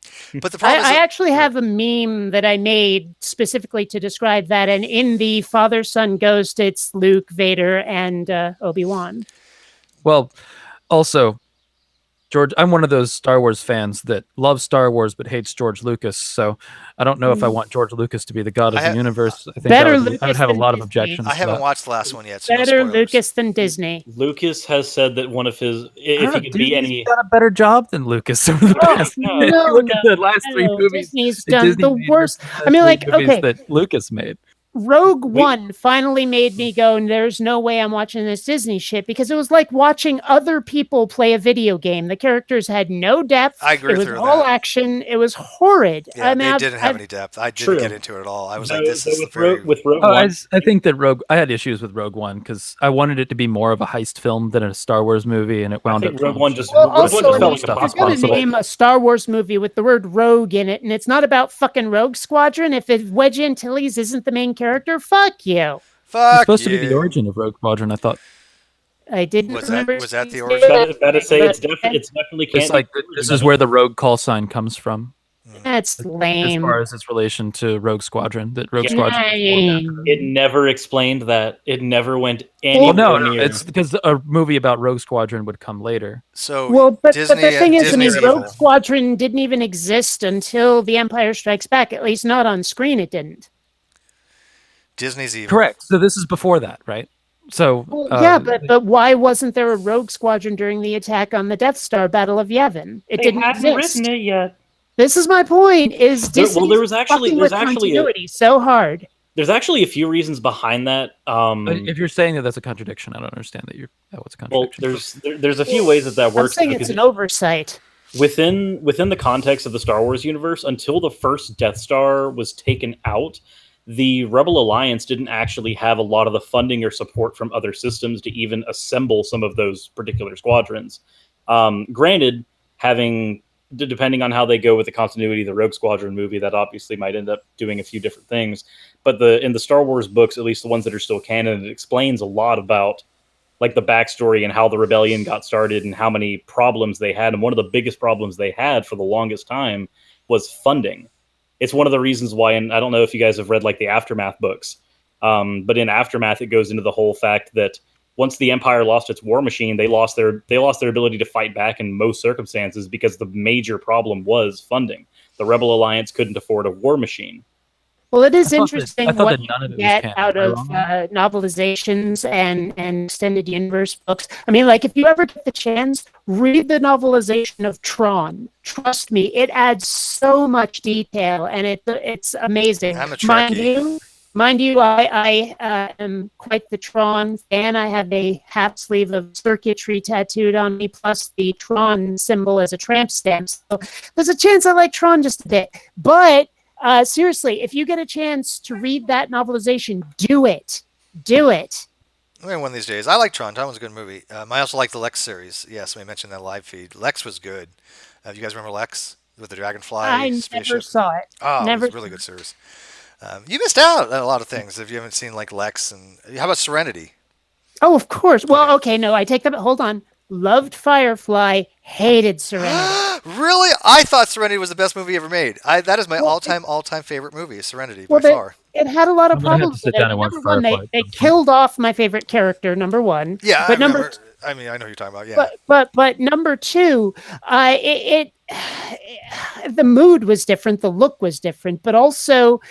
But the problem I is, actually have a meme that I made specifically to describe that, and in the father son ghost, it's Luke, Vader, and Obi-Wan. well, also, George, I'm one of those Star Wars fans that loves Star Wars but hates George Lucas. So I don't know if I want George Lucas to be the god of I the have- universe. I think Better I would Lucas have a than lot of Disney. objections. I to haven't that. watched the last one yet. So no Better spoilers. Lucas than Disney. Lucas has said that one of his, I if don't he know, could be Disney's any, done a better job than Lucas over the No, past. no. If you look at the last three No, movies. Disney's that done Disney the made worst. versus the I mean, last three like, movies okay. that Lucas made. Rogue One finally made me go, there's no way I'm watching this Disney shit, because it was like watching other people play a video game. The characters had no depth. I agree It with was her with all that. action. It was horrid. Yeah, I mean, they I've- didn't have I've- any depth. I didn't True. get into it at all. I was So- like, this so is with, very. with Rogue Oh, One. I think that I had issues with Rogue One because I wanted it to be more of a heist film than a Star Wars movie, and it wound think up. Rogue One just- Well, Rogue One also, just I mean, felt if like a you're going to possible. name a Star Wars movie with the word rogue in it, and it's not about fucking Rogue Squadron, if Wedge Antilles isn't the main character, fuck you. Fuck It's supposed to you. be the origin of Rogue Squadron. I thought I didn't Was that- remember. was that the his origin? name. That is say it's, But- it's definitely it's can't. like this is where the Rogue call sign comes from, That's as lame. far as its relation to Rogue Squadron. That Rogue Yeah. Squadron. Lame. It never explained that. It never went Well, anywhere no, near. it's because a movie about Rogue Squadron would come later. So Well, but the Disney, thing is, I mean, Disney's Rogue evil. Squadron didn't even exist until The Empire Strikes Back. At least not on screen, it didn't. Disney's evil. Correct. So this is before that, right? So Well, yeah, but why wasn't there a Rogue Squadron during the attack on the Death Star Battle of Yavin? It didn't exist. it yet. This is my point. Is There- well, Disney there was actually- fucking there's with actually a- continuity so hard? There's actually a few reasons behind that. But if you're saying that that's a contradiction, I don't understand that what's a Well, contradiction. there's a few ways that I'm works. saying because it's an oversight. within the context of the Star Wars universe, until the first Death Star was taken out, the Rebel Alliance didn't actually have a lot of the funding or support from other systems to even assemble some of those particular squadrons. Granted, depending on how they go with the continuity of the Rogue Squadron movie, that obviously might end up doing a few different things. But in the Star Wars books, at least the ones that are still canon, it explains a lot about like the backstory and how the rebellion got started and how many problems they had. And one of the biggest problems they had for the longest time was funding. It's one of the reasons why, and I don't know if you guys have read like the Aftermath books, but in Aftermath, it goes into the whole fact that once the Empire lost its war machine, they lost their ability to fight back in most circumstances because the major problem was funding. The Rebel Alliance couldn't afford a war machine. Well, it is I thought that- interesting I thought what that you none of it was get canon. out Am I of wrong? novelizations and extended universe books. I mean, like if you ever get the chance, read the novelization of Tron. Trust me, it adds so much detail, and it's amazing. I'm a Mind Trekkie. you, I am quite the Tron fan. I have a half sleeve of circuitry tattooed on me, plus the Tron symbol as a tramp stamp. So there's a chance I like Tron just a bit, but. Seriously, if you get a chance to read that novelization, do it. Do it. Maybe one of these days. I like Tron. Tron was a good movie. I also like the Lex series. Yes, we mentioned that live feed. Lex was good. You guys remember Lex with the Dragonfly I spaceship? never saw it. Oh, Never it was a really good series. You missed out on a lot of things if you haven't seen like Lex and how about Serenity? Oh, of course. Well, okay, no, I take that. Hold on. Loved Firefly, hated Serenity. Really? I thought Serenity was the best movie ever made. That is my all-time favorite movie, is Serenity by far. It had a lot of I'm gonna have to problems sit with it. down and watch Number one, Firefly they sometime. killed off my favorite character. Number one. Yeah, but I number remember. I mean, I know who you're talking about. Yeah. But number two, the mood was different, the look was different, but also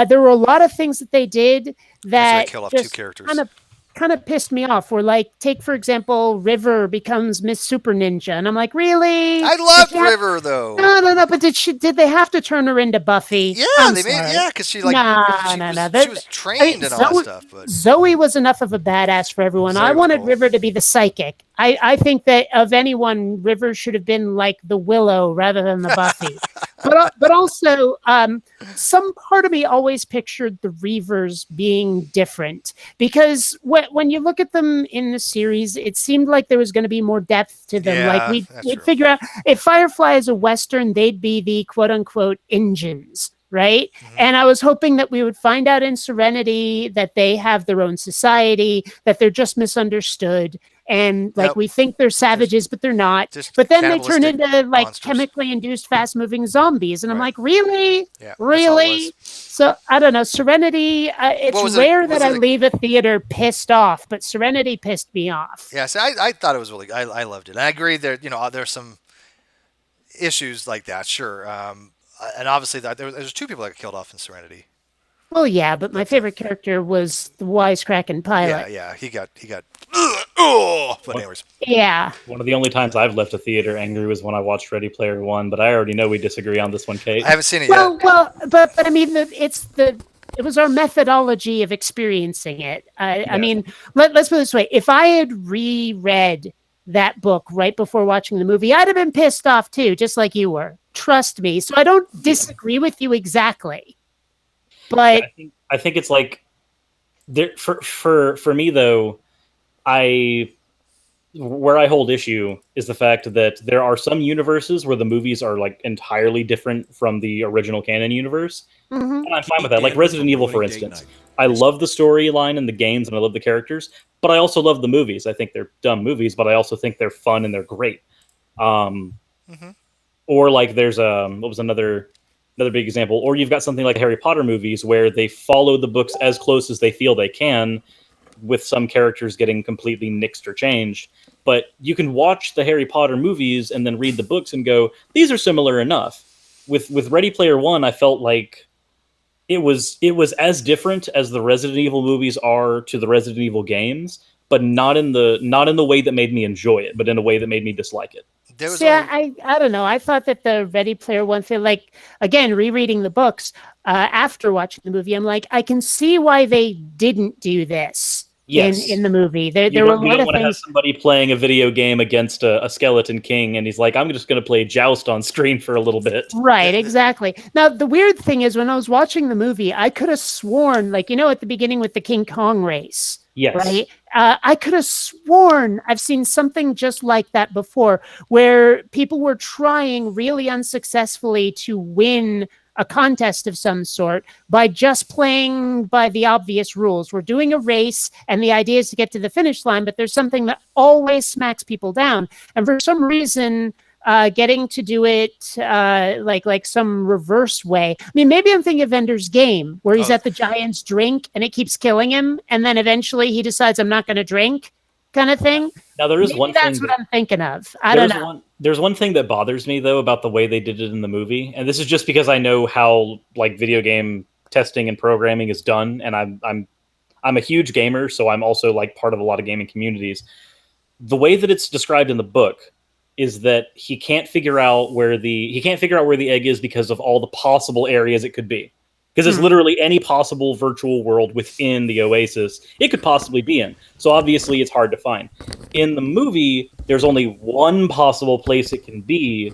there were a lot of things that they did that kill off two just characters. kind of pissed me off. Where like, take for example, River becomes Miss Super Ninja, and I'm like, really? I loved Did you have- River though. No. But did they have to turn her into Buffy? Yeah, I'm they made sorry. yeah, because she like No. she was trained and all that stuff. But Zoe was enough of a badass for everyone. Zoe I was wanted cool. River to be the psychic. I think that of anyone, River should have been like the Willow rather than the Buffy. but also, some part of me always pictured the Reavers being different because when you look at them in the series, it seemed like there was going to be more depth to them. Yeah, Like that's we'd true. figure out if Firefly is a Western, they'd be the quote unquote engines. Right. Mhm. And I was hoping that we would find out in Serenity that they have their own society, that they're just misunderstood. And like Nope. we think they're savages, but they're not. just But then they turn cannibalistic into like monsters. chemically induced fast moving zombies. And I'm Right. like, really? Yeah, that's all it Really? was. So I don't know. Serenity, What it's was it- rare was that it I a- leave a theater pissed off, but Serenity pissed me off. Yeah, see, I thought it was really. I loved it. And I agree that there's some issues like that, sure. And obviously there's two people that got killed off in Serenity. Well, yeah, but my favorite character was the wisecracking pilot. Yeah, he got. Oh, but anyways, Yeah. One of the only times I've left a theater angry was when I watched Ready Player One, but I already know we disagree on this one, Kate. I haven't seen it Well, yet. but I mean, it was our methodology of experiencing it. I Yeah. mean, let's put it this way: if I had reread that book right before watching the movie, I'd have been pissed off too, just like you were. Trust me. So I don't disagree with you exactly, but I think it's like there for me though, where I hold issue is the fact that there are some universes where the movies are like entirely different from the original canon universe, Mhm. and I'm fine with that. Like Resident Evil, for instance. I love the storyline and the games, and I love the characters, but I also love the movies. I think they're dumb movies, but I also think they're fun and they're great. Mhm. Or like there's what was another big example? Or you've got something like Harry Potter movies where they follow the books as close as they feel they can, with some characters getting completely nixed or changed. But you can watch the Harry Potter movies and then read the books and go, these are similar enough. With Ready Player One, I felt like it was as different as the Resident Evil movies are to the Resident Evil games, but not in the way that made me enjoy it, but in a way that made me dislike it. There was see, only- I don't know. I thought that the Ready Player One thing, like again, rereading the books after watching the movie, I'm like, I can see why they didn't do this Yes. in the movie. There You were a don't, you lot don't of want to have things. somebody playing a video game against a skeleton king, and he's like, I'm just going to play Joust on screen for a little bit. Right, exactly. Now, the weird thing is when I was watching the movie, I could have sworn, like, at the beginning with the King Kong race, Yes. right? I could have sworn I've seen something just like that before, where people were trying really unsuccessfully to win a contest of some sort by just playing by the obvious rules. We're doing a race, and the idea is to get to the finish line, but there's something that always smacks people down. And for some reason, getting to do it like some reverse way. I mean, maybe I'm thinking of Ender's Game, where he's Oh. at the giant's drink and it keeps killing him, and then eventually he decides, I'm not going to drink. kind of thing. Now there is Maybe one that's thing what I'm thinking of. I don't know. There's one thing that bothers me though about the way they did it in the movie, and this is just because I know how like video game testing and programming is done, and I'm a huge gamer, so I'm also like part of a lot of gaming communities. The way that it's described in the book is that he can't figure out where the egg is because of all the possible areas it could be. Because there's literally any possible virtual world within the Oasis it could possibly be in. So obviously it's hard to find. In the movie, there's only one possible place it can be,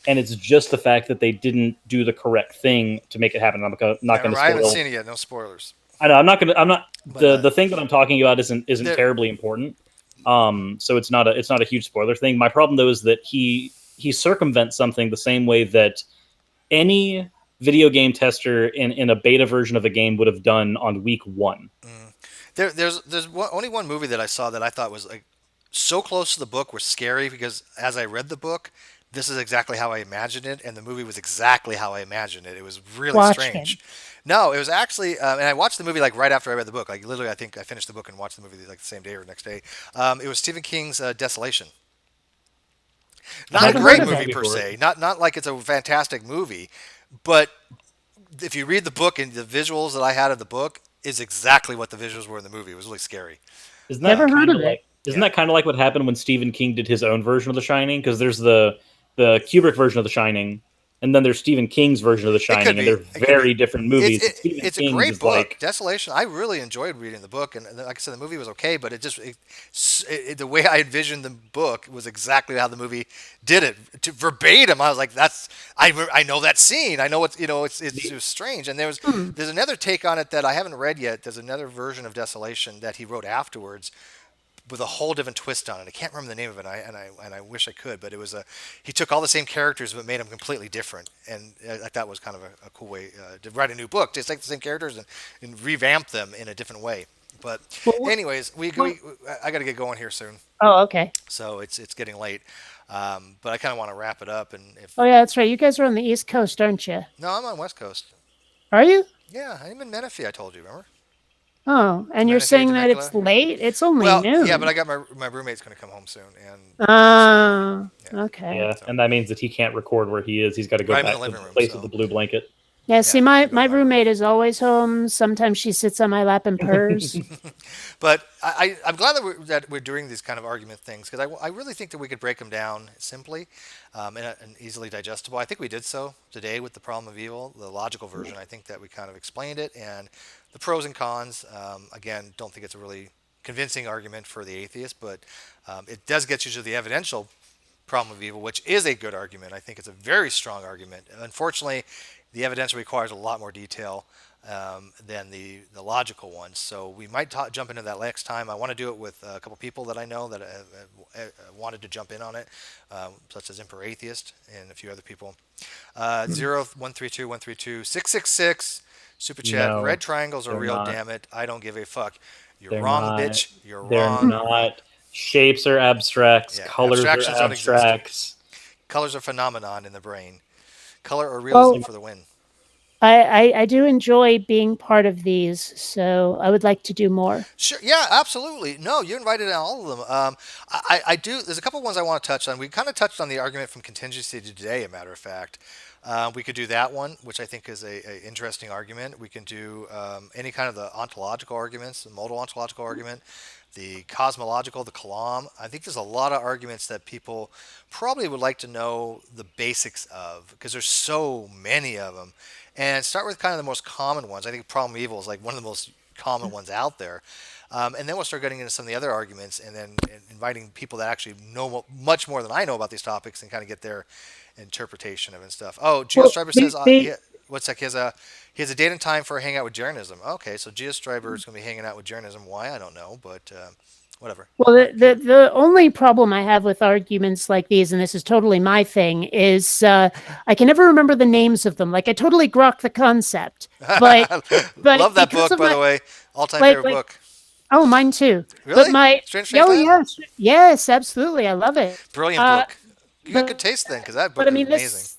and it's just the fact that they didn't do the correct thing to make it happen. I'm not going to I haven't spoil. seen it yet. No spoilers. I know. I'm not. But, The thing that I'm talking about isn't terribly important. So it's not a huge spoiler thing. My problem though is that he circumvents something the same way that any video game tester in a beta version of a game would have done on week 1. There's only one movie that I saw that I thought was like so close to the book was scary because as I read the book, this is exactly how I imagined it, and the movie was exactly how I imagined it. It was really Watchmen. strange. No, it was actually, and I watched the movie like right after I read the book. Like literally, I think I finished the book and watched the movie like the same day or next day. It was Stephen King's Desolation. Not a never great heard of movie that per before. se. Not like it's a fantastic movie, but if you read the book and the visuals that I had of the book is exactly what the visuals were in the movie. It was really scary. Isn't Never heard kinda of it. like, Isn't that kind of like what happened when Stephen King did his own version of The Shining? Because there's the Kubrick version of The Shining, and then there's Stephen King's version of The Shining, and be. they're It could very be. different movies. It's, Stephen it's a King's great is book. like Desolation. I really enjoyed reading the book, and like I said, the movie was okay, but the way I envisioned the book was exactly how the movie did it verbatim. I was like, I know that scene. I know it was strange. And there's another take on it that I haven't read yet. There's another version of Desolation that he wrote afterwards, with a whole different twist on it. I can't remember the name of it, and I wish I could, but it was he took all the same characters but made them completely different, and that was kind of a cool way to write a new book. Just take the same characters and revamp them in a different way. But anyways, I got to get going here soon, Oh, okay. so it's getting late. But I kind of want to wrap it up, and Oh, yeah, that's right. You guys are on the East Coast, aren't you? no, I'm on West Coast. Are you? Yeah, I'm in Menifee. I told you, remember? Oh, and you're Menifee, saying that it's Temecula. late? It's only Well, noon. yeah, but I got my roommate's going to come home soon, and Okay. yeah, and that means that he can't record where he is. He's got to go I'm in back the to living the room, place so- with the blue blanket. Yeah, see, Yeah, my go back. roommate is always home. Sometimes she sits on my lap and purrs. But I'm glad that we're doing these kind of argument things because I really think that we could break them down simply and easily digestible. I think we did so today with the problem of evil, the logical version. I think that we kind of explained it and the pros and cons. Again, don't think it's a really convincing argument for the atheist, but it does get you to the evidential problem of evil, which is a good argument. I think it's a very strong argument. Unfortunately, the evidence requires a lot more detail than the logical ones. So we might jump into that next time. I want to do it with a couple people that I know that wanted to jump in on it, such as Emperor Atheist and a few other people. 0132132 Super chat. No, Red triangles are they're real. not. Damn it! I don't give a fuck. You're They're wrong, not. bitch. You're They're wrong. not. Shapes are abstracts. Yeah, Colors abstractions are don't exist. abstracts. Colors are phenomenon in the brain. Color or realism Well- for the win. I do enjoy being part of these, so I would like to do more. Sure. Yeah, absolutely. No, you invited all of them. I do. There's a couple ones I want to touch on. We kind of touched on the argument from contingency today, a matter of fact. We could do that one, which I think is a interesting argument. We can do any kind of the ontological arguments, the modal ontological argument, the cosmological, the kalam. I think there's a lot of arguments that people probably would like to know the basics of because there's so many of them. And start with kind of the most common ones. I think problem of evil is like one of the most common ones out there. And then we'll start getting into some of the other arguments and then inviting people that actually know much more than I know about these topics and kind of get their interpretation of it and stuff. Oh, GeoStriber says what's that? He has a date and time for a hangout with Jeranism. Okay, so GeoStriber is going to be hanging out with Jeranism. Why? I don't know, but whatever. Well, the only problem I have with arguments like these, and this is totally my thing, is I can never remember the names of them. Like I totally grok the concept, but Love that because book, of by my- the way. All-time like- favorite like- book. Oh, mine too. Really? But Strange oh Land? yes, absolutely, I love it. Brilliant Uh, book. You got but- good taste then, because that book But I is mean, amazing.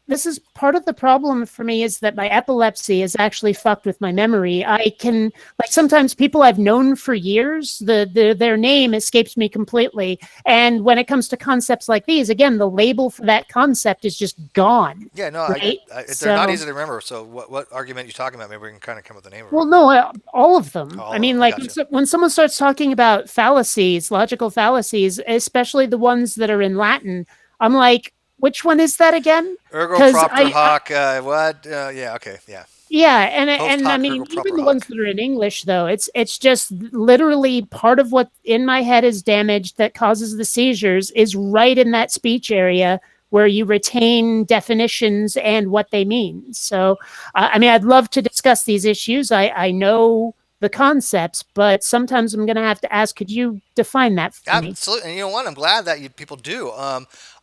this is part of the problem for me, is that my epilepsy is actually fucked with my memory. I can, like, sometimes people I've known for years, their name escapes me completely. And when it comes to concepts like these, again, the label for that concept is just gone. Yeah, no, Right? they're not So- easy to remember. So what argument are you talking about? Maybe we can kind of come up with a name. of it. Well, no, all of them. All I of mean, them, like gotcha. when someone starts talking about fallacies, logical fallacies, especially the ones that are in Latin, I'm like, which one is that again? Ergo 'Cause propter I- hoc. What? Yeah. Okay. Yeah. Yeah, and Post I hoc mean, ergo even propter the ones hoc. that are in English, though, it's just literally part of what in my head is damaged that causes the seizures is right in that speech area where you retain definitions and what they mean. So, I mean, I'd love to discuss these issues. I know the concepts, but sometimes I'm going to have to ask, could you define that for me? Absolutely, and you know what? I'm glad that people do.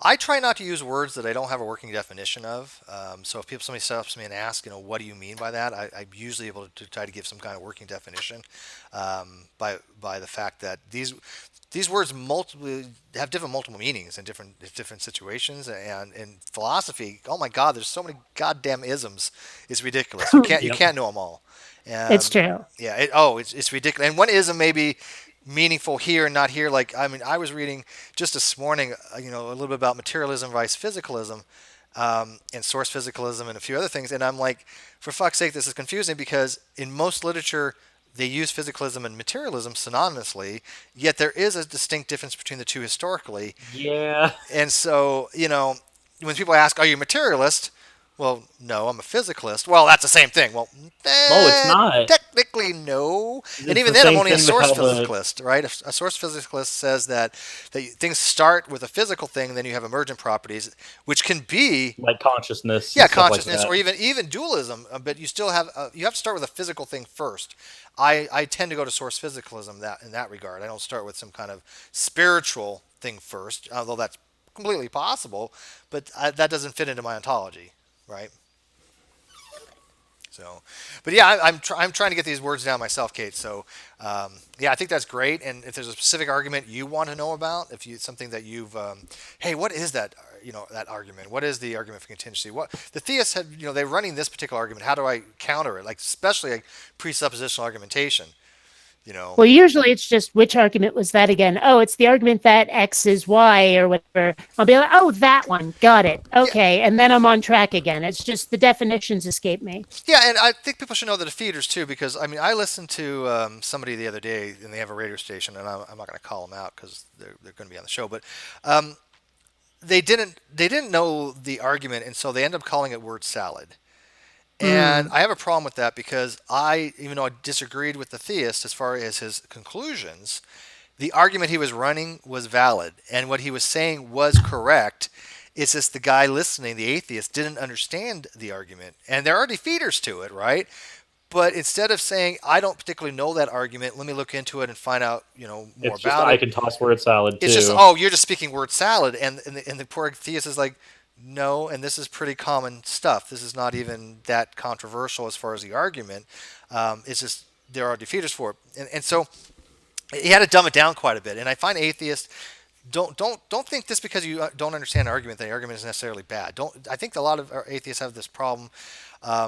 I try not to use words that I don't have a working definition of. So if somebody stops me and asks, what do you mean by that? I'm usually able to try to give some kind of working definition by the fact that these words have multiple meanings in different situations, and in philosophy, oh my God, there's so many goddamn isms. It's ridiculous. You can't know them all. It's true. Yeah. It's ridiculous. And one ism may be meaningful here and not here. Like, I mean, I was reading just this morning, a little bit about materialism versus physicalism, and source physicalism and a few other things. And I'm like, for fuck's sake, this is confusing because in most literature, they use physicalism and materialism synonymously, yet there is a distinct difference between the two historically. Yeah. And so, when people ask, are you a materialist? Well, no, I'm a physicalist. Well, that's the same thing. Well, it's not. Technically, no. And It's even the then, I'm same only a thing with source how the- physicalist, right? A source physicalist says that things start with a physical thing, then you have emergent properties, which can be Like consciousness. yeah, and stuff like consciousness, that. or even dualism. But you still have you have to start with a physical thing first. I tend to go to source physicalism in that regard. I don't start with some kind of spiritual thing first, although that's completely possible. But that doesn't fit into my ontology, right? So, but yeah, I'm trying to get these words down myself, Kate. So, yeah, I think that's great. And if there's a specific argument you want to know about, if you something that you've, hey, what is that? That argument. What is the argument for contingency? What the theists have, they're running this particular argument. How do I counter it? Like, especially like presuppositional argumentation. Well, usually it's just, which argument was that again? Oh, it's the argument that X is Y or whatever. I'll be like, oh, that one. Got it. Okay. And then I'm on track again. It's just the definitions escape me. Yeah, and I think people should know the defeaters too, because I mean, I listened to somebody the other day, and they have a radio station, and I'm not going to call them out because they're going to be on the show, but they didn't know the argument, and so they end up calling it word salad. And I have a problem with that because even though I disagreed with the theist as far as his conclusions, the argument he was running was valid, and what he was saying was correct. It's just the guy listening, the atheist, didn't understand the argument, and there are defeaters to it, right? But instead of saying, I don't particularly know that argument, let me look into it and find out, more It's just about I it. can toss word salad too. It's just, you're just speaking word salad, and the poor theist is like, no, and this is pretty common stuff. This is not even that controversial as far as the argument. It's just there are defeaters for it, and so he had to dumb it down quite a bit. And I find atheists don't think this because you don't understand an argument that the argument is necessarily bad. I think a lot of our atheists have this problem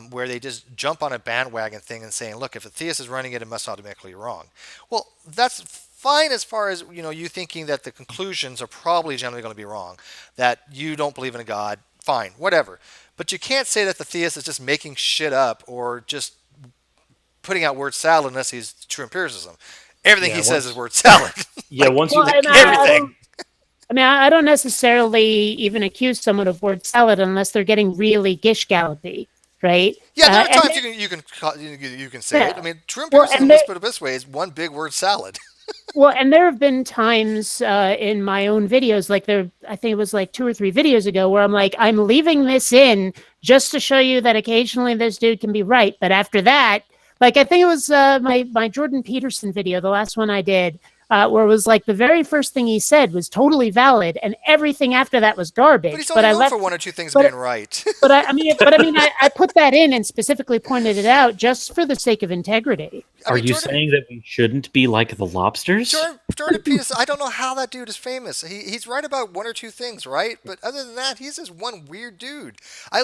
where they just jump on a bandwagon thing and saying, look, if a theist is running it, it must automatically be wrong. Well, that's fine as far as you thinking that the conclusions are probably generally going to be wrong, that you don't believe in a God, fine, whatever. But you can't say that the theist is just making shit up or just putting out word salad unless he's true empiricism. Everything he says is word salad. Yeah, once you everything. I don't necessarily even accuse someone of word salad unless they're getting really gish gallopy, right? Yeah, there are and times you can say it. I mean, true empiricism, let's put it this way, is one big word salad. Well, and there have been times in my own videos, like I think it was like 2 or 3 videos ago, where I'm like, I'm leaving this in just to show you that occasionally this dude can be right. But after that, like I think it was my Jordan Peterson video, the last one I did, where it was like the very first thing he said was totally valid, and everything after that was garbage. But he's only I known left, for one or two things but- being right. I put that in and specifically pointed it out just for the sake of integrity. Are you saying that we shouldn't be like the lobsters? Jordan Peterson, I don't know how that dude is famous. He's right about one or two things, right? But other than that, he's just one weird dude. I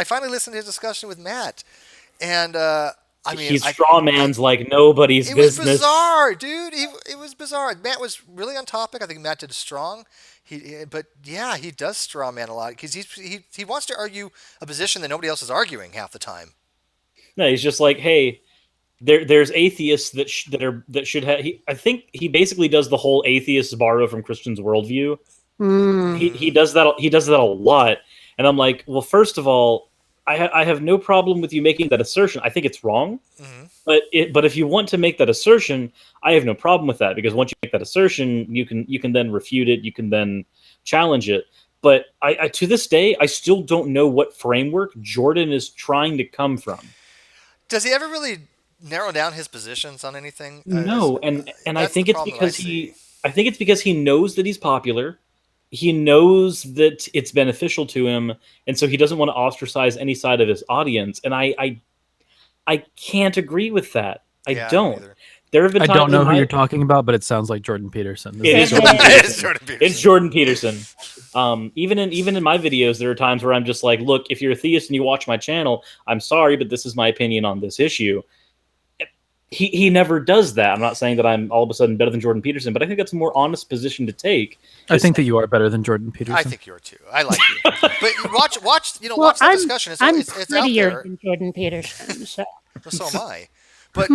finally listened to his discussion with Matt, and he's straw man's like nobody's it was business. bizarre, dude. It was bizarre. Matt was really on topic. I think Matt did strong. But yeah, he does straw man a lot because he wants to argue a position that nobody else is arguing half the time. No, he's just like, hey, there's atheists that should have. I think he basically does the whole atheists borrow from Christians worldview. He does that. He does that a lot, and I'm like, well, first of all, I have no problem with you making that assertion. I think it's wrong, but if you want to make that assertion, I have no problem with that, because once you make that assertion, you can then refute it. You can then challenge it. But I to this day, I still don't know what framework Jordan is trying to come from. Does he ever really narrow down his positions on anything? No, and I think it's because he knows that he's popular. He knows that it's beneficial to him, and so he doesn't want to ostracize any side of his audience. And I can't agree with that. I don't. There have been I times don't know in who my- you're talking about, but it sounds like Jordan Peterson. It is Jordan Peterson. It's Jordan Peterson. Even in my videos, there are times where I'm just like, look, if you're a theist and you watch my channel, I'm sorry, but this is my opinion on this issue. He never does that. I'm not saying that I'm all of a sudden better than Jordan Peterson, but I think that's a more honest position to take. I think that you are better than Jordan Peterson. I think you are too. I like you. But watch Well, watch that discussion. I'm It's out prettier there. than Jordan Peterson. So. Well, so am I. But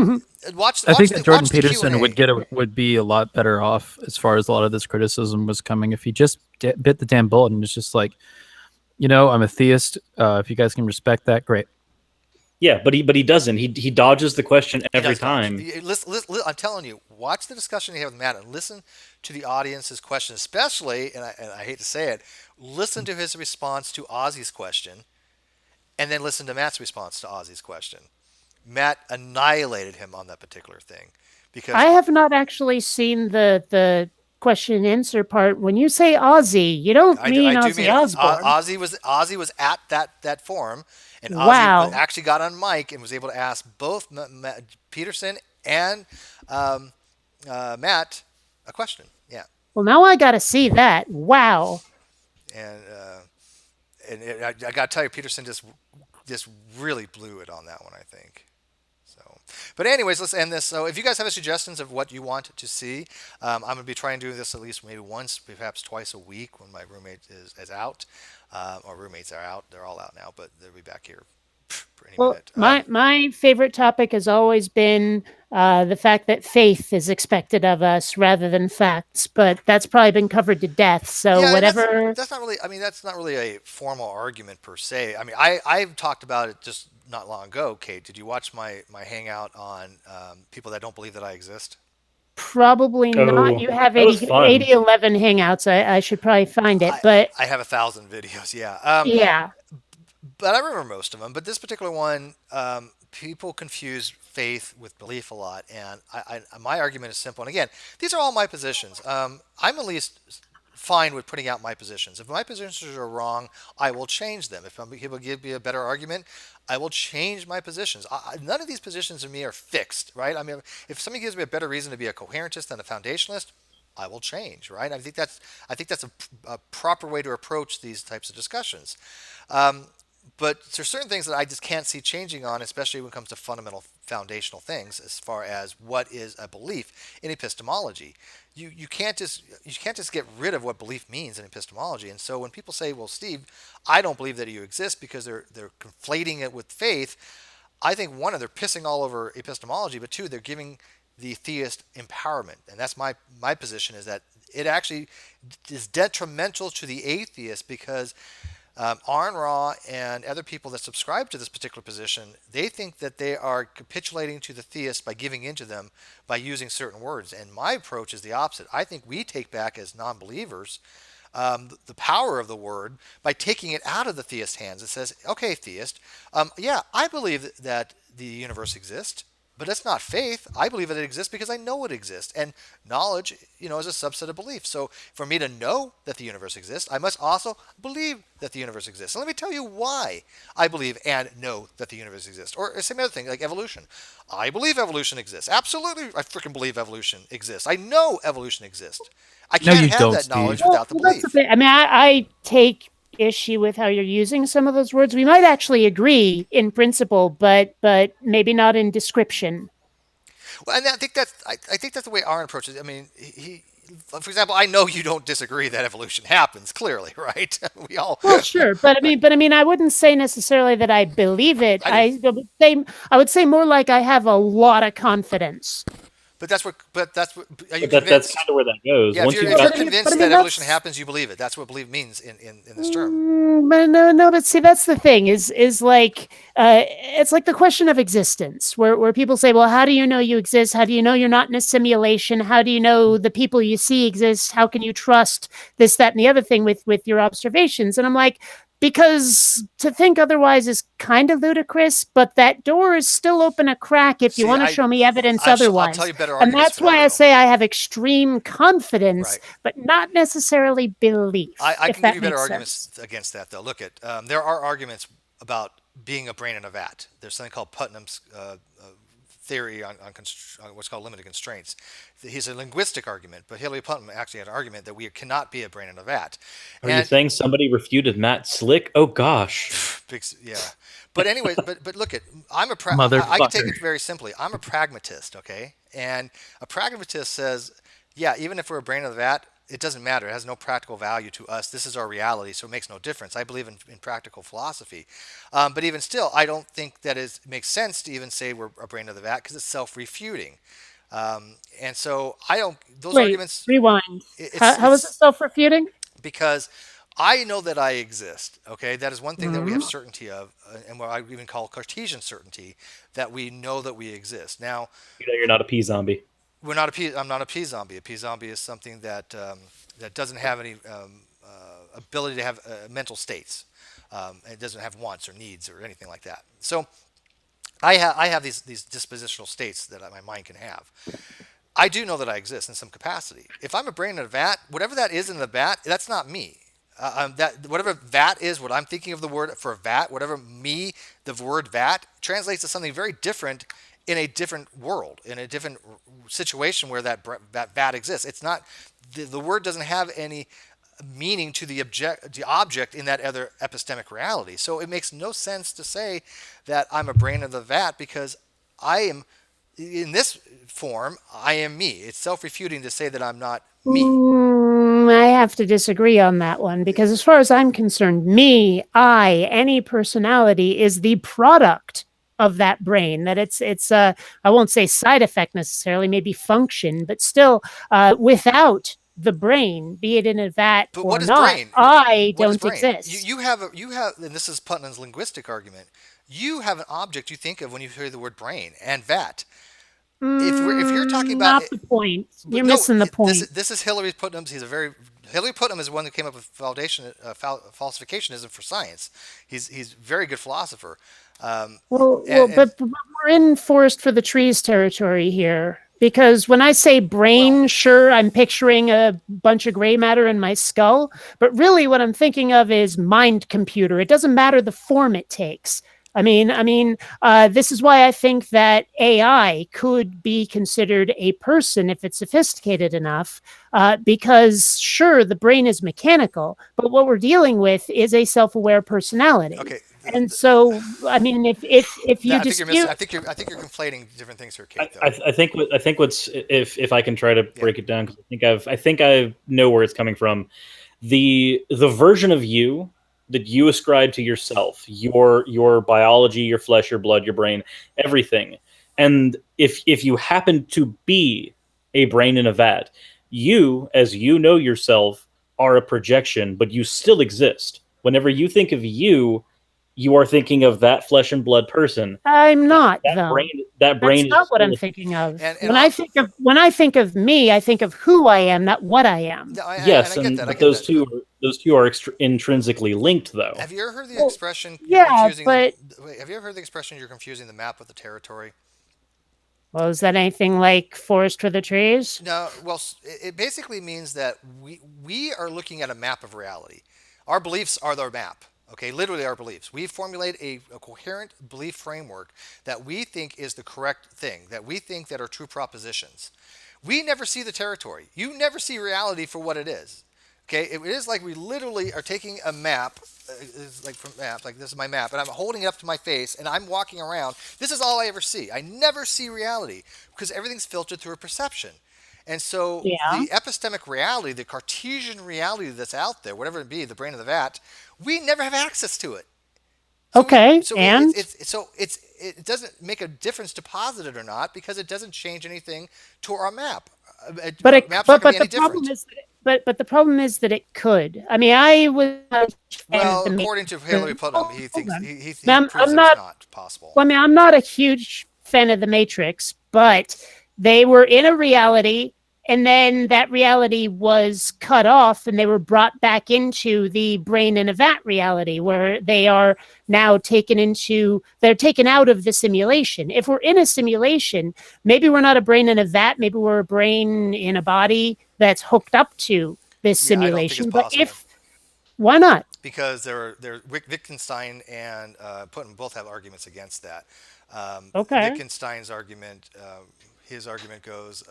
watch. I think that Jordan watch the Peterson Q&A. would be a lot better off as far as a lot of this criticism was coming if he just bit the damn bullet and was just like, I'm a theist. If you guys can respect that, great. Yeah, but he doesn't. He dodges the question every time. Listen, I'm telling you, watch the discussion you have with Matt and listen to the audience's question, especially, and I hate to say it, listen to his response to Ozzy's question, and then listen to Matt's response to Ozzy's question. Matt annihilated him on that particular thing because I have not actually seen the question and answer part. When you say Ozzy, you don't mean Ozzy Osbourne. Ozzy was at that forum, and Ozzy Wow. actually got on mic and was able to ask both Peterson and Matt a question. Yeah, Well, now I got to see that. Wow. and I got to tell you, Peterson just really blew it on that one, I think. So, but anyways, let's end this. So if you guys have any suggestions of what you want to see, I'm going to be trying to do this at least maybe once, perhaps twice a week when my roommate is out. Or roommates are out. They're all out now, but they'll be back here for any minute. My favorite topic has always been the fact that faith is expected of us rather than facts, but that's probably been covered to death. So Yeah, whatever. that's not really. I mean, that's not really a formal argument per se. I mean, I've talked about it just not long ago. Kate, did you watch my hangout on people that don't believe that I exist? Probably Oh, not. You have that was fun. 8011 hangouts. I should probably find it, but I have 1,000 videos. Yeah. yeah. But I remember most of them. But this particular one, people confuse faith with belief a lot, and my argument is simple. And again, these are all my positions. I'm at least fine with putting out my positions. If my positions are wrong, I will change them. If people give me a better argument, I will change my positions. None of these positions in me are fixed, right? I mean, if somebody gives me a better reason to be a coherentist than a foundationalist, I will change, right? I think that's a proper way to approach these types of discussions. But there's certain things that I just can't see changing on, especially when it comes to fundamental foundational things, as far as what is a belief in epistemology. You can't just get rid of what belief means in epistemology. And so when people say, "Well, Steve, I don't believe that you exist," because they're conflating it with faith, I think one, they're pissing all over epistemology, but two, they're giving the theist empowerment. And that's my position, is that it actually is detrimental to the atheist, because Aron Ra and other people that subscribe to this particular position, they think that they are capitulating to the theists by giving into them by using certain words. And my approach is the opposite. I think we take back, as non-believers, the power of the word by taking it out of the theist's hands. It says, okay, theist, yeah, I believe that the universe exists. But that's not faith. I believe that it exists because I know it exists. And knowledge, is a subset of belief. So for me to know that the universe exists, I must also believe that the universe exists. And let me tell you why I believe and know that the universe exists. Or same other thing, like evolution. I believe evolution exists. Absolutely, I freaking believe evolution exists. I know evolution exists. I No, can't you have don't, that Steve. knowledge without the Well, belief. that's the thing. I mean, I take issue with how you're using some of those words. We might actually agree in principle, but maybe not in description. Well, and I think that's the way Aaron approaches it. I mean, he for example, I know you don't disagree that evolution happens. Clearly, right? We all. Well, sure, but I mean, I wouldn't say necessarily that I believe it. I I would say more like I have a lot of confidence. But that's what. Are you But that's convinced? kind of where that goes. Yeah, Once if you've you're got convinced but I mean, that evolution that's- happens, you believe it. That's what believe means in this term. But no, but see, that's the thing is like it's like the question of existence, where people say, well, how do you know you exist? How do you know you're not in a simulation? How do you know the people you see exist? How can you trust this, that, and the other thing with your observations? And I'm like, because to think otherwise is kind of ludicrous, but that door is still open a crack if you See, want to I- show me evidence I'll otherwise. tell you better And arguments that's for why that, I though. say I have extreme confidence, Right. but not necessarily belief. I if can that give you better makes arguments sense. against that, though. Look at there are arguments about being a brain in a vat. There's something called Putnam's theory on what's called limited constraints. He's a linguistic argument, but Hilary Putnam actually had an argument that we cannot be a brain in a vat. Are you saying somebody refuted Matt Slick? Oh gosh. Yeah. But anyways, but look at I can take Motherfucker. it very simply. I'm a pragmatist, okay? And a pragmatist says, yeah, even if we're a brain in a vat, it doesn't matter. It has no practical value to us. This is our reality, so it makes no difference. I believe in practical philosophy. But even still, I don't think that it makes sense to even say we're a brain in the vat because it's self-refuting. And so I don't. Those Wait, arguments. rewind. It's- How is it it's- self-refuting? Because I know that I exist. Okay, that is one thing that we have Mhm. certainty of, and what I even call Cartesian certainty, that we know that we exist. Now, You know you're not a pea zombie. we're not a P. I'm not a P zombie. A P zombie is something that that doesn't have any ability to have mental states. It doesn't have wants or needs or anything like that. So I have these dispositional states that my mind can have. I do know that I exist in some capacity. If I'm a brain in a vat, whatever that is in the vat, that's not me. That whatever vat is, what I'm thinking of the word for vat, whatever me, the word vat translates to something very different in a different world, in a different situation where that vat exists. It's not the word doesn't have any meaning to the object in that other epistemic reality. So it makes no sense to say that I'm a brain in the vat because I am in this form. I am me. It's self-refuting to say that I'm not me. I have to disagree on that one because, as far as I'm concerned, me, any personality is the product of that brain. That it's I won't say side effect necessarily, maybe function, but still, without the brain, be it in a vat But or what is not, brain? I What is don't brain? exist. You have, and this is Putnam's linguistic argument. You have an object you think of when you hear the word brain and vat. If you're talking about not the point, But you're no, missing the point. This is Hilary Putnam's. Hilary Putnam is the one who came up with falsificationism for science. He's a very good philosopher. But we're in forest for the trees territory here. Because when I say brain, sure, I'm picturing a bunch of gray matter in my skull. But really what I'm thinking of is mind computer. It doesn't matter the form it takes. I mean, this is why I think that AI could be considered a person if it's sophisticated enough, because sure, the brain is mechanical, but what we're dealing with is a self-aware personality. Okay. And so, I mean, if you I think dispute, I think you're conflating different things here, Kate. Though. I think what's if I can try to break it down because I think I know where it's coming from. The version of you that you ascribe to yourself, your biology, your flesh, your blood, your brain, everything. And if you happen to be a brain in a vat, you, as you know yourself, are a projection, but you still exist. Whenever you think of you, you are thinking of that flesh and blood person. I'm not. That though. brain That's is not what I'm still- thinking of. And when I think of me, I think of who I am, not what I am. No, Yes, I get that. I but get those that. two are intrinsically linked, though. Have you ever heard the Well, expression? yeah, Confusing but- wait, have you ever heard the expression? You're confusing the map with the territory. Well, is that anything like Forest for the Trees? No, well, it basically means that we are looking at a map of reality. Our beliefs are their map. Okay, literally our beliefs. We formulate a coherent belief framework that we think is the correct thing, that we think that are true propositions. We never see the territory. You never see reality for what it is. Okay, it is like we literally are taking a map, it's like from map, like this is my map, and I'm holding it up to my face, and I'm walking around. This is all I ever see. I never see reality because everything's filtered through a perception. And so Yeah. the epistemic reality, the Cartesian reality that's out there, whatever it be, the brain of the vat, we never have access to it. So Okay, so and it doesn't make a difference to posit it or not because it doesn't change anything to our map. but it Map's not going to but be the any problem different. is that but the problem is that it could. I mean, I was a huge fan of Well, the according to Hillary Putnam, he thinks on. he I'm proves that not. it's not possible. Well, I mean, I'm not a huge fan of the Matrix, but they were in a reality, and then that reality was cut off, and they were brought back into the brain in a vat reality, where they are now they're taken out of the simulation. If we're in a simulation, maybe we're not a brain in a vat, maybe we're a brain in a body that's hooked up to this Yeah, I don't think simulation. it's But possible why not? because Wittgenstein and Putnam both have arguments against that. Okay. Wittgenstein's argument, his argument goes,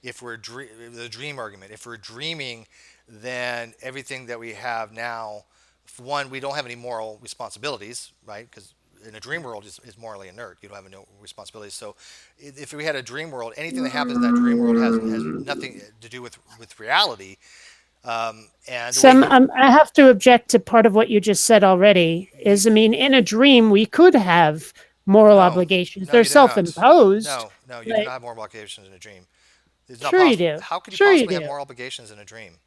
if we're the dream argument, if we're dreaming, then everything that we have now, for one, we don't have any moral responsibilities, right? Because in a dream world is morally inert. You don't have no responsibilities. So if we had a dream world, anything that happens in that dream world has nothing to do with reality. And the way Sam, he, I have to object to part of what you just said already. I mean, in a dream, we could have moral no, obligations. no, They're you do not. self-imposed. No, you do But not have moral obligations in a dream. It's not sure you possible. do. How could you Sure you possibly have do. moral obligations in a dream?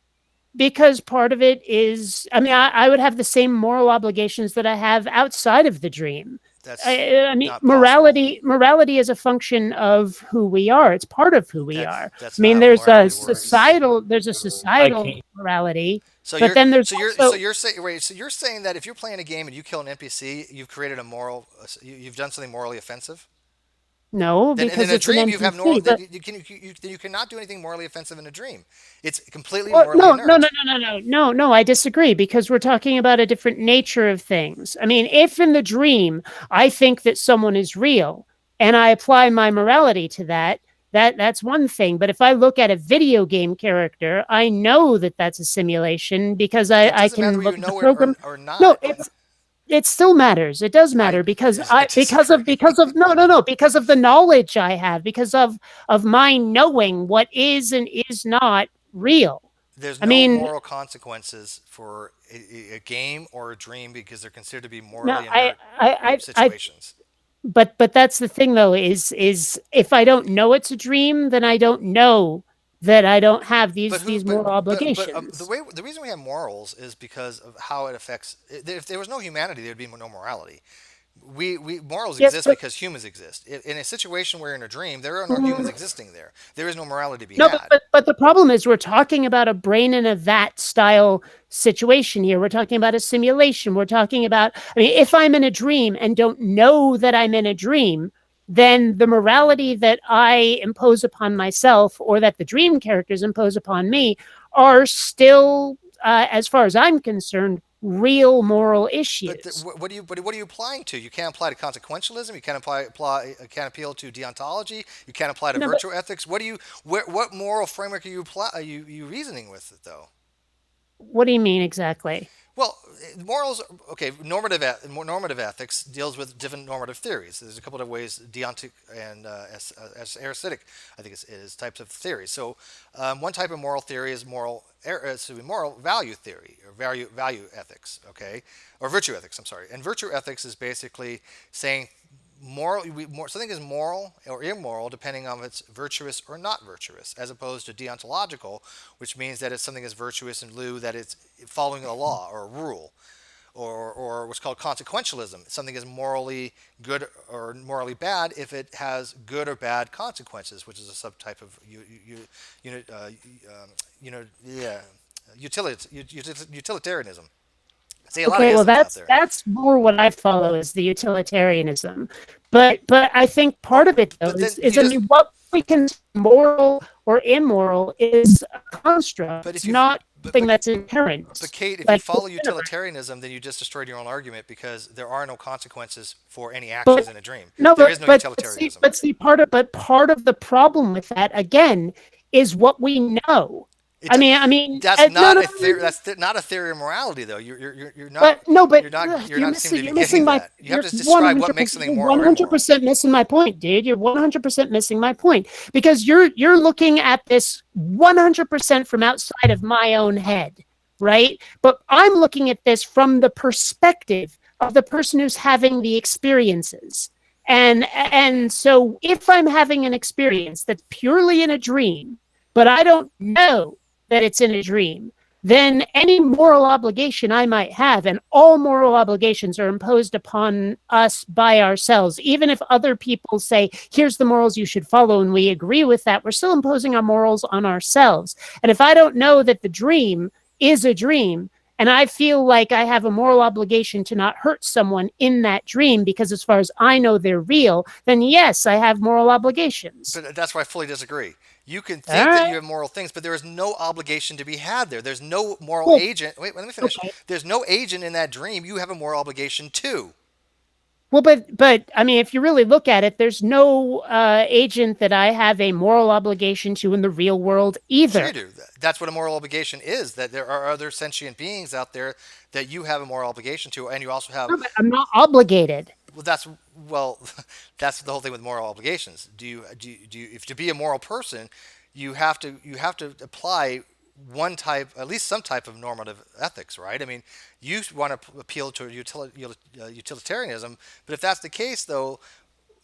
Because part of it is, I mean, I would have the same moral obligations that I have outside of the dream. That's I mean, not possible. morality is a function of who we are. It's part of who we are. That's I not mean, how morality works. there's a societal can't- morality, So but you're then there's so you're also, so you're saying wait, so you're saying that if you're playing a game and you kill an NPC, you've created a moral, you've done something morally offensive. no, Then because in a it's an dream you have NPC. But you cannot do anything morally offensive in a dream. It's completely well, morally no, no, no, inert. no, no, no, no, no. I disagree because we're talking about a different nature of things. I mean, if in the dream I think that someone is real and I apply my morality to that, that's one thing. But if I look at a video game character, I know that that's a simulation because It I doesn't matter can whether look you at the know it program. or No, not. it still matters. It does I matter because I disagree. because of no, because of the knowledge I have, because of my knowing what is and is not real. There's I no mean, moral consequences for a game or a dream because they're considered to be no, morally inert I situations. but that's the thing though, is if I don't know it's a dream, then I don't know that I don't have But who? these moral The obligations. way the reason we have morals is because of how it affects. If there was no humanity, there'd be no morality. We morals Yes, exist but because humans exist. In a situation where in a dream there are no humans existing there, there is no morality to be no, had. but the problem is we're talking about a brain in a vat style situation here. We're talking about a simulation. We're talking about, I mean, if I'm in a dream and don't know that I'm in a dream, then the morality that I impose upon myself or that the dream characters impose upon me are still, as far as I'm concerned, real moral issues. What are you applying to? You can't apply to consequentialism. You can't can't appeal to deontology. You can't apply to No, but virtue ethics. What moral framework are you reasoning with it though? what do you mean exactly? Well, morals. Okay, normative ethics deals with different normative theories. There's a couple of ways, deontic and aesthetic, I think is types of theories. So, one type of moral theory is moral value theory or value ethics. Okay, or virtue ethics. I'm sorry. And virtue ethics is basically saying something is moral or immoral depending on if it's virtuous or not virtuous, as opposed to deontological, which means that if something is virtuous in lieu that it's following a law or a rule, or what's called consequentialism. Something is morally good or morally bad if it has good or bad consequences, which is a subtype of utilitarianism. See, a lot of Okay, well, isms out there. that's more what I follow is the utilitarianism. But I think part of it though But then is you I just- mean, what we can moral or immoral is a construct. But if It's you- not but- something but- that's inherent. But Kate, if you Like, follow whatever. utilitarianism, then you just destroyed your own argument because there are no consequences for any actions in a dream. No, There is no but utilitarianism. part of the problem with that again is what we know. It's- I mean, that's no, not no, a theory. That's not a theory of morality, though. You're not. But no, but you're not. ugh, You're not seeming to you're be missing getting my. that. You have to you're describe what makes 100% something moral or immoral. 100% missing my point, dude. You're 100% missing my point because you're looking at this 100% from outside of my own head, right? But I'm looking at this from the perspective of the person who's having the experiences. And so if I'm having an experience that's purely in a dream, but I don't know that it's in a dream, then any moral obligation I might have, and all moral obligations are imposed upon us by ourselves, even if other people say, here's the morals you should follow, and we agree with that, we're still imposing our morals on ourselves. And if I don't know that the dream is a dream, and I feel like I have a moral obligation to not hurt someone in that dream because as far as I know they're real, then yes, I have moral obligations. But that's where I fully disagree. You can think All that right. you have moral things, but there is no obligation to be had there. There's no moral Well, agent. Wait, let me finish. okay. There's no agent in that dream you have a moral obligation to. Well, but I mean, if you really look at it, there's no agent that I have a moral obligation to in the real world either. Sure you do. That's what a moral obligation is, that there are other sentient beings out there that you have a moral obligation to, and you also have. No, but I'm not obligated. Well, that's the whole thing with moral obligations. If to be a moral person, you have to apply one type, at least some type of normative ethics, right? I mean, you want to appeal to utilitarianism, but if that's the case, though,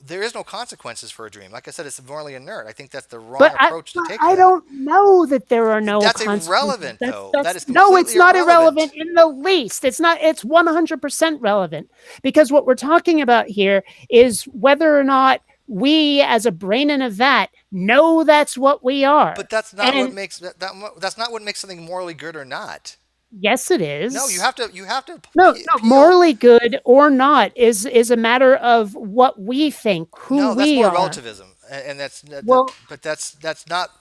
there is no consequences for a dream. Like I said, it's morally inert. I think that's the wrong But approach to take. I don't know that there are no. That's consequences. irrelevant, though. That is no, it's completely not irrelevant. irrelevant in the least. It's not. It's 100% relevant because what we're talking about here is whether or not we, as a brain in a vat, know that's what we are. But that's not what And- makes that's not what makes something morally good or not. Yes, it is. No, you have to. No, appeal- morally good or not is a matter of what we think, who No, that's we more are. relativism, and Well- but that's not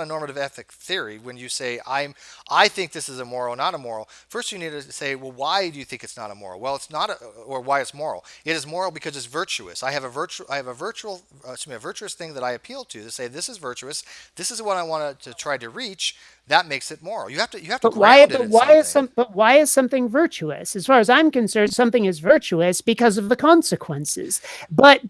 a normative ethic theory. When you say I think this is immoral, not immoral. First, you need to say, well, why do you think it's not immoral? Well, it's not, or why it's moral. It is moral because it's virtuous. I have a virtuous thing that I appeal to say this is virtuous. This is what I want to try to reach. That makes it moral. You have to But ground it in something. but why is something virtuous? As far as I'm concerned, something is virtuous because of the consequences. But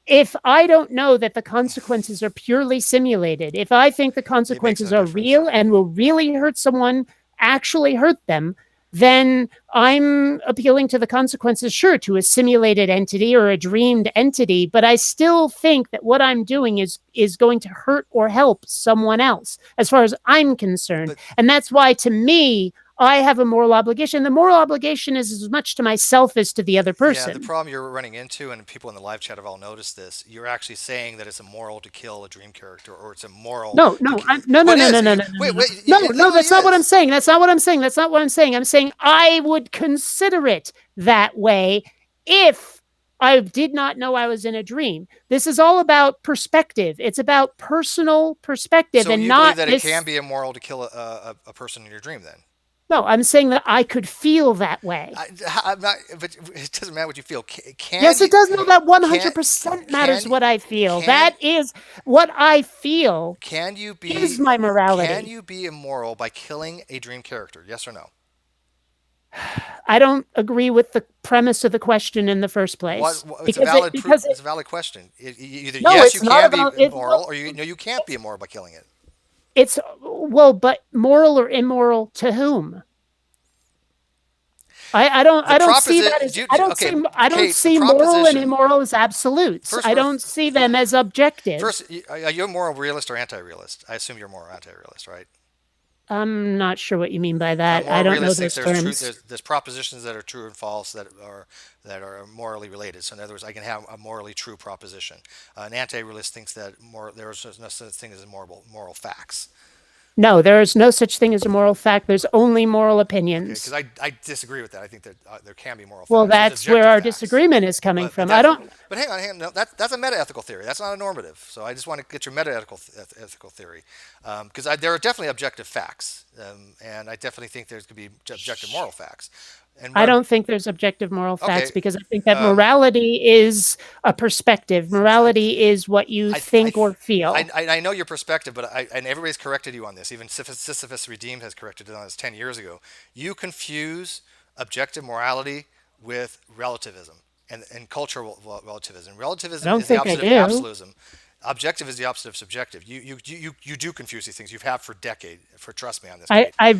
if I don't know that the consequences are purely simulated, if I think the consequences no are difference. real and will really hurt someone, actually hurt them, then I'm appealing to the consequences, sure, to a simulated entity or a dreamed entity, but I still think that what I'm doing is going to hurt or help someone else, as far as I'm concerned. But- And that's why, to me, I have a moral obligation. The moral obligation is as much to myself as to the other person. Yeah, the problem you're running into, and people in the live chat have all noticed this, you're actually saying that it's immoral to kill a dream character, or it's immoral. No, to no, ki- I, no, no, What no, is? no, no, You- no, wait, no, wait, no, it no, literally that's not what I'm is. saying. That's not what I'm saying. That's not what I'm saying. I'm saying I would consider it that way if I did not know I was in a dream. This is all about perspective. It's about personal perspective, So and you not believe that this. it can be immoral to kill a person in your dream, then? No, I'm saying that I could feel that way. I'm not. But it doesn't matter what you feel. Can Yes, you- it does. No, that can- 100% matters can- what I feel. can- That is what I feel Can you be? is my morality. Can you be immoral by killing a dream character? Yes or no? I don't agree with the premise of the question in the first place. It's a valid it's a valid question. Either No, yes, it's you not can about- be it- immoral, or you can't be immoral by killing it. It's well, but moral or immoral to whom? I don't see that as Dude, I don't okay, see Kate, the see moral and proposition- immoral as absolutes. First, I don't see them as objective. First, are you a moral realist or anti-realist? I assume you're more anti-realist, right? I'm not sure what you mean by A that. moral I don't know realist those thinks terms. there's propositions that are true and false that are morally related. So in other words, I can have a morally true proposition. An anti-realist thinks that there is no such thing as moral facts. No, there is no such thing as a moral fact. There's only moral opinions. Because I disagree with that. I think that there can be moral Well, facts. There's that's where our objective facts. disagreement is coming But from. that's- I don't. But hang on. No, that's a meta-ethical theory. That's not a normative. So I just want to get your meta-ethical ethical theory, because there are definitely objective facts, and I definitely think there's could be objective moral facts. And I don't think there's objective moral facts Okay, because I think that morality is a perspective. Morality is what you think or feel. I know your perspective, but and everybody's corrected you on this. Even Sisyphus Redeemed has corrected it on this 10 years ago. You confuse objective morality with relativism and cultural relativism. Relativism I don't is the think I opposite of do. absolutism. Objective is the opposite of subjective. You do confuse these things. You have for decade. Trust me on this. Kate. I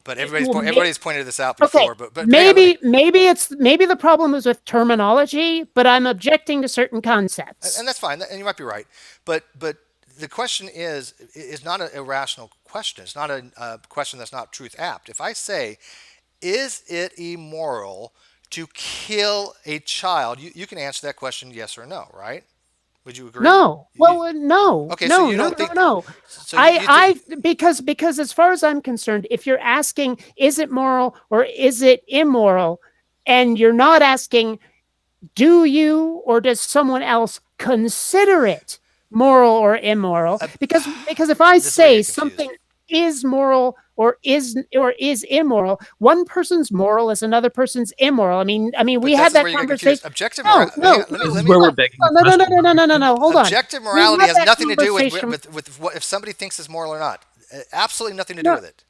But well, everybody's pointed this out okay, before. But maybe the problem is with terminology, but I'm objecting to certain concepts. and that's fine, and you might be right. But the question is not an irrational question. It's not a question that's not truth apt. If I say, is it immoral to kill a child? You can answer that question yes or no, right? Would you agree? No. Well, no. Okay, no, so you no, don't think- no. So you think- Because as far as I'm concerned, if you're asking, is it moral or is it immoral, and you're not asking, do you or does someone else consider it moral or immoral? Because if I This is where say you're confused. something is moral or is immoral, one person's moral is another person's immoral. I mean, we But had that's that where you're conversation. confused. Objective No, morality. no. Let This me- is where we're begging. No. Hold on. Objective We morality had has that nothing to do conversation. with what if somebody thinks it's moral or not. Absolutely nothing to do with it.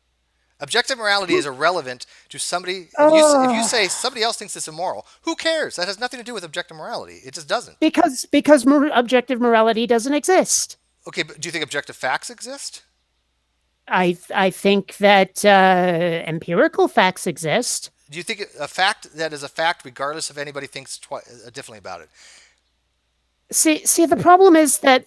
Objective morality is irrelevant to somebody. If you say somebody else thinks it's immoral, who cares? That has nothing to do with objective morality. It just doesn't. Because objective morality doesn't exist. Okay, but do you think objective facts exist? I think that empirical facts exist. Do you think a fact that is a fact, regardless if anybody thinks differently about it? See, the problem is that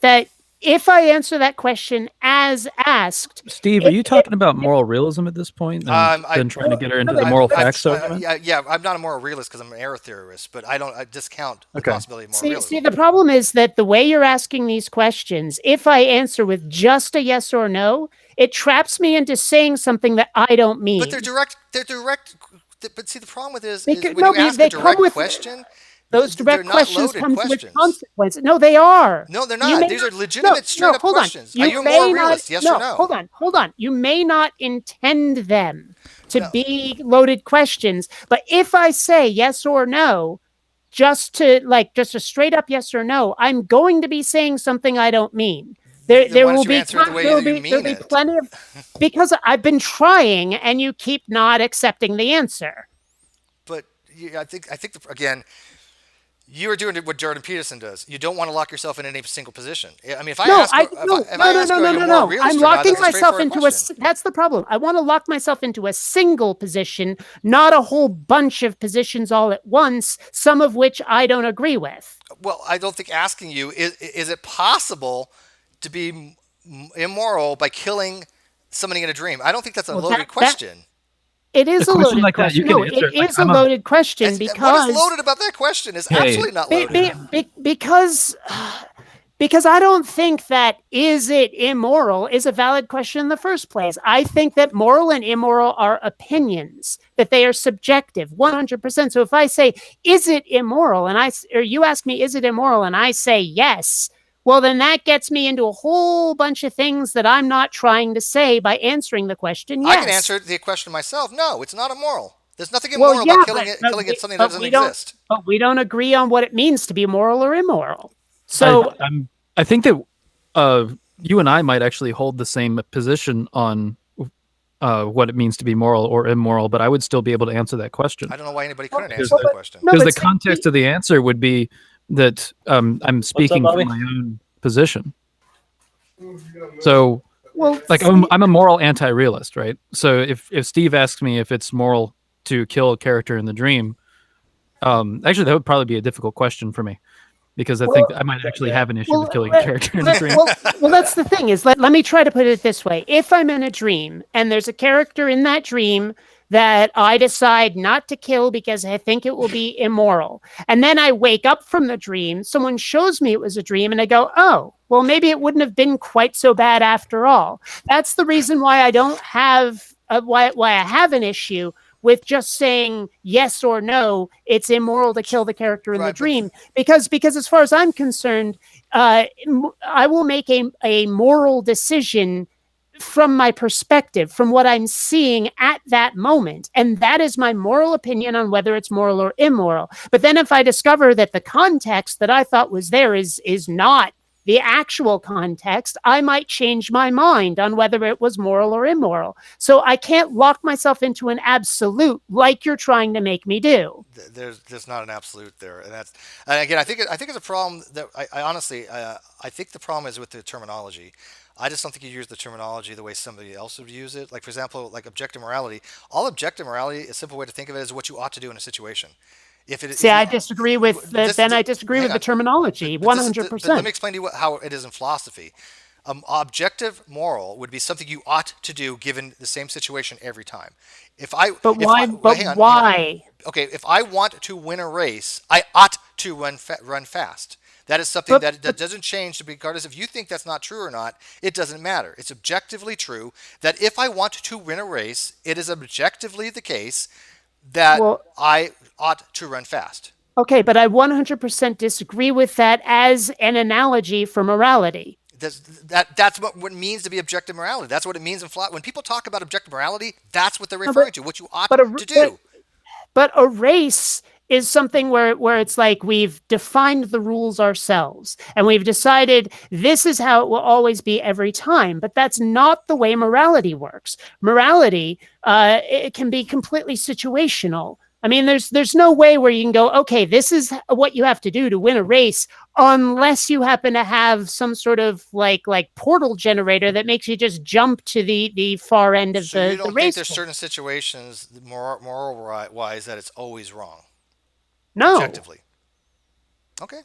if I answer that question as asked, Steve, are you talking about moral realism at this point? And then trying to get her into the moral facts argument? Yeah, I'm not a moral realist because I'm an error theorist, but I discount the Okay. possibility of moral realism. see, the problem is that the way you're asking these questions, if I answer with just a yes or no, it traps me into saying something that I don't mean. But they're direct. But see, the problem with it is They when could- you no, ask they a come direct with- question, Those they're direct not questions loaded come questions. with consequences. No, they are. No, they're You not. may These are not- legitimate, straight-up hold on. questions. Are you a may moral not- realist? Yes or no? Hold on. You may not intend them to No. be loaded questions, but if I say yes or no, just a straight up yes or no, I'm going to be saying something I don't mean. There Then why will don't you be answer it the way there'll you be, mean there'll be it? plenty of because I've been trying and you keep not accepting the answer. But I think again, you are doing what Jordan Peterson does. You don't want to lock yourself in any single position. I mean, if I ask, are you a moral realist I'm or not, locking that's a myself straightforward into question. that's the problem. I want to lock myself into a single position, not a whole bunch of positions all at once, some of which I don't agree with. Well, I don't think asking you is it possible to be immoral by killing somebody in a dream? I don't think that's a Well, loaded that- question. It is A a question loaded like that, you question. can No, answer it it like, is a I'm a- loaded question What because is loaded about that question is Hey. absolutely not loaded. Because I don't think that is it immoral is a valid question in the first place. I think that moral and immoral are opinions, that they are subjective, 100%. So if I say, is it immoral? Or you ask me, is it immoral? And I say yes. Well, then that gets me into a whole bunch of things that I'm not trying to say by answering the question yes. I can answer the question myself. No, it's not immoral. There's nothing Well, immoral yeah, about killing but something that doesn't we don't- exist. But we don't agree on what it means to be moral or immoral. So I think that you and I might actually hold the same position on what it means to be moral or immoral, but I would still be able to answer that question. I don't know why anybody couldn't Because answer that question. No, Because but the context of the answer would be that I'm speaking Bobby? from my own position. So, well, like, I'm a moral anti-realist, right? So if Steve asks me if it's moral to kill a character in the dream, actually that would probably be a difficult question for me, because I think I might actually have an issue with killing a character in a dream. well, that's the thing is let me try to put it this way. If I'm in a dream and there's a character in that dream that I decide not to kill because I think it will be immoral. And then I wake up from the dream, someone shows me it was a dream, and I go, oh, well, maybe it wouldn't have been quite so bad after all. That's the reason why I don't have, why I have an issue with just saying yes or no, it's immoral to kill the character in the dream. Because as far as I'm concerned, I will make a moral decision from my perspective, from what I'm seeing at that moment. And that is my moral opinion on whether it's moral or immoral. But then if I discover that the context that I thought was there is not the actual context, I might change my mind on whether it was moral or immoral. So I can't lock myself into an absolute like you're trying to make me do. There's not an absolute there, and again, I think it's a problem that I honestly I think the problem is with the terminology. I just don't think you use the terminology the way somebody else would use it. Like, for example, like objective morality. All objective morality, a simple way to think of it, is what you ought to do in a situation. I disagree with I disagree with the terminology 100%. Let me explain to you how it is in philosophy. Objective moral would be something you ought to do given the same situation every time. Why? Okay, if I want to win a race, I ought to run fast. That is something that doesn't change regardless if you think that's not true or not. It doesn't matter. It's objectively true that if I want to win a race, it is objectively the case that I ought to run fast. Okay, but I 100% disagree with that as an analogy for morality. That's what it means to be objective morality. That's what it means in when people talk about objective morality, that's what they're referring to, what you ought to do. But a race is something where it's like we've defined the rules ourselves and we've decided this is how it will always be every time. But that's not the way morality works. Morality, it can be completely situational. I mean, there's no way where you can go, okay, this is what you have to do to win a race, unless you happen to have some sort of like portal generator that makes you just jump to the far end of the race. So you don't think there's certain situations, moral wise, that it's always wrong? No. Objectively. Okay.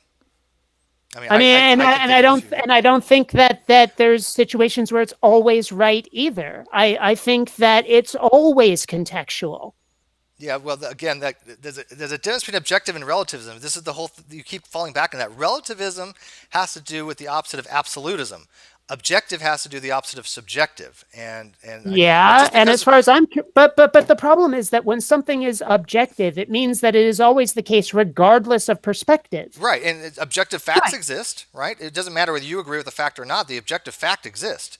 I don't think that there's situations where it's always right either. I think that it's always contextual. Yeah, well, again, there's a difference between objective and relativism. This is the whole. You keep falling back on that. Relativism has to do with the opposite of absolutism. Objective has to do the opposite of subjective, and as far as but the problem is that when something is objective, it means that it is always the case, regardless of perspective. Right, and objective facts exist. Right, it doesn't matter whether you agree with the fact or not. The objective fact exists.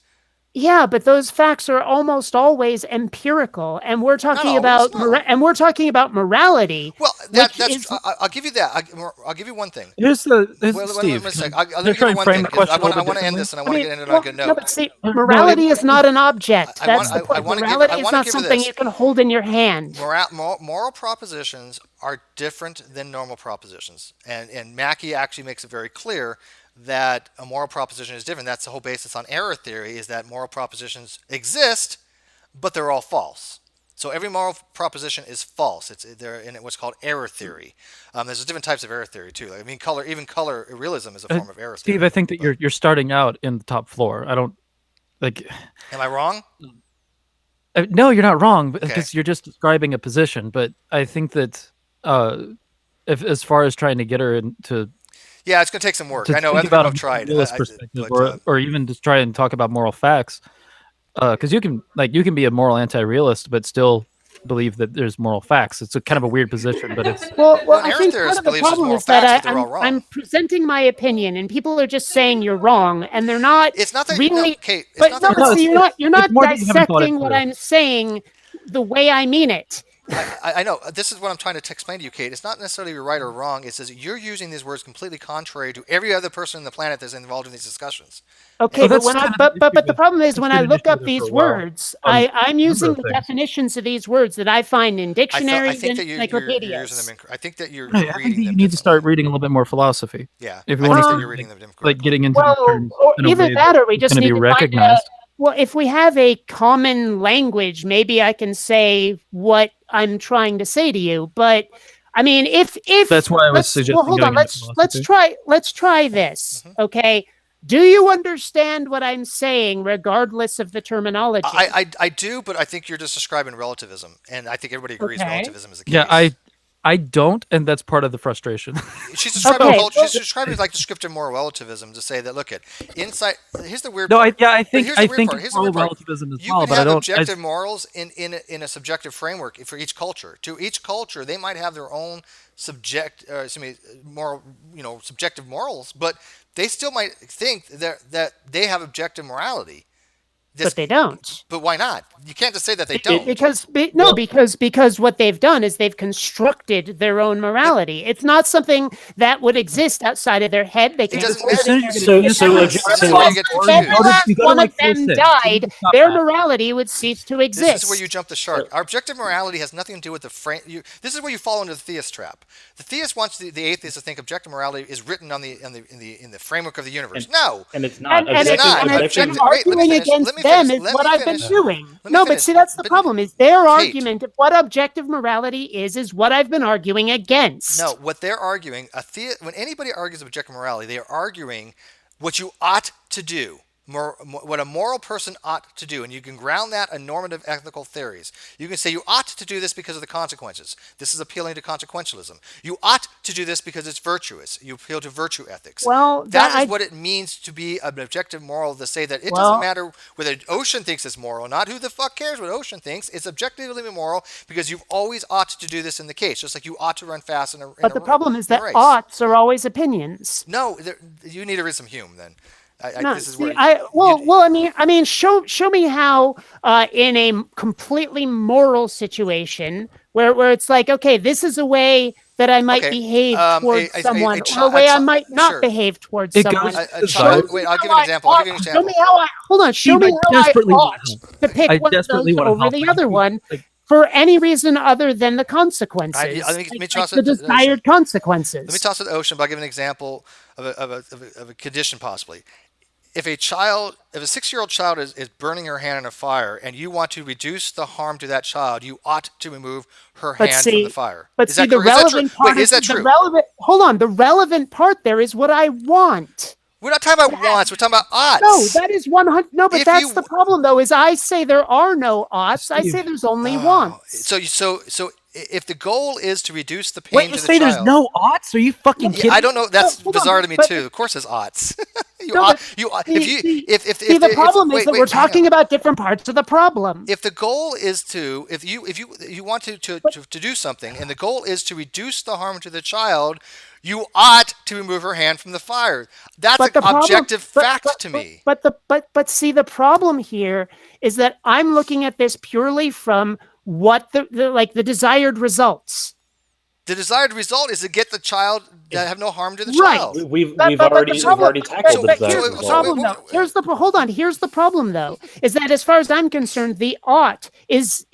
Yeah, but those facts are almost always empirical, and we're talking about morality. Well, I'll give you that. I'll give you one thing. Here's Steve. Let me frame the question. I want to end this, and I want to get into a good note. No, but see, morality is not an object. That's the point. Morality is not something you can hold in your hand. Moral propositions are different than normal propositions, and Mackey actually makes it very clear that a moral proposition is different. That's the whole basis on error theory, is that moral propositions exist, but they're all false. So every moral proposition is false. They're in what's called error theory. There's different types of error theory too. I mean, color realism is a form of error theory. Steve, I think that you're starting out in the top floor. I don't like. Am I wrong? No, you're not wrong, because you're just describing a position. But I think that if as far as trying to get her into yeah, it's going to take some work. I know other people have tried. Or even just try and talk about moral facts, because you can be a moral anti-realist but still believe that there's moral facts. It's a kind of a weird position, but it's well I think part of the problem is that I'm presenting my opinion, and people are just saying you're wrong, and they're not. It's not that really. No, Kate, you're not dissecting what I'm saying the way I mean it. I know. This is what I'm trying to explain to you, Kate. It's not necessarily you're right or wrong. It says you're using these words completely contrary to every other person on the planet that's involved in these discussions. Okay, but the problem is when I look up these words, I'm using the definitions of these words that I find in dictionaries and encyclopedias. I think that you're I think you need to start reading a little bit more philosophy. Yeah, if you want to you're reading them like getting into either that or we just need to recognized. Well, if we have a common language, maybe I can say what I'm trying to say to you. But I mean, if that's why I was suggesting. Well, hold on. Let's try this. Okay. Do you understand what I'm saying, regardless of the terminology? I do, but I think you're just describing relativism, and I think everybody agrees Okay. relativism is the case. Yeah, I don't, and that's part of the frustration. She's describing Okay. she's describing like descriptive moral relativism to say that look at inside. Here's the weird No, part. I think here's the I weird think part. it's Here's the weird moral part. relativism as You well, can but I have don't. objective morals in a subjective framework for each culture. To each culture, they might have their own moral, subjective morals, but they still might think that they have objective morality. But they don't. But why not? You can't just say that they don't. Because what they've done is they've constructed their own morality. It's not something that would exist outside of their head. They can't. doesn't As soon as matter. you're gonna- So That's where you get You confused. gotta, One like, of them twist it. died, Stop their that. morality would cease to exist. This is where you jump the shark. Our objective morality has nothing to do with the frame. This is where you fall into the theist trap. The theist wants the atheist to think objective morality is written in the framework of the universe. No, And it's not. And It's not. objective- Wait, let me arguing finish. against Let me them finish. is Let what me I've been finish. doing. Let me No, but finish. see, that's the But- problem. Is their Kate. argument of what objective morality is what I've been arguing against. No, what they're arguing, when anybody argues objective morality, they are arguing what you ought to do, what a moral person ought to do, and you can ground that in normative ethical theories. You can say you ought to do this because of the consequences. This is appealing to consequentialism. You ought to do this because it's virtuous. You appeal to virtue ethics. Well, that is what it means to be an objective moral, to say that it doesn't matter whether Ocean thinks it's moral or not. Who the fuck cares what Ocean thinks? It's objectively moral because you've always ought to do this in the case, just like you ought to run fast in a But the problem is that race. oughts are always opinions. No, you need to read some Hume then. No, This is see, where show me how in a completely moral situation where it's like, okay, this is a way that I might behave towards someone, or a way I might not sure. behave towards It someone. goes- Wait, I'll give you an example. Show me how I hold on. Show Steve, me I how I desperately ought want help. to pick I one of those desperately want over help. the other one Like, for any reason other than the consequences, let me like toss the it to desired consequences. Let me toss it to Ocean by giving an example of a condition possibly. If a 6-year-old child is burning her hand in a fire and you want to reduce the harm to that child, you ought to remove her hand from the fire. But Is see, that the true? Is that true? relevant part Is that true? hold on. The relevant part there is what I want. We're not talking about wants. We're talking about oughts. No, that is 100. No, but If that's you- the problem, though. Is I say there are no oughts. I say there's only wants. So if the goal is to reduce the pain Wait, to you the say child, there's no oughts? Are you fucking kidding? I don't know. That's No, hold on, bizarre to me but- too. Of course, there's oughts. See, the problem is that we're talking about different parts of the problem. If the goal is to, if you want to do something, and the goal is to reduce the harm to the child, you ought to remove her hand from the fire. That's an objective fact to me. But see, the problem here is that I'm looking at this purely from what the desired results. The desired result is to get the child that have no harm to the Right. child. We've But already tackled so- the so- desired so- result. Problem, though. Here's the problem, though, is that as far as I'm concerned, the ought is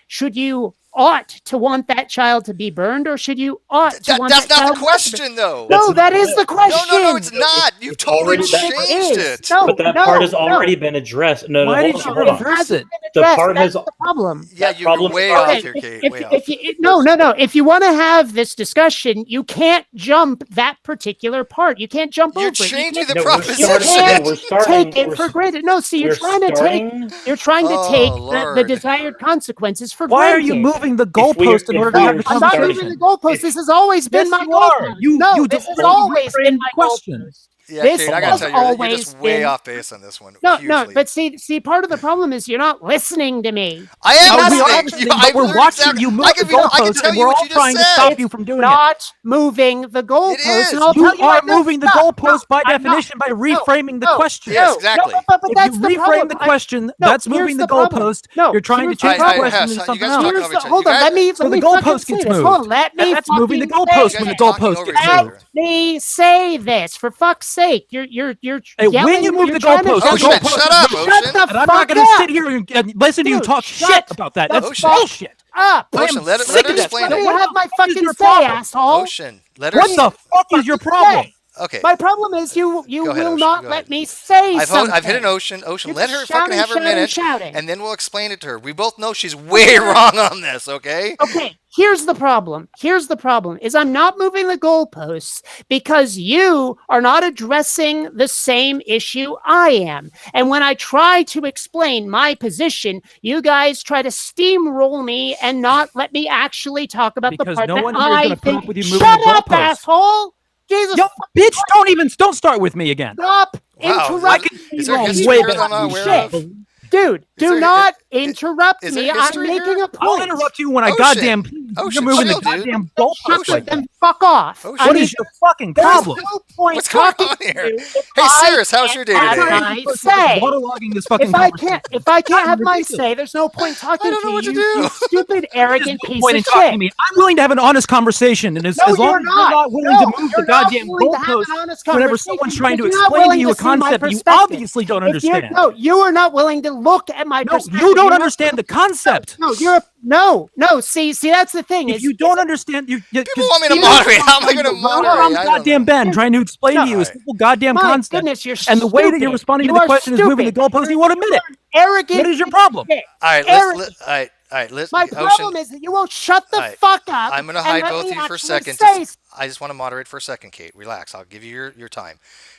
should you ought to want that child to be burned, or should you ought to want That's that not child the not to be- question, though. No, that is the question. No, it's not. You've totally already- changed It is. it. No, But that no, part has no. already been addressed. No, Why hold did you on. address it? The That's part has- the problem. Yeah, that you're problem way is- off Okay, here, Kate. if, Way if, off. if you, no. If you want to have this discussion, you can't jump that particular part. You can't jump You're over it. You changing can't- the No, we're proposition. starting- we're starting- take it we're- for granted. No, see, you're we're trying to starting- take Lord. the desired consequences for Why are granted. you moving the If we- goalpost in if order to we have are the I'm not starting- moving conversation? the goalpost. This has always been Yes, my you are. goalpost. You No, this has deliberately always been reframed my the question. goalpost. Yeah, This Kate, I gotta has tell you, you're always just way been- off base on this one. No, hugely. but see, part of the problem is you're not listening to me. I am No, we are listening. listening, I but we're learned watching exactly- you move I the can goalpost, tell and you we're what all you just trying to said. stop you from doing it. Not moving the goalpost. is. And I'll You tell you are right now, moving the stop. goalpost by I'm not. definition by reframing the no, question. Yes, No, exactly. But If that's you the reframe problem. the question, No, that's here's moving the problem. goalpost. No, You're trying to here's change the the problem. question you into something guys else. talk Here's over the, each other. hold You on, guys- let me So the fucking goalpost say gets this. moved. Hold on, let me That's moving the fucking goalpost say when the it. goalpost over gets each Let other. moved. me say this, for fuck's sake. You're Hey, yelling, when you move you're the trying to- goalpost, the Ocean, goalpost shut up, is moved. Ocean. Shut the And I'm not fuck going to up. sit here and listen to you Dude, talk shut shit about that. the That's fuck bullshit. up. I Ocean, am let her sick of that explain Let stuff. me it. have my What is fucking your say, problem? asshole. Ocean, let her. What the fuck is your problem? Okay. My problem is you Go ahead, will Ocean, not go let ahead. me say something. I've hit an Ocean. Ocean, You're let her just fucking have her shouting, minute, shouting. and then we'll explain it to her. We both know she's way wrong on this. Okay. Okay, here's the problem. Here's the problem is I'm not moving the goalposts because you are not addressing the same issue I am. And when I try to explain my position, you guys try to steamroll me and not let me actually talk about the Because part no that one here is I gonna put think. up with you moving Shut the up, goalposts. asshole! Jesus, Yo, bitch, don't start with me again. stop Wow, interrupting me. is there you history way here piece that I'm not of aware shit. of? Dude, Is do there- not interrupt is there me. I'm history making here? a I'll point. interrupt you when I Ocean. goddamn. Ocean, You're moving chill, the dude. goddamn Shut goalposts like them that. fuck off. Ocean. I What mean, is your fucking there's problem? no point What's going talking on to here? you if Hey, I Cirrus, how's your day can't today? have my say. Waterlogging this fucking If I can't conversation. have my Ridiculous. say, there's no point talking don't know to what to you, do. you stupid, arrogant There's no piece point of in talking to shit. me. I'm willing to have an honest conversation, and as No, long you're as you're not willing No, to move the you're not goddamn willing to have an goalposts honest whenever conversation someone's trying to because you're not explain to willing you a to see my concept that you perspective. obviously don't If you're- understand. No, you are not willing to look at my No, perspective. you don't You're not- understand the concept. No, you're no. See, that's the thing. If is- you don't understand, People want me to moderate. How am I going to moderate? I'm I don't goddamn know. Ben trying to explain to you a Alright. simple goddamn My concept. goodness, you're And the way that you're stupid. responding to You the are question is moving the stupid. goalposts, you won't admit it. Arrogant. What is your problem? shit. All right, Arrogant. all right, let's. My Ocean, problem is that you won't shut the Alright, fuck up. I'm going to and hide let both me of you for a actually second. say I just want to moderate for a second, Kate. Relax. I'll give you your time.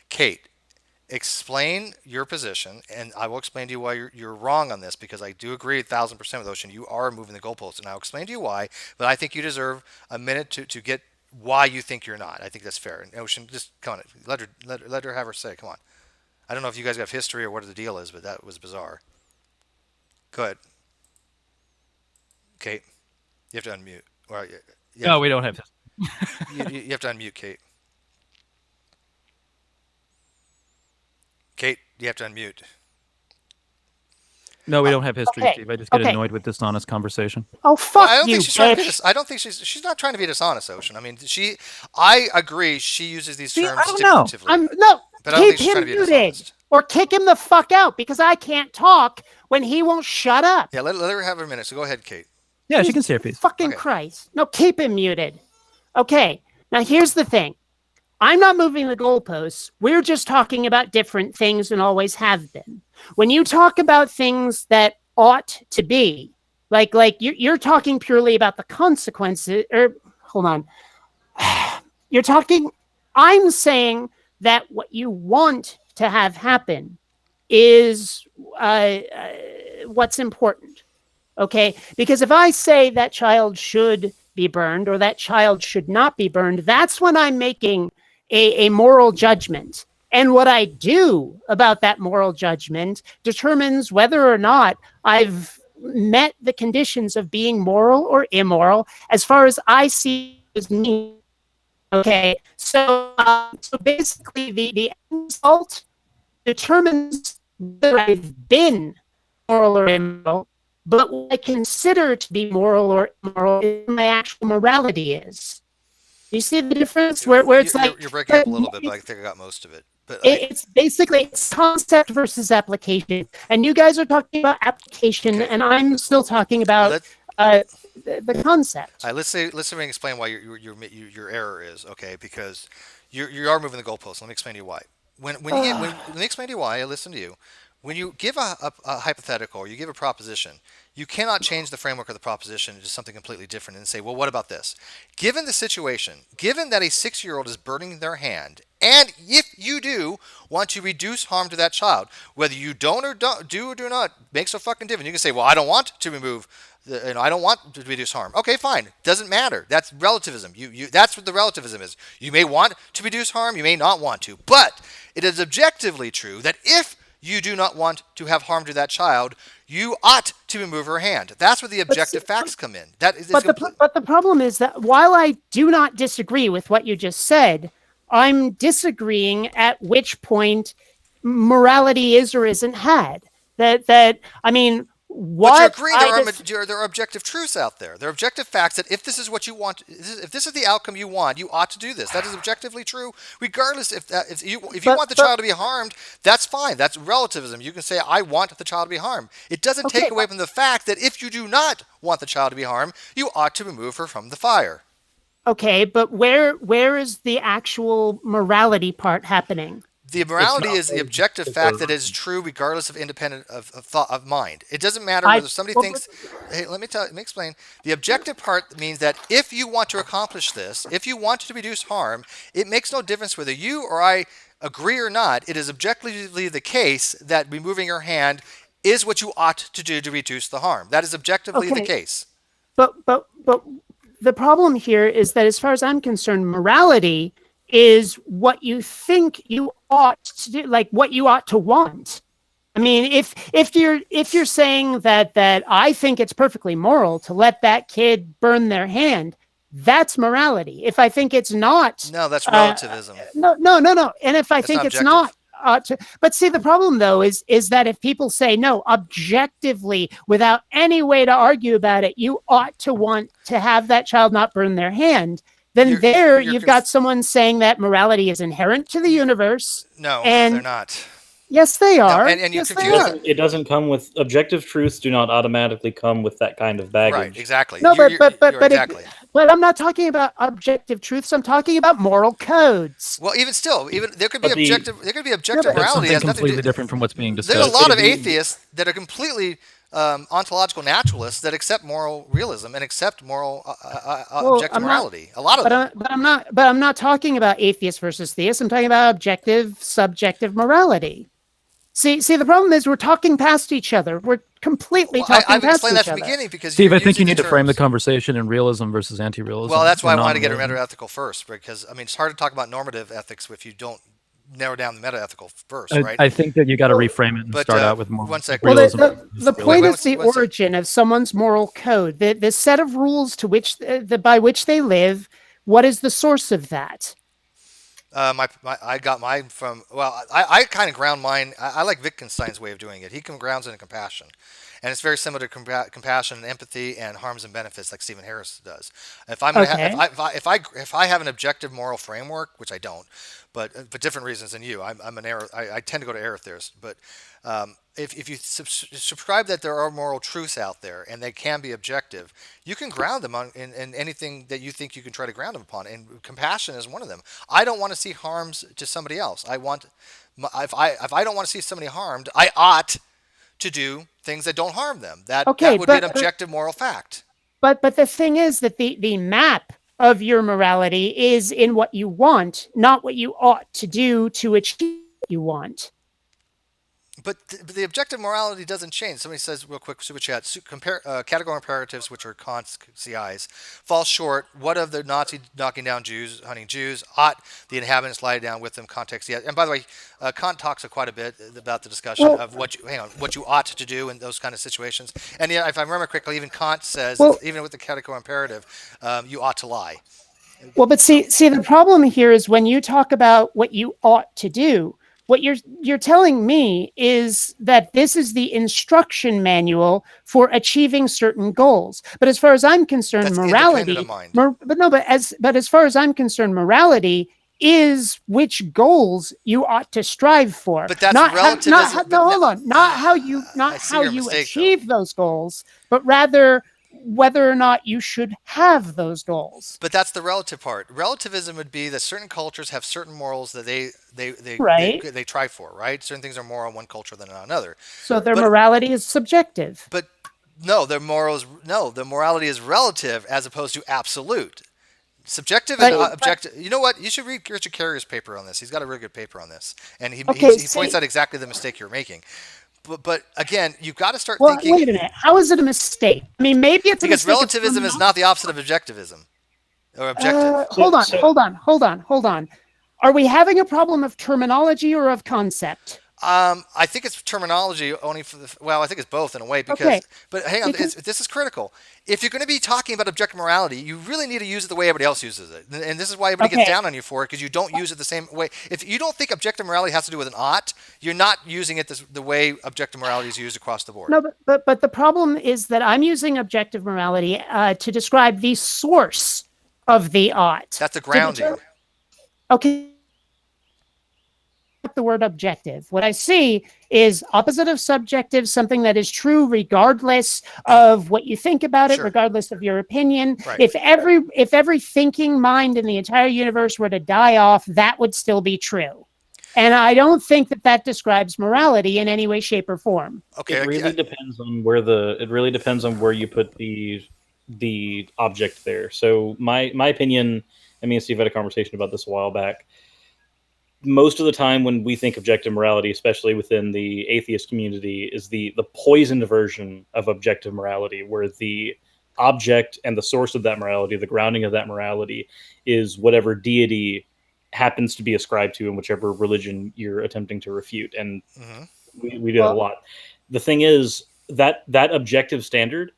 Kate, explain your position, and I will explain to you why you're wrong on this, because I do agree 1,000% with Ocean. You are moving the goalposts, and I'll explain to you why, but I think you deserve a minute to get why you think you're not. I think that's fair. And Ocean, just come on. Let her have her say. Come on. I don't know if you guys have history or what the deal is, but that was bizarre. Go ahead. Kate, you have to unmute. Or, yeah, No, we don't have this. you have to unmute, Kate. Kate, you have to unmute. No, we don't have history, okay, Steve. I just get okay. annoyed with dishonest conversation. Oh fuck I don't you, think she's trying to be bitch. I don't think she's not trying to be dishonest, Ocean. I mean, I agree she uses these See, terms I don't know. stipulatively. But I don't think Keep she's trying him to be muted dishonest. or kick him the fuck out because I can't talk when he won't shut up. Yeah, let her have her minute. So go ahead, Kate. Yeah, she can say her piece. Fucking Okay. Christ. No, keep him muted. Okay, now here's the thing. I'm not moving the goalposts. We're just talking about different things and always have been. When you talk about things that ought to be, like you're talking purely about the consequences, or hold on. I'm saying that what you want to have happen is what's important. Okay, because if I say that child should be burned or that child should not be burned, that's when I'm making a moral judgment. And what I do about that moral judgment determines whether or not I've met the conditions of being moral or immoral as far as I see as me. Okay, so basically the end result determines whether I've been moral or immoral. But what I consider to be moral or immoral is what my actual morality is. You see the difference? Where it's like You're breaking up a little bit, but I think I got most of it. But it's basically concept versus application, and you guys are talking about application, and I'm still talking about the concept. all right, let's see. Let me explain why your error is okay, because you are moving the goalposts. Let me explain to you why. Let me explain to you why. I listen to you. When you give a hypothetical or you give a proposition, you cannot change the framework of the proposition into something completely different and say, well, what about this? Given the situation, given that a 6-year-old is burning their hand, and if you do want to reduce harm to that child, whether you don't or do or do not, makes a fucking difference. You can say, well, I don't want to remove I don't want to reduce harm. Okay, fine. Doesn't matter. That's relativism. That's what the relativism is. You may want to reduce harm. You may not want to. But it is objectively true that if you do not want to have harm to that child, you ought to remove her hand. That's where the objective facts come in. But the problem is that while I do not disagree with what you just said, I'm disagreeing at which point morality is or isn't had. I mean, what? But you agree there are objective truths out there. There are objective facts that if this is what you want, if this is the outcome you want, you ought to do this. That is objectively true, regardless if you want the child to be harmed. That's fine. That's relativism. You can say I want the child to be harmed. It doesn't take away from the fact that if you do not want the child to be harmed, you ought to remove her from the fire. Okay, but where is the actual morality part happening? The morality not is the a objective particular fact that it is true regardless of independent of thought of mind. It doesn't matter I- whether somebody well, thinks. Hey, let me explain. The objective part means that if you want to accomplish this, if you want to reduce harm, it makes no difference whether you or I agree or not. It is objectively the case that removing your hand is what you ought to do to reduce the harm. That is objectively the Okay. case. But the problem here is that, as far as I'm concerned, morality is what you think you ought to do, like what you ought to want. I mean, if you're saying that I think it's perfectly moral to let that kid burn their hand, that's morality. If I think it's not, No, that's relativism. no. And if I That's think not it's not, objective. but see, the problem though is that if people say no, objectively, without any way to argue about it, you ought to want to have that child not burn their hand. Then You're you've got someone saying that morality is inherent to the universe. No, and- they're not. Yes, they are. and you're yes, they confused. are. It doesn't come with objective truths. Do not automatically come with that kind of baggage. Right, exactly. No, You're exactly. But I'm not talking about objective truths. I'm talking about moral codes. Well, even still, there could be But the- objective. There could be objective but- That's morality. something Has nothing to completely do. different from what's being There's discussed. a lot of It'd be- atheists that are completely ontological naturalists that accept moral realism and accept moral objective I'm not- morality. A lot of them. But I'm not talking about atheists versus theists. I'm talking about objective, subjective morality. See, the problem is we're talking past each other. We're completely Well, talking I've past explained that each from the other. beginning because Steve, you're I think you using need to frame the terms. conversation in realism versus anti-realism. Well, that's why I or wanted to get a non-realism. meta-ethical first, because I mean it's hard to talk about normative ethics if you don't narrow down the meta-ethical first, right? I think that you got to reframe it and but, start out with more one sec. Well, realism. the point Wait, is the one sec. origin of someone's moral code, the set of rules to which by which they live. What is the source of that? I got mine from, well, I kind of ground mine. I like Wittgenstein's way of doing it. He grounds it in compassion. And it's very similar to compassion and empathy and harms and benefits, like Stephen Harris does. If I'm gonna Okay. if I have an objective moral framework, which I don't, but for different reasons than you, I'm an error. I tend to go to error theorists. But if you subscribe that there are moral truths out there and they can be objective, you can ground them in anything that you think you can try to ground them upon. And compassion is one of them. I don't want to see harms to somebody else. If I don't want to see somebody harmed, I ought to do things that don't harm them. That would be an objective moral fact. But the thing is that the map of your morality is in what you want, not what you ought to do to achieve what you want. But the objective morality doesn't change. Somebody says real quick, super chat, categorical imperatives, which are Kant's CIs, fall short. What of the Nazi knocking down Jews, hunting Jews? Ought the inhabitants lie down with them? Context, yeah. And by the way, Kant talks quite a bit about the discussion of what you ought to do in those kind of situations. And yeah, if I remember correctly, even Kant says, even with the categorical imperative, you ought to lie. Well, but see, the problem here is when you talk about what you ought to do, what you're telling me is that this is the instruction manual for achieving certain goals. But as far as I'm concerned, That's morality, independent of mind. but as far as I'm concerned, morality is which goals you ought to strive for. But that's not relativism. hold on, not how you I see your mistake, achieve those goals, but rather whether or not you should have those goals. But that's the relative part. Relativism would be that certain cultures have certain morals that they try for, right? Certain things are more in one culture than in another. So their morality is subjective. But no, the morality is relative as opposed to absolute. Subjective and objective. You know what? You should read Richard Carrier's paper on this. He's got a really good paper on this, and he points out exactly the mistake you're making. But again, you've got to start thinking. Wait a minute. How is it a mistake? I mean, maybe it's because relativism is not the opposite of objectivism or objective. Hold on. Are we having a problem of terminology or of concept? I think it's terminology only for I think it's both in a way because. But hang on, this is critical. If you're going to be talking about objective morality, you really need to use it the way everybody else uses it, and this is why everybody gets down on you for it because you don't use it the same way. If you don't think objective morality has to do with an ought, you're not using it the way objective morality is used across the board. No, but the problem is that I'm using objective morality to describe the source of the ought. That's the grounding. Okay. the word objective. What I see is opposite of subjective, something that is true regardless of what you think about it, Sure. regardless of your opinion. Right. If every thinking mind in the entire universe were to die off, that would still be true. And I don't think that describes morality in any way, shape, or form. Okay. It really depends on where you put the object there. So my opinion, I mean, Steve had a conversation about this a while back. Most of the time when we think objective morality, especially within the atheist community, is the poisoned version of objective morality, where the object and the source of that morality, the grounding of that morality, is whatever deity happens to be ascribed to in whichever religion you're attempting to refute. And we do that a lot. The thing is that objective standard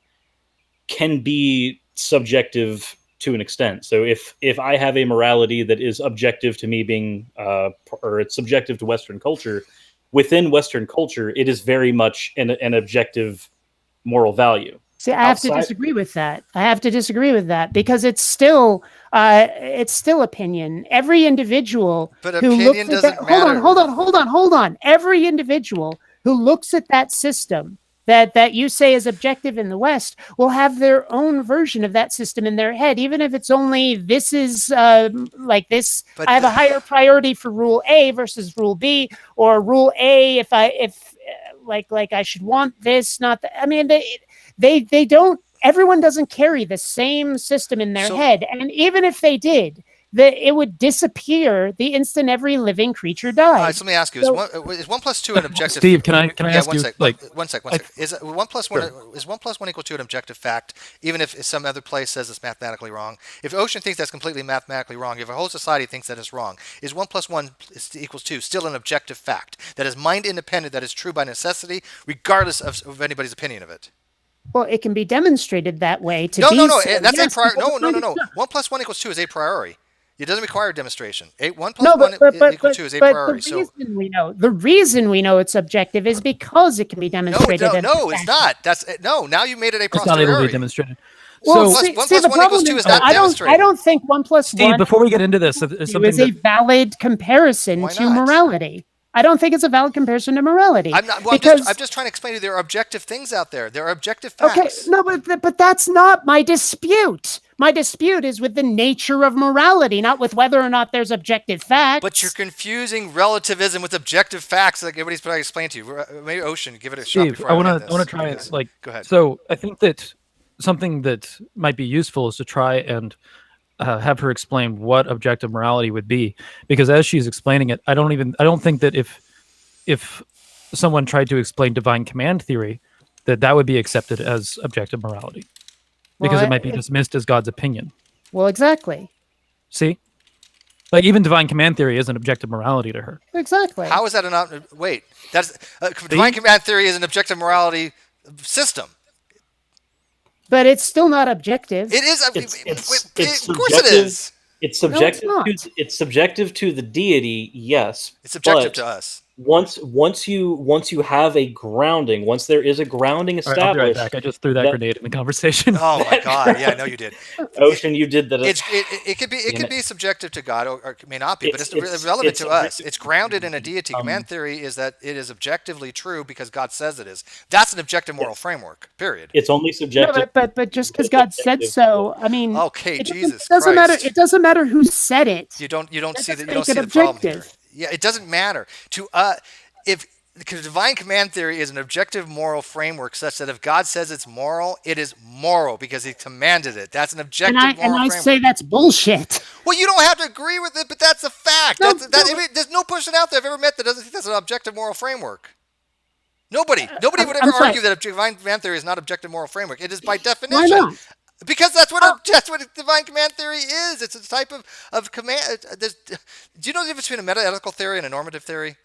can be subjective to an extent. So if I have a morality that is objective to me being, or it's subjective to Western culture, within Western culture, it is very much an objective moral value. See, I have to disagree with that. Because it's still opinion. Every individual But who opinion looks at doesn't that, matter. hold on. Every individual who looks at that system that you say is objective in the West will have their own version of that system in their head, even if it's only this is like this. But I have a higher priority for rule A versus rule B, or rule A if I should want this, not that. I mean, they don't. Everyone doesn't carry the same system in their head, and even if they did, it would disappear the instant every living creature died. All right, so let me ask you: is 1 plus 2 an objective? Steve, can I ask one you? sec. Like, one sec. Is 1 plus 1 is 1 plus 1 equal to an objective fact, even if some other place says it's mathematically wrong? If Ocean thinks that's completely mathematically wrong, if a whole society thinks that it's wrong, is 1 plus 1 equals 2 still an objective fact that is mind independent, that is true by necessity, regardless of anybody's opinion of it? Well, it can be demonstrated that way. No. That's yes, a priori. No. 1 plus 1 equals 2 is a priori. It doesn't require a demonstration. 1 plus 1 equals 2 is a priori. The reason we know it's objective is because it can be demonstrated. No, it's not. Now you made it a it's not able to posteriori. be demonstrated. Well, So, see, 1 the plus 1 problem equals 2 is is not I demonstrated. don't think 1 plus Steve, 1 before we get into this, is something is a that valid comparison Why to not? morality. I don't think it's a valid comparison to morality. I'm because just trying to explain to you there are objective things out there. There are objective okay, facts. no, but that's not my dispute. My dispute is with the nature of morality, not with whether or not there's objective facts. But you're confusing relativism with objective facts, like everybody's trying to explain to you. Maybe Ocean, give it a shot. Steve, before I want end to this, try and because- like. Go ahead. So I think that something that might be useful is to try and have her explain what objective morality would be, because as she's explaining it, I don't think that if someone tried to explain divine command theory, that would be accepted as objective morality, because Well, it might be dismissed as God's opinion. Well, exactly. See, like even divine command theory isn't objective morality to her. Exactly. How is that wait? That's divine command theory is an objective morality system. But it's still not objective. It is. It's of course it is. It's subjective. not. It's subjective to the deity, yes. It's subjective but to us. Once you have a grounding, once there is a grounding All right, I'll be right established, back. I just threw that that- grenade in the conversation. Oh my God! Yeah, I know you did. Ocean, you did that. It could be subjective to God, or it may not be, but it's relevant to us. It's grounded in a deity. Command theory is that it is objectively true because God says it is. That's an objective moral framework. Period. It's only No, subjective. but just because God said so, I mean, Okay, Jesus it doesn't Christ. matter. It doesn't matter who said it. You don't That see doesn't the you don't make see it the problem here. objective. Yeah, it doesn't matter to because divine command theory is an objective moral framework such that if God says it's moral, it is moral because He commanded it. That's an objective And moral I framework. say that's bullshit. Well, you don't have to agree with it, but that's a fact. No, There's no person out there I've ever met that doesn't think that's an objective moral framework. Nobody would I'm ever sorry. argue that divine command theory is not objective moral framework. It is by Why definition. not? Because that's what divine command theory is. It's a type of command. Do you know the difference between a meta-ethical theory and a normative theory?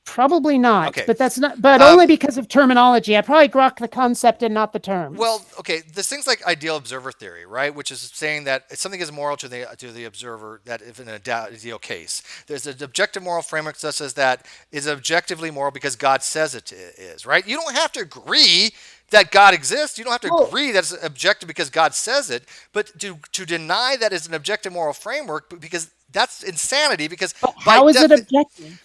Probably not. Okay. But that's not. But only because of terminology. I probably grok the concept and not the terms. Well, okay. There's things like ideal observer theory, right? Which is saying that something is moral to the observer, that if in an ideal case, there's an objective moral framework that says that is objectively moral because God says it is, right? You don't have to agree that God exists. You don't have to agree that it's objective because God says it, but to deny that it's an objective moral framework because that's insanity. Because how is it objective?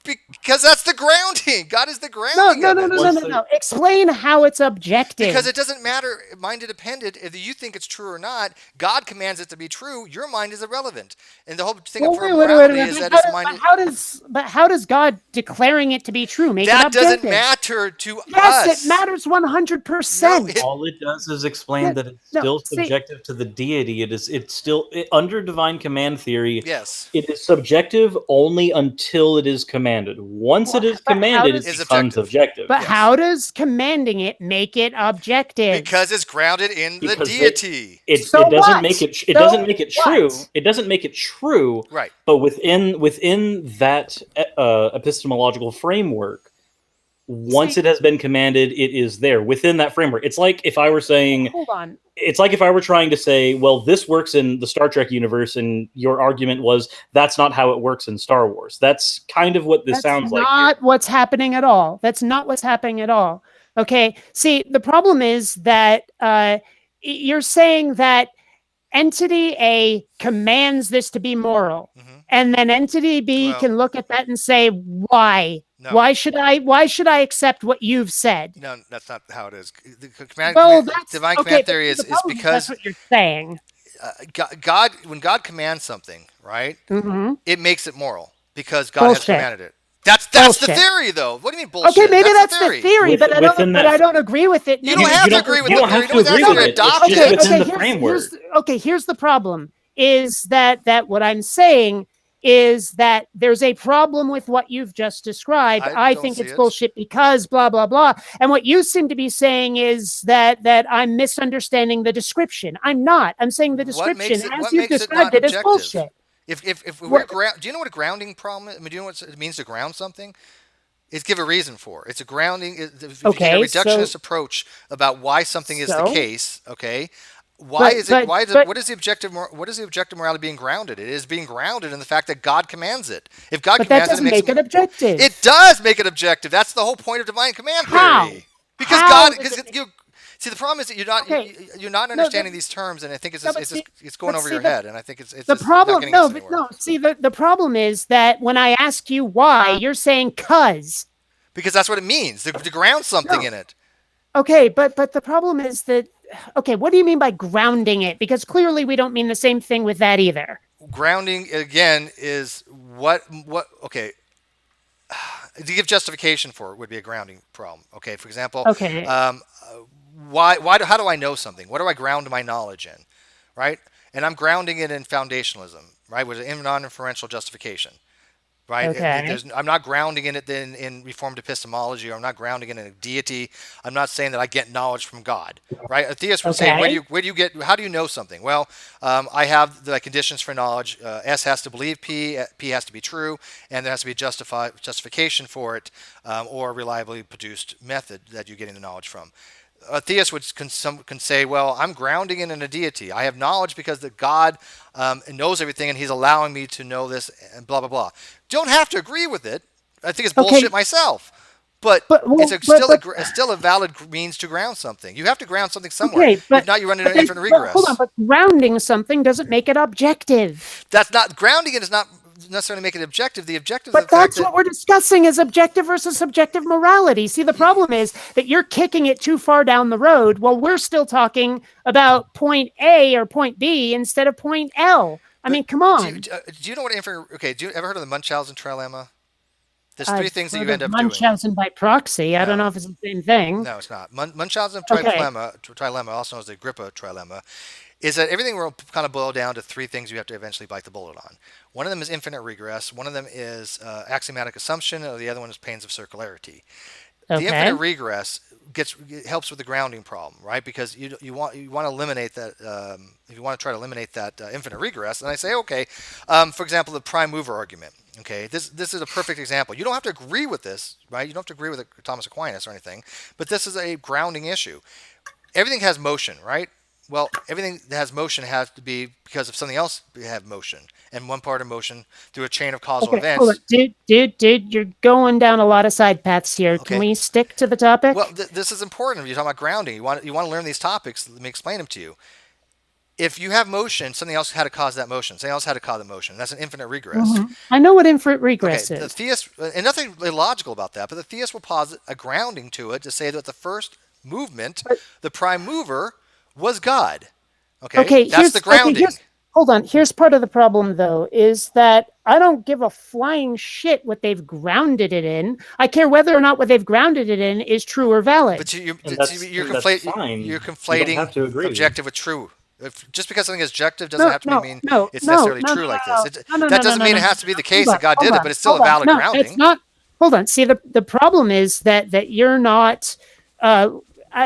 Because that's the grounding. God is the No, grounding. no, of no, it. no, no, no, no. Explain how it's objective. Because it doesn't matter, mind independent, if you think it's true or not. God commands it to be true. Your mind is irrelevant. And the whole thing Well, of wait, morality is but that his mind. but how does God declaring it to be true make it That objective? doesn't matter to Yes, us. it matters 100%. All it does is explain Yeah, that it's no, still see- subjective to the deity. It's still under divine command theory. Yes. It is subjective only until it is commanded. Once it is but how commanded, does- it Is becomes objective. objective. But Yes. how does commanding it make it objective? Because it's grounded in the Because deity. It So doesn't what? make it. It So doesn't make it true. what? It doesn't make it true. Right. But within that epistemological framework, once See- it has been commanded, it is there within that framework. It's like if I were saying, Hold on. it's like if I were trying to say, well, this works in the Star Trek universe, and your argument was that's not how it works in Star Wars. That's kind of what this That's sounds like. not what's happening at all. That's not what's happening at all. Okay. See, the problem is that you're saying that entity A commands this to be moral, Mhm. and then entity B Well- can look at that and say, "Why? No. Why should I accept what you've said?" No, that's not how it is. The command, Well, that's divine okay, command but theory is the problem because that's what you're saying. God, when God commands something, right, Mhm. it makes it moral because God has Bullshit. commanded it. That's the Bullshit. theory, though. What do you mean bullshit? Okay, maybe that's the theory, but Within I don't agree with it. You don't have to agree with you the don't theory. have to You don't agree have with to it. It's adopt just it. within the here's- framework. here's the problem is that what I'm saying is that there's a problem with what you've just described. I I don't think see it's it. bullshit because blah blah blah. And what you seem to be saying is that I'm misunderstanding the description. I'm not. I'm saying the What makes description it- as what you've makes it described not it is objective? bullshit. If we're What- do you know what a grounding problem is? I mean, do you know what it means to ground something? It's give a reason for. It's a grounding. If you take Okay, a reductionist so- approach about why something is the So? case. Okay. Why But- is it? but- Why is it? but- What is the objective? What is the objective morality being grounded? It is being grounded in the fact that God commands it. If God But that commands doesn't it, make it objective. It does make it objective. That's the whole point of divine command theory. How? Because How God, does because it- you see the problem is that you're not Okay. you're not No, understanding the- these terms, and I think it's No, just, but it's, see- just, it's going but over see, your the- head, and I think it's the just not problem getting no us but anywhere. no see the problem is that when I ask you why you're saying cuz Because that's what it means to ground something No. in it. okay but the problem is that okay what do you mean by grounding it because clearly we don't mean the same thing with that either. Grounding again is what okay. To give justification for it would be a grounding problem. Okay, for example, Okay. how do I know something? What do I ground my knowledge in? Right? And I'm grounding it in foundationalism, right? With an non-inferential justification. Right? Okay. I'm not grounding in it then in Reformed epistemology, or I'm not grounding it in a deity. I'm not saying that I get knowledge from God. Right? A theist would say, Okay. where do you get? How do you know something? Well, I have the conditions for knowledge. S has to believe P. P has to be true, and there has to be justification for it, or a reliably produced method that you're getting the knowledge from. A theist can say, well, I'm grounding it in a deity. I have knowledge because the God knows everything, and He's allowing me to know this, and blah blah blah. Don't have to agree with it. I think it's Okay. bullshit myself, but, But- well, it's but- it's still a valid means to ground something. You have to ground something somewhere. Okay, but if not, you run into but then- infinite but regress. hold on, but grounding something doesn't make it objective. That's not grounding it. Is not necessarily make it objective. The objective But is the fact that's what we're discussing is objective versus subjective morality. See, the problem is that you're kicking it too far down the road while we're still talking about point A or point B instead of point L. I mean, come on. Do you know what infinite? Okay, do you ever heard of the Munchausen trilemma? There's three I've things that heard you end of up doing. Munchausen by proxy. I don't No. know if it's the same thing. No, it's not. Munchausen Okay. trilemma, also known as the Agrippa trilemma, is that everything will kind of boil down to three things you have to eventually bite the bullet on. One of them is infinite regress. One of them is axiomatic assumption, or the other one is pains of circularity. The Okay. infinite regress helps with the grounding problem, right? Because you want to eliminate that. If you want to try to eliminate that infinite regress, and I say, okay, for example, the prime mover argument. Okay, this is a perfect example. You don't have to agree with this, right? You don't have to agree with Thomas Aquinas or anything, but this is a grounding issue. Everything has motion, right? Well, everything that has motion has to be because of something else have motion, and one part of motion through a chain of causal Okay, events. hold on. Dude, you're going down a lot of side paths here. Okay. Can we stick to the topic? Well, this is important. You're talking about grounding. You want to learn these topics. Let me explain them to you. if you have motion, something else had to cause that motion. Something else had to cause the motion. That's an infinite regress. I know what infinite regress Okay, the is. theist, and nothing illogical about that, but the theist will posit a grounding to it to say that the first movement, the prime mover, was God. Okay, that's the grounding. Hold on. Here's part of the problem, though, is that I don't give a flying shit what they've grounded it in. I care whether or not what they've grounded it in is true or valid. But you're And that's fine. you're You don't conflating have to agree. objective with true. Just because something is objective doesn't have to mean it's necessarily true like this. No, That doesn't mean it has to be the case that God did it, but it's still a valid grounding. It's not. Hold on. See, the problem is that you're not.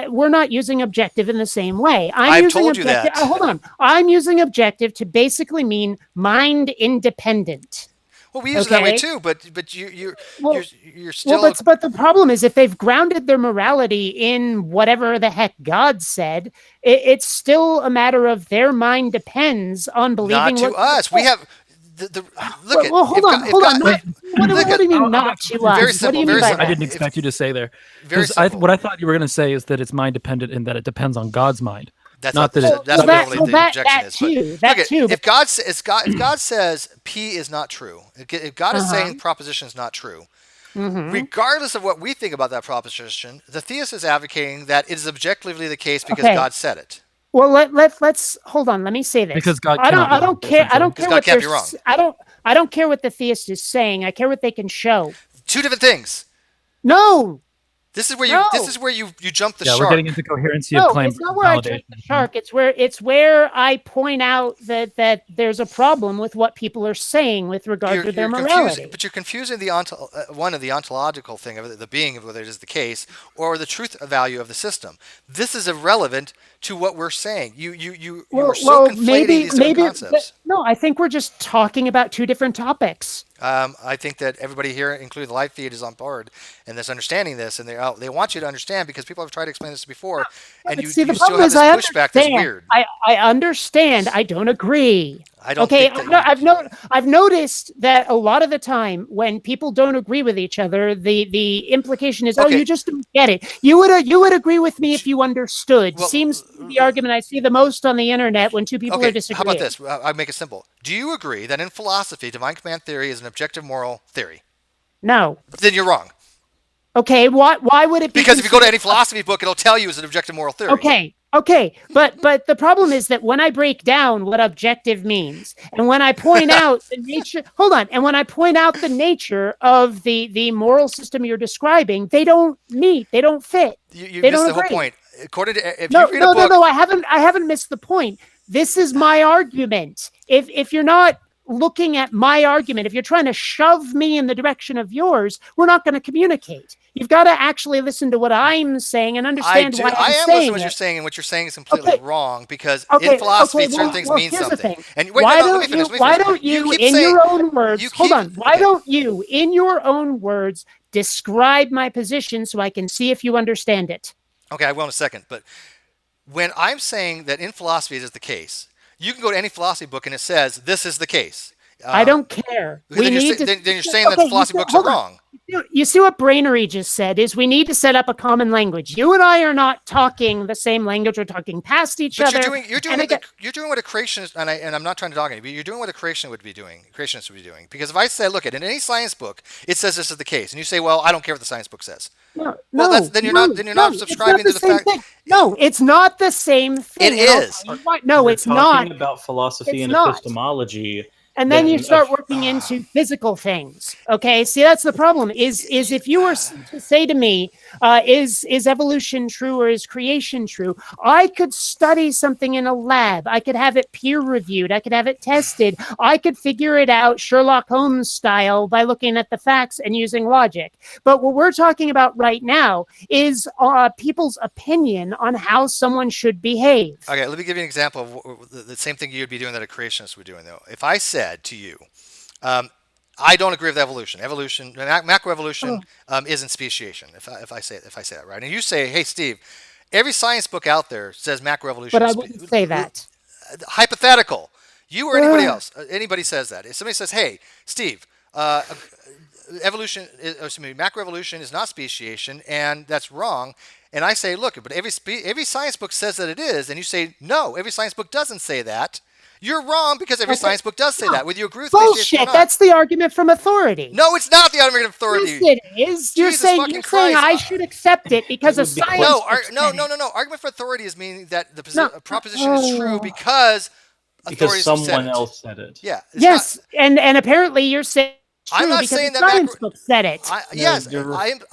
We're not using objective in the same way. I've told you that. Hold on. I'm using objective to basically mean mind independent. Well, we use it that way Okay. too, but you're still. Well, but the problem is if they've grounded their morality in whatever the heck God said, it's still a matter of their mind depends on believing not to what us. We have look at. Well, hold on. What do you mean not to us? Very What do simple, you very mean by simple. I that? didn't expect you to say there. Very 'Cause simple. what I thought you were going to say is that it's mind dependent in that it depends on God's mind. That's not that it- that's Well, what really the that objection is. But too, that look at, too, if God says P is not true, if God is saying proposition is not true, regardless of what we think about that proposition, the theist is advocating that it is objectively the case because Okay. God said it. Well, let's hold on. Let me say this. Because God I cannot be don't wrong, care. I don't Because care God what can't they're be wrong. I don't care what the theist is saying. I care what they can show. Two different things. No, This is where No. you jump the Yeah, shark. we're getting into coherency of no, claim. it's not where I jump the shark. It's where I point out that there's a problem with what people are saying with regard to their morality. But you're confusing the one of the ontological thing of it, the being of whether it is the case, or the truth value of the system. This is irrelevant to what we're saying. You are so conflating these different concepts. No, I think we're just talking about two different topics. I think that everybody here, including the live feed, is on board and is understanding this, and they want you to understand because people have tried to explain this before, and you See, the still problem have is this I pushback that's understand. weird. I understand. I don't agree. I don't Okay, think that I've noticed that a lot of the time when people don't agree with each other, the implication is, oh, Okay. you just don't get it. You would agree with me if you understood. Well, Seems to be the argument I see the most on the internet when two people are Okay, how disagreeing. about this? I'll make it simple. Do you agree that in philosophy, divine command theory is an objective moral theory? No. Then you're wrong. Okay. Why would it be? Because if you go to any philosophy book, it'll tell you it's an objective moral theory. Okay, but the problem is that when I break down what objective means, and when I point out the nature, and when I point out the nature of the moral system you're describing, they don't meet, they don't fit. You They missed don't the whole agree. point. According to if No, you read a book, no, I haven't missed the point. This is my argument. If you're not looking at my argument, if you're trying to shove me in the direction of yours, we're not going to communicate. You've got to actually listen to what I'm saying and understand why I'm I am saying listening to what it. you're saying, and what you're saying is completely Okay. wrong because Okay, in philosophy, okay, certain things mean here's the something. thing. And wait, Why no, let don't me finish, you? let me Why finish. don't you, keep in saying- your own words? you Hold keep- on. Why okay. don't you, in your own words, describe my position so I can see if you understand it? Okay, I will in a second. But when I'm saying that in philosophy it is the case, you can go to any philosophy book and it says this is the case. I don't care. Then you're saying that philosophy books are wrong. You see what Brainery just said is we need to set up a common language. You and I are not talking the same language. We're talking past each But other. you're doing what a creationist, and I'm not trying to dog anybody, but you're doing what a creationist would be doing. Because if I say, look, in any science book, it says this is the case, and you say, well, I don't care what the science book says. No, Then you're not subscribing to the same fact. thing. No, it's not the same thing. It And I'll is. tell you why. No, We're it's not. talking about philosophy It's and not. epistemology. And then you Then- start working into physical things. Okay, see that's the problem. Is if you were to say to me, is evolution true or is creation true? I could study something in a lab. I could have it peer reviewed. I could have it tested. I could figure it out Sherlock Holmes style by looking at the facts and using logic. But what we're talking about right now is people's opinion on how someone should behave. Okay, let me give you an example of the same thing you'd be doing that a creationist would be doing, though. If I said to you, I don't agree with evolution. Macroevolution isn't speciation. If I say that right, and you say, hey, Steve, every science book out there says macroevolution. But I is wouldn't say that. Hypothetical. You or anybody else. Anybody says that. If somebody says, hey, Steve, macroevolution is not speciation, and that's wrong. and I say, look, but every science book says that it is, and you say, no, every science book doesn't say that, you're wrong because every science book does say that. Whether you agree with speciation or Bullshit. not. That's the argument from authority. No, it's not the argument of authority. Yes, it is. You're Jesus saying fucking you're saying Christ. I should accept it because It of would be science. No, books no, said no, it. no, no. Argument for authority is meaning that the No. proposition is true because Because authorities have said someone it. else said it. Yeah. it's Yes, and apparently you're saying it's I'm true not because saying the that science book said it. Yes, you're-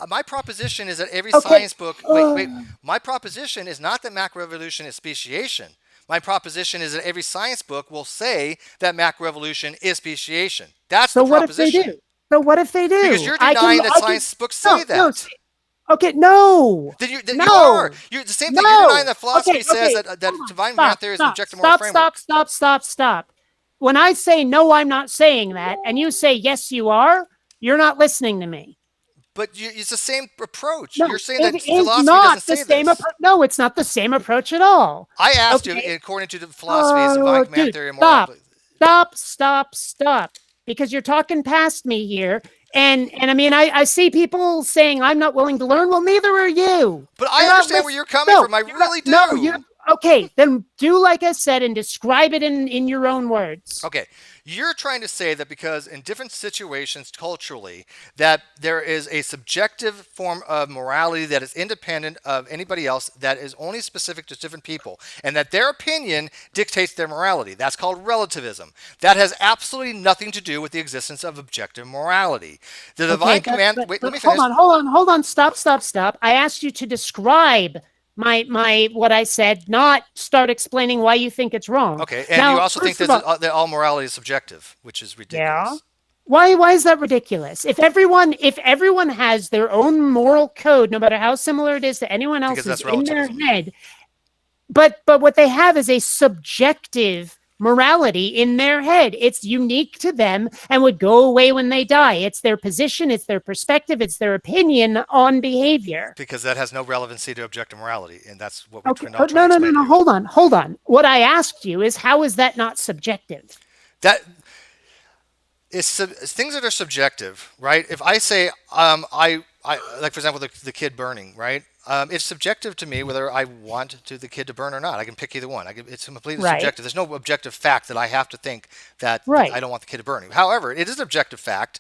my proposition is that every Okay. science book. Wait. My proposition is not that macroevolution is speciation. My proposition is that every science book will say that macroevolution is speciation. That's So the what if they proposition. do? So what if they do? Because you're I can- denying that I can- science books say that. No, okay, no. Then you No. are. You're the same thing. No. You're denying that philosophy Okay, says okay. that Hold on. divine Stop, math theory is an stop, objective moral framework. Stop. When I say no, I'm not saying that, and you say yes, you are, you're not listening to me. But it's the same approach. No, You're saying that it is philosophy not doesn't the say same this. approach. No, it's not the same approach at all. I asked you, Okay. according to the philosophy, is divine command dude, theory and moral. Stop. Because you're talking past me here. And I mean, I see people saying I'm not willing to learn. Well, neither are you. But I You're not understand where you're coming no, from. I you're really do. not- No, you okay. Then do like I said and describe it in your own words. Okay, you're trying to say that because in different situations culturally, that there is a subjective form of morality that is independent of anybody else, that is only specific to different people, and that their opinion dictates their morality. That's called relativism. That has absolutely nothing to do with the existence of objective morality. The divine command. Wait, let me finish. Hold on. Stop. I asked you to describe my what I said, not start explaining why you think it's wrong. Okay, and Now, you also think first of that all morality is subjective, which is ridiculous. Yeah. Why is that ridiculous? If everyone has their own moral code, no matter how similar it is to anyone else's that's in their relativism. head, but what they have is a subjective morality in their head. It's unique to them and would go away when they die. It's their position, it's their perspective, it's their opinion on behavior. Because that has no relevancy to objective morality, and that's what we're Okay. trying to No. explain to you. Hold on. What I asked you is how is that not subjective? That is things that are subjective, right? If I say I like, for example, the kid burning, right? It's subjective to me whether I want the kid to burn or not. I can pick either one. It's completely Right. subjective. There's no objective fact that I have to think that Right. I don't want the kid to burn. However, it is an objective fact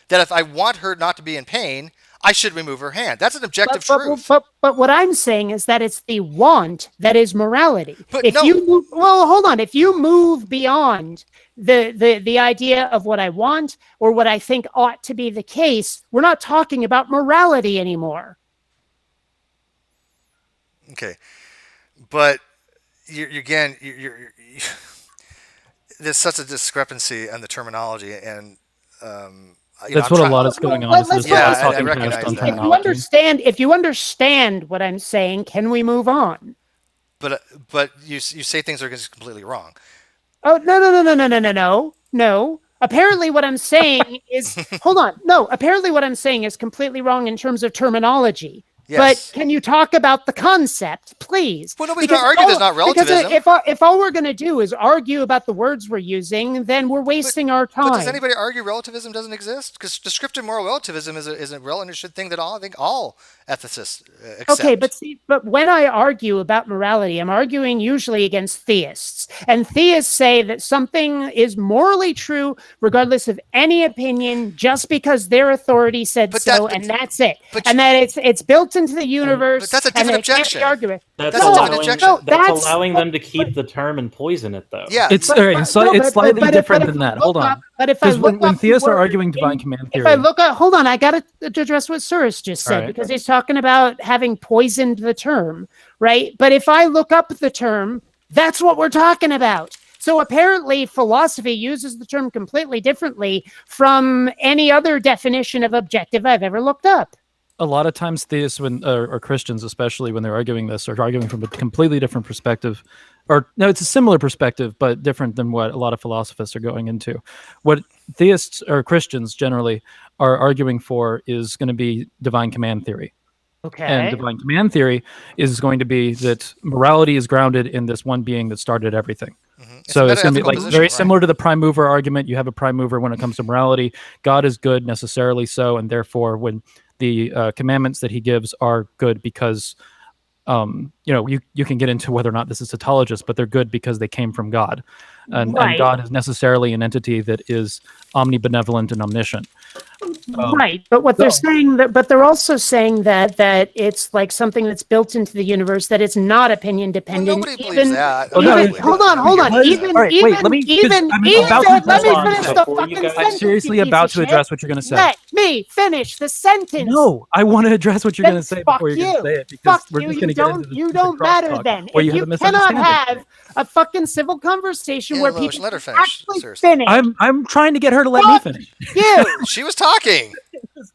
that if I want her not to be in pain, I should remove her hand. That's an objective truth. But what I'm saying is that it's the want that is morality. But if no. you move, hold on. If you move beyond the idea of what I want or what I think ought to be the case, we're not talking about morality anymore. Okay, but there's such a discrepancy in the terminology, and That's what a lot is going on. Is this Yeah, is I talking recognize past on that. terminology. If you understand what I'm saying, can we move on? But you say things are just completely wrong. Oh, no. Apparently what I'm saying is hold on. No, apparently what I'm saying is completely wrong in terms of terminology. Yes. But can you talk about the concept, please? Well, nobody's going to argue there's not relativism. Because if all we're going to do is argue about the words we're using, then we're wasting our time. But does anybody argue relativism doesn't exist? Because descriptive moral relativism is a well understood thing that I think all ethicists accept. Okay, but when I argue about morality, I'm arguing usually against theists. And theists say that something is morally true regardless of any opinion, just because their authority said and that's it. And that it's built into the universe. But that's a different objection. That's That's a different objection. That's allowing them to keep the term and poison it, though. Yeah, It's slightly different than that. Hold on. But if I Because look when up theists the are word arguing divine command If theory, I look at, hold on, I got to address what Surus just said, All right. because he's talking about having poisoned the term, right? But if I look up the term, that's what we're talking about. So apparently philosophy uses the term completely differently from any other definition of objective I've ever looked up. a lot of times theists, or Christians especially, when they're arguing this, are arguing from a completely different perspective. Or no, it's a similar perspective, but different than what a lot of philosophists are going into. What theists or Christians generally are arguing for is going to be divine command theory. Okay. And divine command theory is going to be that morality is grounded in this one being that started everything. Mm-hmm. So it's going to be like very right? similar to the prime mover argument. You have a prime mover when it comes to morality. God is good, necessarily so, and therefore when the commandments that he gives are good because you can get into whether or not this is tautologist, but they're good because they came from God, and Right. God is necessarily an entity that is omnibenevolent and omniscient. Right, but what they're saying but they're also saying that it's like something that's built into the universe, that it's not opinion Well, dependent. nobody believes that. Oh, no, Even, hold on. Because- Even, all right, wait, even, let me- even, I'm even, about to let me respond finish the before you fucking guys- sentence. I'm seriously you piece about of to shit. address what you're going to say. Let me finish the sentence. No, I want to address what you're Then going to say fuck before you you. can say it, because Fuck we're you. just You going to get into don't. the You stupid don't matter crosstalk, then. or If you you have a cannot misunderstanding. have a fucking civil conversation Yeah, where Lois, people let her finish, actually seriously. finish. I'm trying to get her to let me Fuck finish. you. She was talking.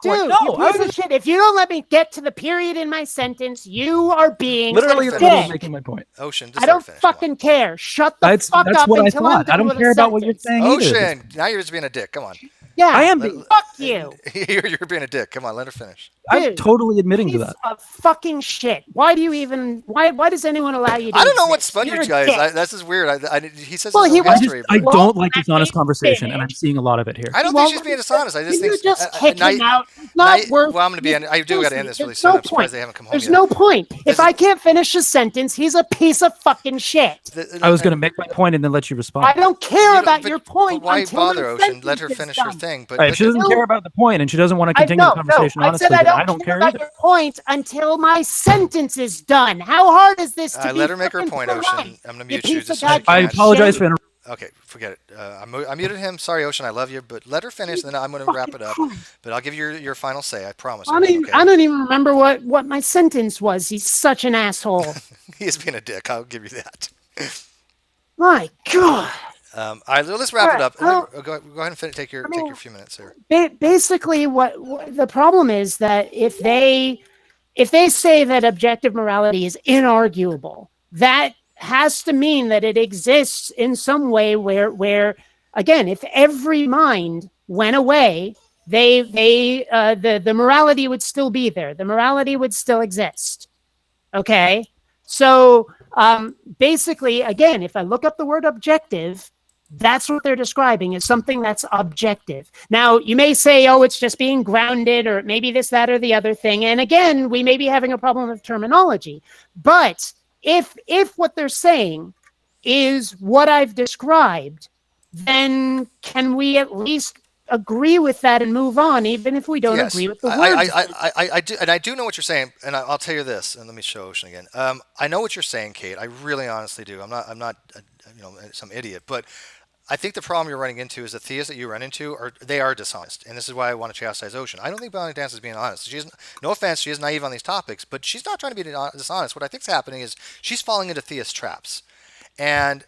Dude, No, you I piece of shit. If you don't let me get to the period in my sentence, you are being Literally, let in her the middle of dick. making my point. Ocean, just I let her don't finish. Come on. fucking care. Shut the That's fuck up what I until I'm thought. done I don't with a care about what you're sentence. saying either. Ocean, now you're just being a dick. Come on. Yeah, I am. fuck you. You're being a dick. Come on, let her finish. I'm Dude, totally admitting to Piece that. of fucking shit. Why do you even? Why does anyone allow you to? I don't know what exist? spun You're you a guys. dick. That's just weird. He says Well, his he own was- history, I but don't like let dishonest me conversation, and I'm finish. seeing a lot of it here. I don't Well, think she's being dishonest. I just you think just kick now him out. It's not worth. well, I'm going to be. I do got to end this really There's soon. no I'm surprised point. they haven't come home There's yet. no point. This If is- I can't finish a sentence, he's a piece of fucking shit. I was going to make my point and then let you respond. I don't care You don't- about but- your point But why until bother, my Ocean? Let her sentence is finish her done. thing. But All right, if she doesn't No. care about the point and she doesn't want to continue the conversation I honestly, said then I don't care about either. your point until my sentence is done. How hard is this to be let her make her fucking point, polite? Ocean. I'm going to mute you piece just of so she I can't. apologize for interrupting. Okay, forget it. I muted him. Sorry, Ocean. I love you, but let her finish, then I'm going to wrap it up. But I'll give you your final say. I promise. I don't, even, okay? I don't even remember what my sentence was. He's such an asshole. He is being a dick. I'll give you that. My God. All right, let's wrap it up. Well, Go ahead and take your few minutes here. Basically, what the problem is that if they say that objective morality is inarguable, that has to mean that it exists in some way where again, if every mind went away, the morality would still be there. The morality would still exist. Okay, so basically, again, if I look up the word objective, that's what they're describing as something that's objective. Now, you may say, oh, it's just being grounded, or maybe this, that, or the other thing. And again, we may be having a problem with terminology. But if what they're saying is what I've described, then can we at least agree with that and move on, even if we don't Yes, agree with the words? I do, and I do know what you're saying, and I'll tell you this, and let me show Ocean again. I know what you're saying, Kate. I really, honestly do. I'm not, some idiot, but I think the problem you're running into is the theists that you run into are dishonest, and this is why I want to chastise Ocean. I don't think Bionic Dance is being honest. She's no offense, she is naive on these topics, but she's not trying to be dishonest. What I think is happening is she's falling into theist traps, and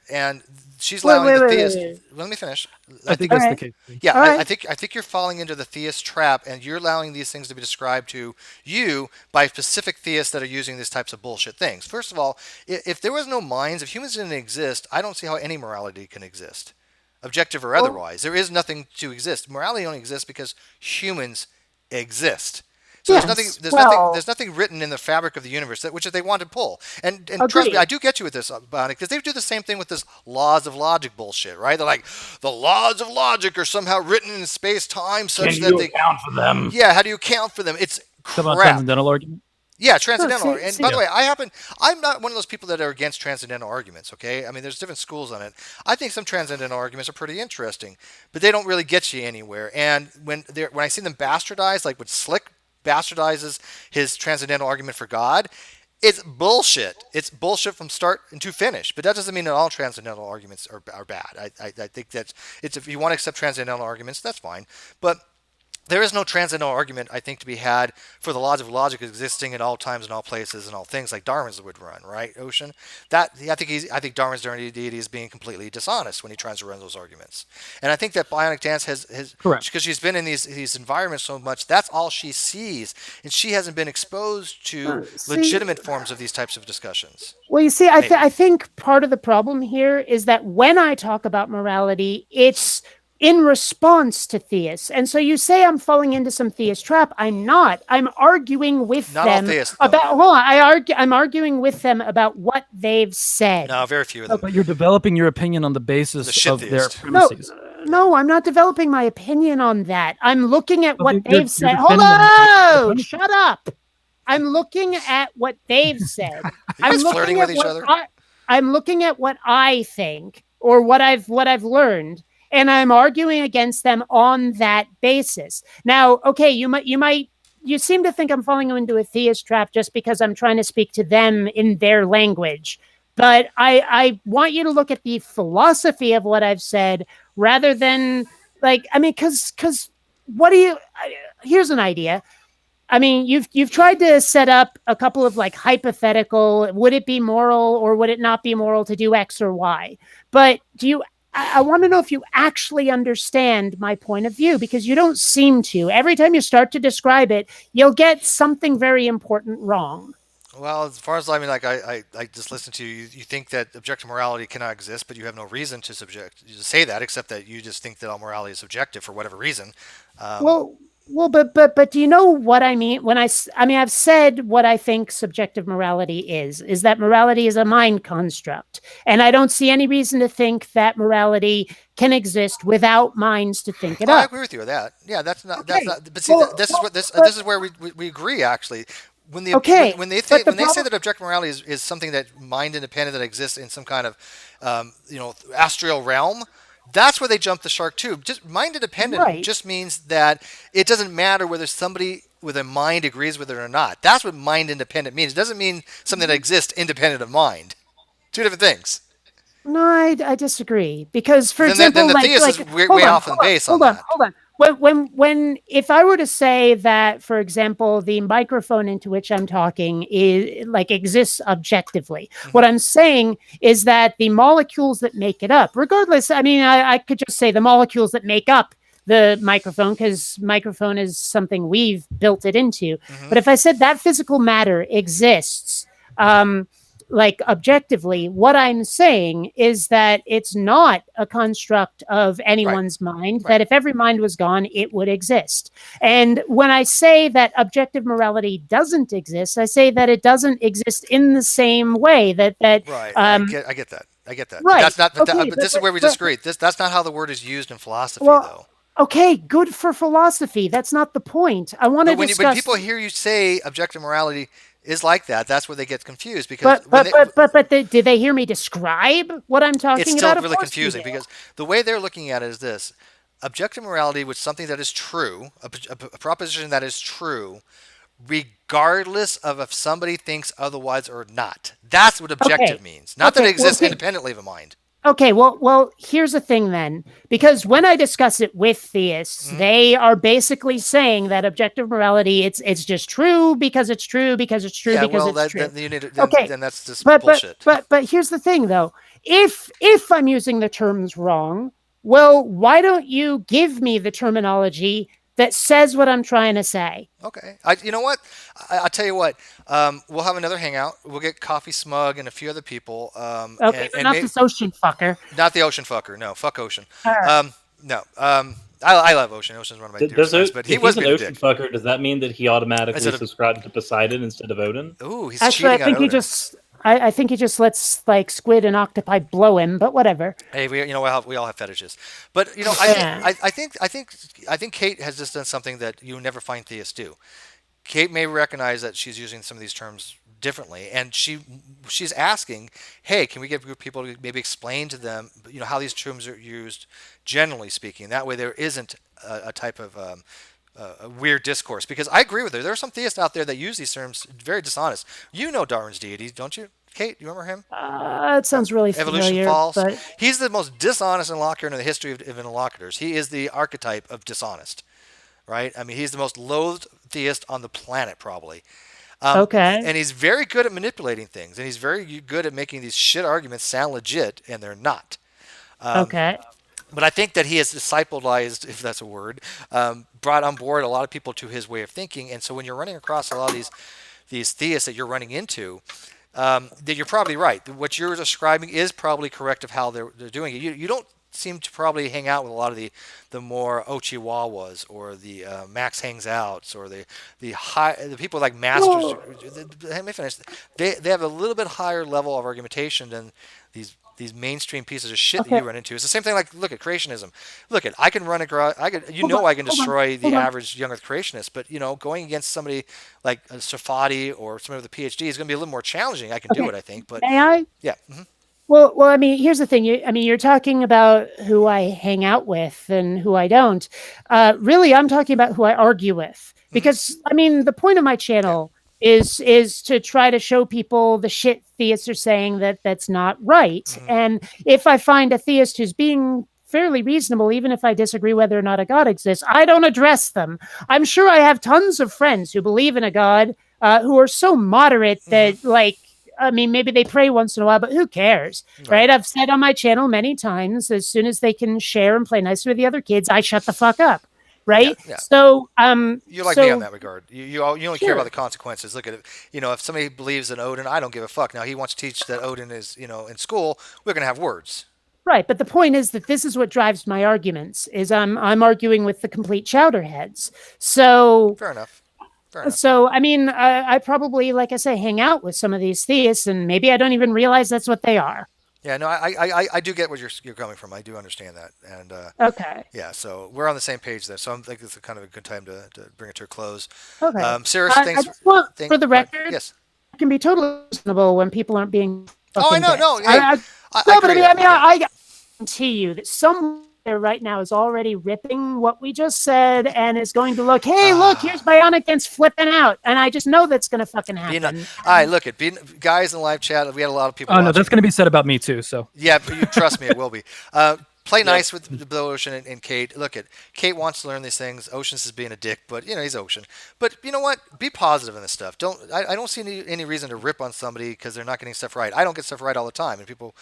she's allowing the theist. Let me finish. I think that's the case. Yeah, All right. I think you're falling into the theist trap, and you're allowing these things to be described to you by specific theists that are using these types of bullshit things. First of all, if there was no minds, if humans didn't exist, I don't see how any morality can exist, objective or otherwise. There is nothing to exist. Morality only exists because humans exist. So Yes, there's nothing written in the fabric of the universe which they want to pull. And trust me, Agreed. I do get you with this, Bionic, because they do the same thing with this laws of logic bullshit, right? They're like, the laws of logic are somehow written in space time such Can that you they account for them? Yeah, how do you account for them? It's Some crap. transcendental argument. Yeah, transcendental. see- And see- by the way, I'm not one of those people that are against transcendental arguments, okay? I mean, there's different schools on it. I think some transcendental arguments are pretty interesting, but they don't really get you anywhere. And when I see them bastardized, like when Slick bastardizes his transcendental argument for God, it's bullshit. It's bullshit from start to finish. But that doesn't mean that all transcendental arguments are bad. I think that if you want to accept transcendental arguments, that's fine. But there is no transcendental argument, I think, to be had for the laws of logic existing at all times and all places and all things like Darwin's would run, right, Ocean? I think Darwin's deity is being completely dishonest when he tries to run those arguments. And I think that Bionic Dance has Correct. because she's been in these environments so much, that's all she sees, and she hasn't been exposed to legitimate forms of these types of discussions. Well, you see, Maybe. I think part of the problem here is that when I talk about morality, it's in response to theists. And so you say I'm falling into some theist trap. I'm not. I'm arguing with Not all them theists, though. about. Hold on. I'm arguing with them about what they've said. No, very few of them. But you're developing your opinion on the The basis shit of their theist. premises. No, I'm not developing my opinion on that. I'm looking at Well, what you're they've said. defending Hold them. on, shut up. I'm looking at what they've said. Are you guys I'm flirting looking with at each what other? I'm looking at what I think or what I've learned, and I'm arguing against them on that basis. Now, okay, you seem to think I'm falling into a theist trap just because I'm trying to speak to them in their language. But I want you to look at the philosophy of what I've said rather than because what do you? Here's an idea. I mean, you've tried to set up a couple of like hypothetical. Would it be moral or would it not be moral to do X or Y? But do you? I want to know if you actually understand my point of view because you don't seem to. Every time you start to describe it, you'll get something very important wrong. Well, as far as I mean, like I just listened to you. You think that objective morality cannot exist, but you have no reason to say that, except that you just think that all morality is subjective for whatever reason. But do you know what I mean when I mean I've said what I think subjective morality is that morality is a mind construct, and I don't see any reason to think that morality can exist without minds to think it I up. agree with you with that. Yeah, that's not. Okay. That's not. But see, this is where we agree actually. When they Okay, when they but when the they say problem- that objective morality is something that mind independent that exists in some kind of astral realm, that's where they jump the shark too. Just mind independent Right. just means that it doesn't matter whether somebody with a mind agrees with it or not. That's what mind independent means. It doesn't mean something that exists independent of mind. Two different things. No, I disagree because, for Then example, the theist is way off in base on that. Hold on. When if I were to say that, for example, the microphone into which I'm talking is like exists objectively, what I'm saying is that the molecules that make it up, regardless, I mean, I could just say the molecules that make up the microphone because microphone is something we've built it into. But if I said that physical matter exists, like objectively, what I'm saying is that it's not a construct of anyone's mind, that if every mind was gone, it would exist. And when I say that objective morality doesn't exist, I say that it doesn't exist in the same way that Right. I get that. I get that. Right. But that's not. But, Okay, but this is where we disagree. That's not how the word is used in philosophy, Well, though. okay, good for philosophy. That's not the point. I want to When discuss. people hear you say objective morality is like that, that's where they get confused because Did they hear me describe what I'm talking it's still about? Of really course they confusing did. because the way they're looking at it is this: objective morality with something that is true, a proposition that is true, regardless of if somebody thinks otherwise or not. That's what objective means. Not that it exists independently of a mind. Okay, well, here's the thing then, because when I discuss it with theists, they are basically saying that objective morality, it's just true because it's true because it's true because it's true. Then that's just bullshit. But here's the thing though, if I'm using the terms wrong, well, why don't you give me the terminology that says what I'm trying to say? Okay. You know what? I'll tell you what. We'll have another hangout. We'll get Coffee Smug and a few other people. Okay, but not this ocean fucker. Not the ocean fucker. No, fuck Ocean. Right. No. I love Ocean. Ocean's one of my dearest friends, but he was an being a ocean dick. fucker. Does that mean that he automatically subscribed to Poseidon instead of Odin? Ooh, he's Actually, cheating on Odin. I think he just lets like squid and octopi blow him, but whatever. Hey, we all have fetishes, but I think Kate has just done something that you never find theists do. Kate may recognize that she's using some of these terms differently, and she's asking, hey, can we get people to maybe explain to them, how these terms are used, generally speaking. That way, there isn't a type of a weird discourse. Because I agree with her. There are some theists out there that use these terms very dishonest. You know Darwin's deity, don't you, Kate? You remember him? It sounds really Evolution familiar. False. But... He's the most dishonest interlocutor in the history of interlocutors. He is the archetype of dishonest, right? I mean, he's the most loathed theist on the planet, probably. Okay. And he's very good at manipulating things, and he's very good at making these shit arguments sound legit, and they're not. Okay. But I think that he has discipleized, if that's a word, brought on board a lot of people to his way of thinking. And so when you're running across a lot of these theists that you're running into, that you're probably right. What you're describing is probably correct of how they're doing it. You don't seem to probably hang out with a lot of the more Ochiwawas or the Max Hangs Outs or the people like Masters. Let me finish. They have a little bit higher level of argumentation than these these mainstream pieces of shit that you run into. It's the same thing. Like, look at creationism. Look at, I can run across. I can destroy the average young Earth creationist, but going against somebody like Safadi or somebody with a PhD is going to be a little more challenging. I can do it, I think. But may I? Yeah. Well, I mean, here's the thing. You're talking about who I hang out with and who I don't. Really, I'm talking about who I argue with, because I mean, the point of my channel is to try to show people the shit theists are saying that's not right. And if I find a theist who's being fairly reasonable, even if I disagree whether or not a God exists, I don't address them. I'm sure I have tons of friends who believe in a God, who are so moderate that, like, I mean, maybe they pray once in a while, but who cares, right? I've said on my channel many times, as soon as they can share and play nice with the other kids, I shut the fuck up, right? Yeah. So, you're like me on that regard. You only care about the consequences. Look at it. If somebody believes in Odin, I don't give a fuck. Now he wants to teach that Odin is, in school. We're gonna have words. Right, but the point is that this is what drives my arguments. Is I'm arguing with the complete chowderheads. So fair enough. So, I mean, I probably, like I say, hang out with some of these theists, and maybe I don't even realize that's what they are. Yeah, no, I do get where you're coming from. I do understand that, and okay. Yeah, so we're on the same page there. So I think it's kind of a good time to bring it to a close. Okay. Cirrus, I just want, for the record, yes, it can be totally reasonable when people aren't being. I know, no, I guarantee you that someone there right now is already ripping what we just said and is going to look, hey, look, here's Bionic Dance flipping out, and I just know that's going to fucking happen. All right, look at guys in the live chat. We had a lot of people. Oh no, that's going to be said about me too. So yeah, but you trust me, it will be. Play nice with the Ocean and Kate. Look at Kate wants to learn these things. Ocean's is being a dick, but he's Ocean. But you know what? Be positive in this stuff. I don't see any reason to rip on somebody because they're not getting stuff right. I don't get stuff right all the time, and people,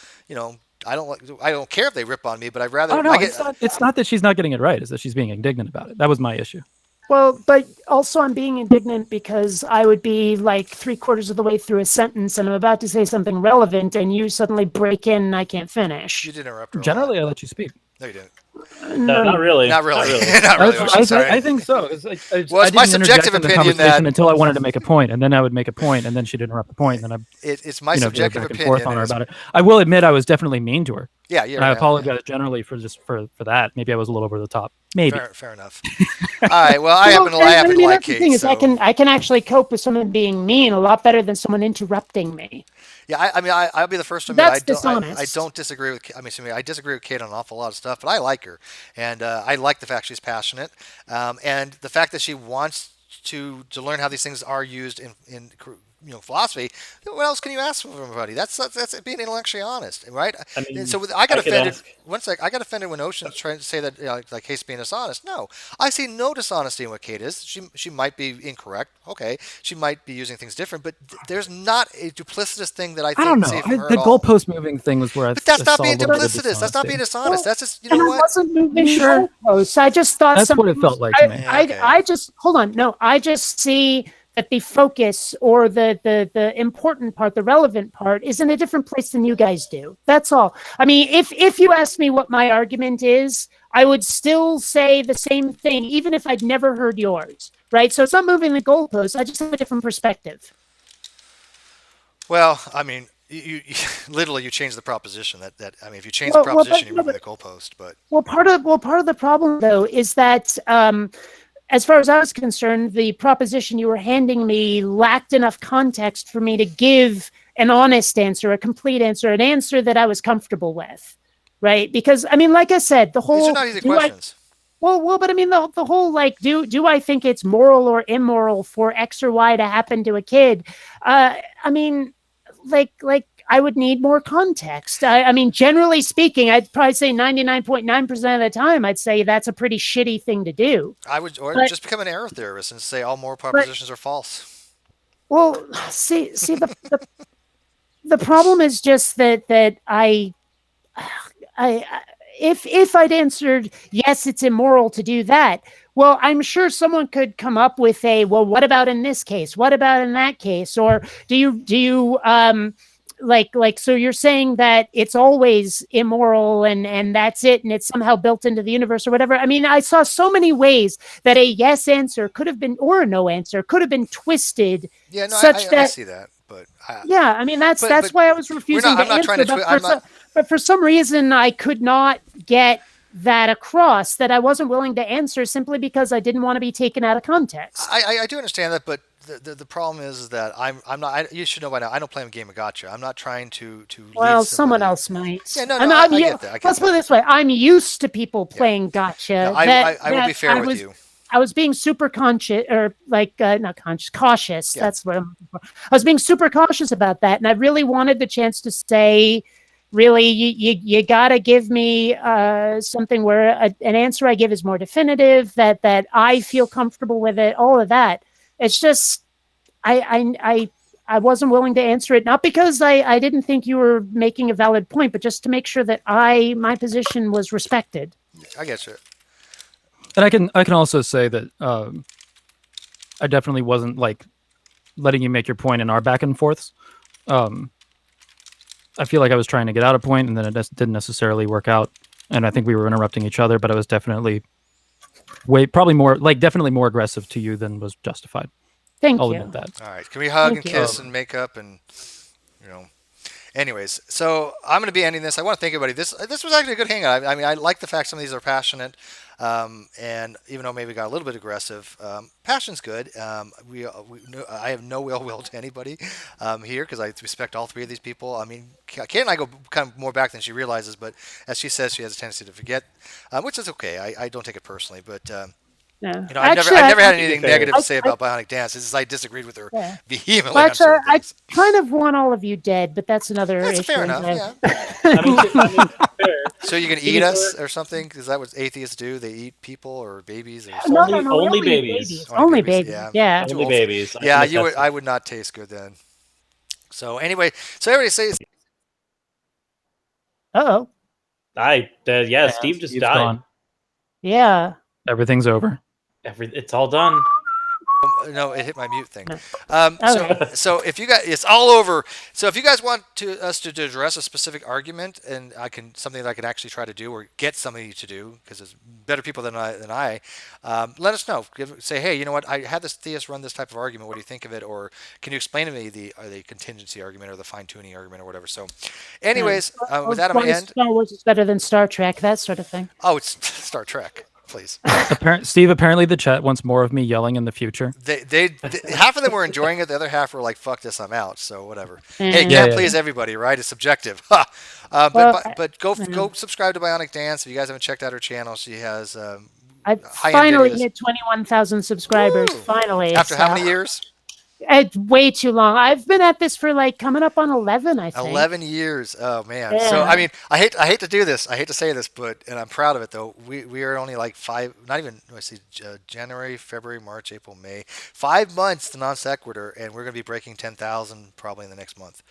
I don't care if they rip on me, but I'd rather. Oh no, it's not that she's not getting it right. It's that she's being indignant about it. That was my issue. Well, but also I'm being indignant because I would be like 3/4 of the way through a sentence and I'm about to say something relevant and you suddenly break in and I can't finish. You did interrupt her. Generally, I let you speak. No, you didn't. No, not really. Not really. Not really. I think so. It's my subjective opinion that until I wanted to make a point, and then I would make a point, and then she'd interrupt the point, and then it's my subjective opinion. Forth on her about it. I will admit I was definitely mean to her. Yeah, and I apologize generally for that. Maybe I was a little over the top. Maybe. Fair enough. All right. Well, I happen to like Kate. The thing is, I can actually cope with someone being mean a lot better than someone interrupting me. Yeah, I mean, I'll be the first to admit I don't disagree with. I disagree with Kate on an awful lot of stuff, but I like her, and I like the fact she's passionate, and the fact that she wants to learn how these things are used in philosophy. What else can you ask from everybody? That's being intellectually honest, right? I mean, so I got offended. I got offended when Ocean's trying to say that like Kate's being dishonest. No, I see no dishonesty in what Kate is. She might be incorrect. Okay, she might be using things different, but there's not a duplicitous thing that I think. I don't know. The goalpost moving thing was where but that's not being duplicitous. That's not being dishonest. That's just what. I wasn't moving goalposts. I just thought that's what it felt like to me. I just hold on. No, I just see that the focus or the important part, the relevant part, is in a different place than you guys do. That's all. I mean, if you ask me what my argument is, I would still say the same thing, even if I'd never heard yours, right? So it's not moving the goalposts. I just have a different perspective. Well, I mean, you literally you change the proposition. If you change the proposition, you move the goalpost. But part of the problem though is that. As far as I was concerned, the proposition you were handing me lacked enough context for me to give an honest answer, a complete answer, an answer that I was comfortable with, right? Because, I mean, like I said, the whole... These are not easy questions. But I mean, the whole, like, do I think it's moral or immoral for X or Y to happen to a kid? I mean, like I would need more context. I mean, generally speaking, I'd probably say 99.9% of the time, I'd say that's a pretty shitty thing to do. Just become an error theorist and say all moral propositions are false. Well, see, the problem is just that if I'd answered yes, it's immoral to do that. Well, I'm sure someone could come up with what about in this case? What about in that case? Or do you so you're saying that it's always immoral and that's it and it's somehow built into the universe or whatever. I mean, I saw so many ways that a yes answer could have been, or a no answer could have been twisted. Yeah, no, I see that, but I mean that's why I was refusing to answer. But for some reason, I could not get that across, that I wasn't willing to answer simply because I didn't want to be taken out of context. I do understand that, but the problem is that I'm not. You should know by now. I don't play a game of gotcha. I'm not trying to. Well, lead someone somebody- else might. Yeah, no, I'm- no, I'm I u- get that. I get Let's that. put it this way: I'm used to people playing gotcha. No, I will be fair with you. I was being super conscious, or not conscious, cautious. Yeah. That's what I'm looking for. I was being super cautious about that, and I really wanted the chance to say, really, you got to give me something where an answer I give is more definitive, that I feel comfortable with it, all of that. It's just I wasn't willing to answer it, not because I didn't think you were making a valid point, but just to make sure that my position was respected. I get you. And I can also say that I definitely wasn't like letting you make your point in our back and forths. I feel like I was trying to get out a point, and then it didn't necessarily work out. And I think we were interrupting each other, but I was definitely definitely more aggressive to you than was justified. Thank I'll you. admit that. All right. Can we hug Thank and you. kiss and make up and Anyways, so I'm going to be ending this. I want to thank everybody. This was actually a good hangout. I mean, I like the fact some of these are passionate, and even though maybe we got a little bit aggressive, passion's good. I have no ill will to anybody here because I respect all three of these people. I mean, Kate and I go kind of more back than she realizes, but as she says, she has a tendency to forget, which is okay. I don't take it personally, but. No. I've never had anything negative to say I- about Bionic Dance. It's just I disagreed with her Yeah. vehemently. Well, on actually, certain I things. kind of want all of you dead, but that's another That's issue. fair enough. entirely. Yeah. I mean, fair. So you can eat us or something? Is that what atheists do? They eat people or babies or No, something? no, no, we Only only eat babies. Only Only babies. babies, Yeah. Too Only old. babies. I Yeah, can you would. attest I would not taste good then. So anyway, so everybody says Oh, yeah, Steve just Steve's died. gone. yeah. Everything's over. It's all done. no. It hit my mute thing. Okay. So if you guys, it's all over. So if you guys want us to address a specific argument, and something that I can actually try to do or get somebody to do, because there's better people than I, let us know. Say, hey, you know what? I had this theist run this type of argument. What do you think of it? Or can you explain to me the contingency argument or the fine tuning argument or whatever? So, anyways, with that, I'm Why gonna end. Star Wars is better than Star Trek, that sort of thing. Oh, it's Star Trek. Please. Steve, apparently the chat wants more of me yelling in the future. They half of them were enjoying it. The other half were like, "Fuck this, I'm out." So whatever. Hey, Mhm. can't Yeah. please everybody, right? It's subjective. Ha! Well, But go subscribe to Bionic Dance if you guys haven't checked out her channel. She has I high-end finally videos. hit 21,000 subscribers. Woo! Finally. After how so- many years? It's way too long. I've been at this for like coming up on 11, I think. 11 years. Oh man. Yeah. So I mean, I hate to do this. I hate to say this, and I'm proud of it though. We are only like not even. Let's see, January, February, March, April, May. 5 months to non sequitur, and we're gonna be breaking 10,000 probably in the next month.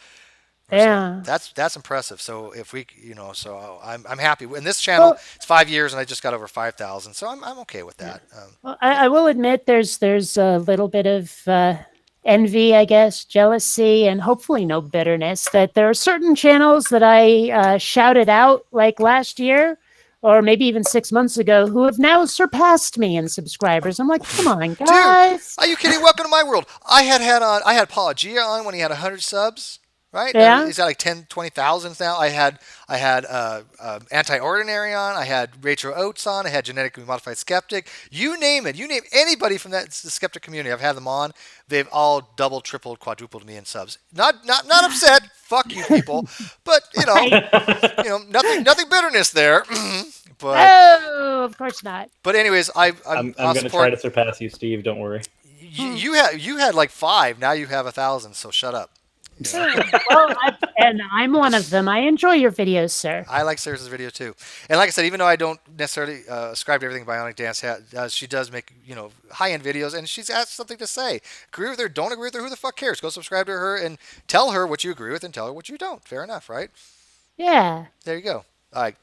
or so. Yeah. That's impressive. So if we, so I'm happy. In this channel, Well- it's 5 years, and I just got over 5,000. So I'm okay with that. Well, I will admit there's a little bit of envy, I guess, jealousy, and hopefully no bitterness. That there are certain channels that I shouted out like last year, or maybe even 6 months ago, who have now surpassed me in subscribers. I'm like, come on, guys. Are you kidding? Welcome to my world. I had Paul Gia on when he had 100 subs. Right? Yeah. He's got like 10, 20,000 now. I had Anti-Ordinary on. I had Rachel Oates on. I had Genetically Modified Skeptic. You name it. You name anybody from the skeptic community. I've had them on. They've all doubled, tripled, quadrupled me in subs. Not upset. Fuck you people. But nothing bitterness there. but Oh, of course not. anyways, I'm I'll going to support. try to surpass you, Steve. Don't worry. You had like 5. Now you have 1,000. So shut up. Well, and I'm one of them. I enjoy your videos, sir. I like Sarah's video too, and like I said, even though I don't necessarily ascribe to everything Bionic Dance does, she does make high-end videos, and she's got something to say. Agree with her, don't agree with her, who the fuck cares? Go subscribe to her and tell her what you agree with, and tell her what you don't. Fair enough, right? Yeah. There you go. All right,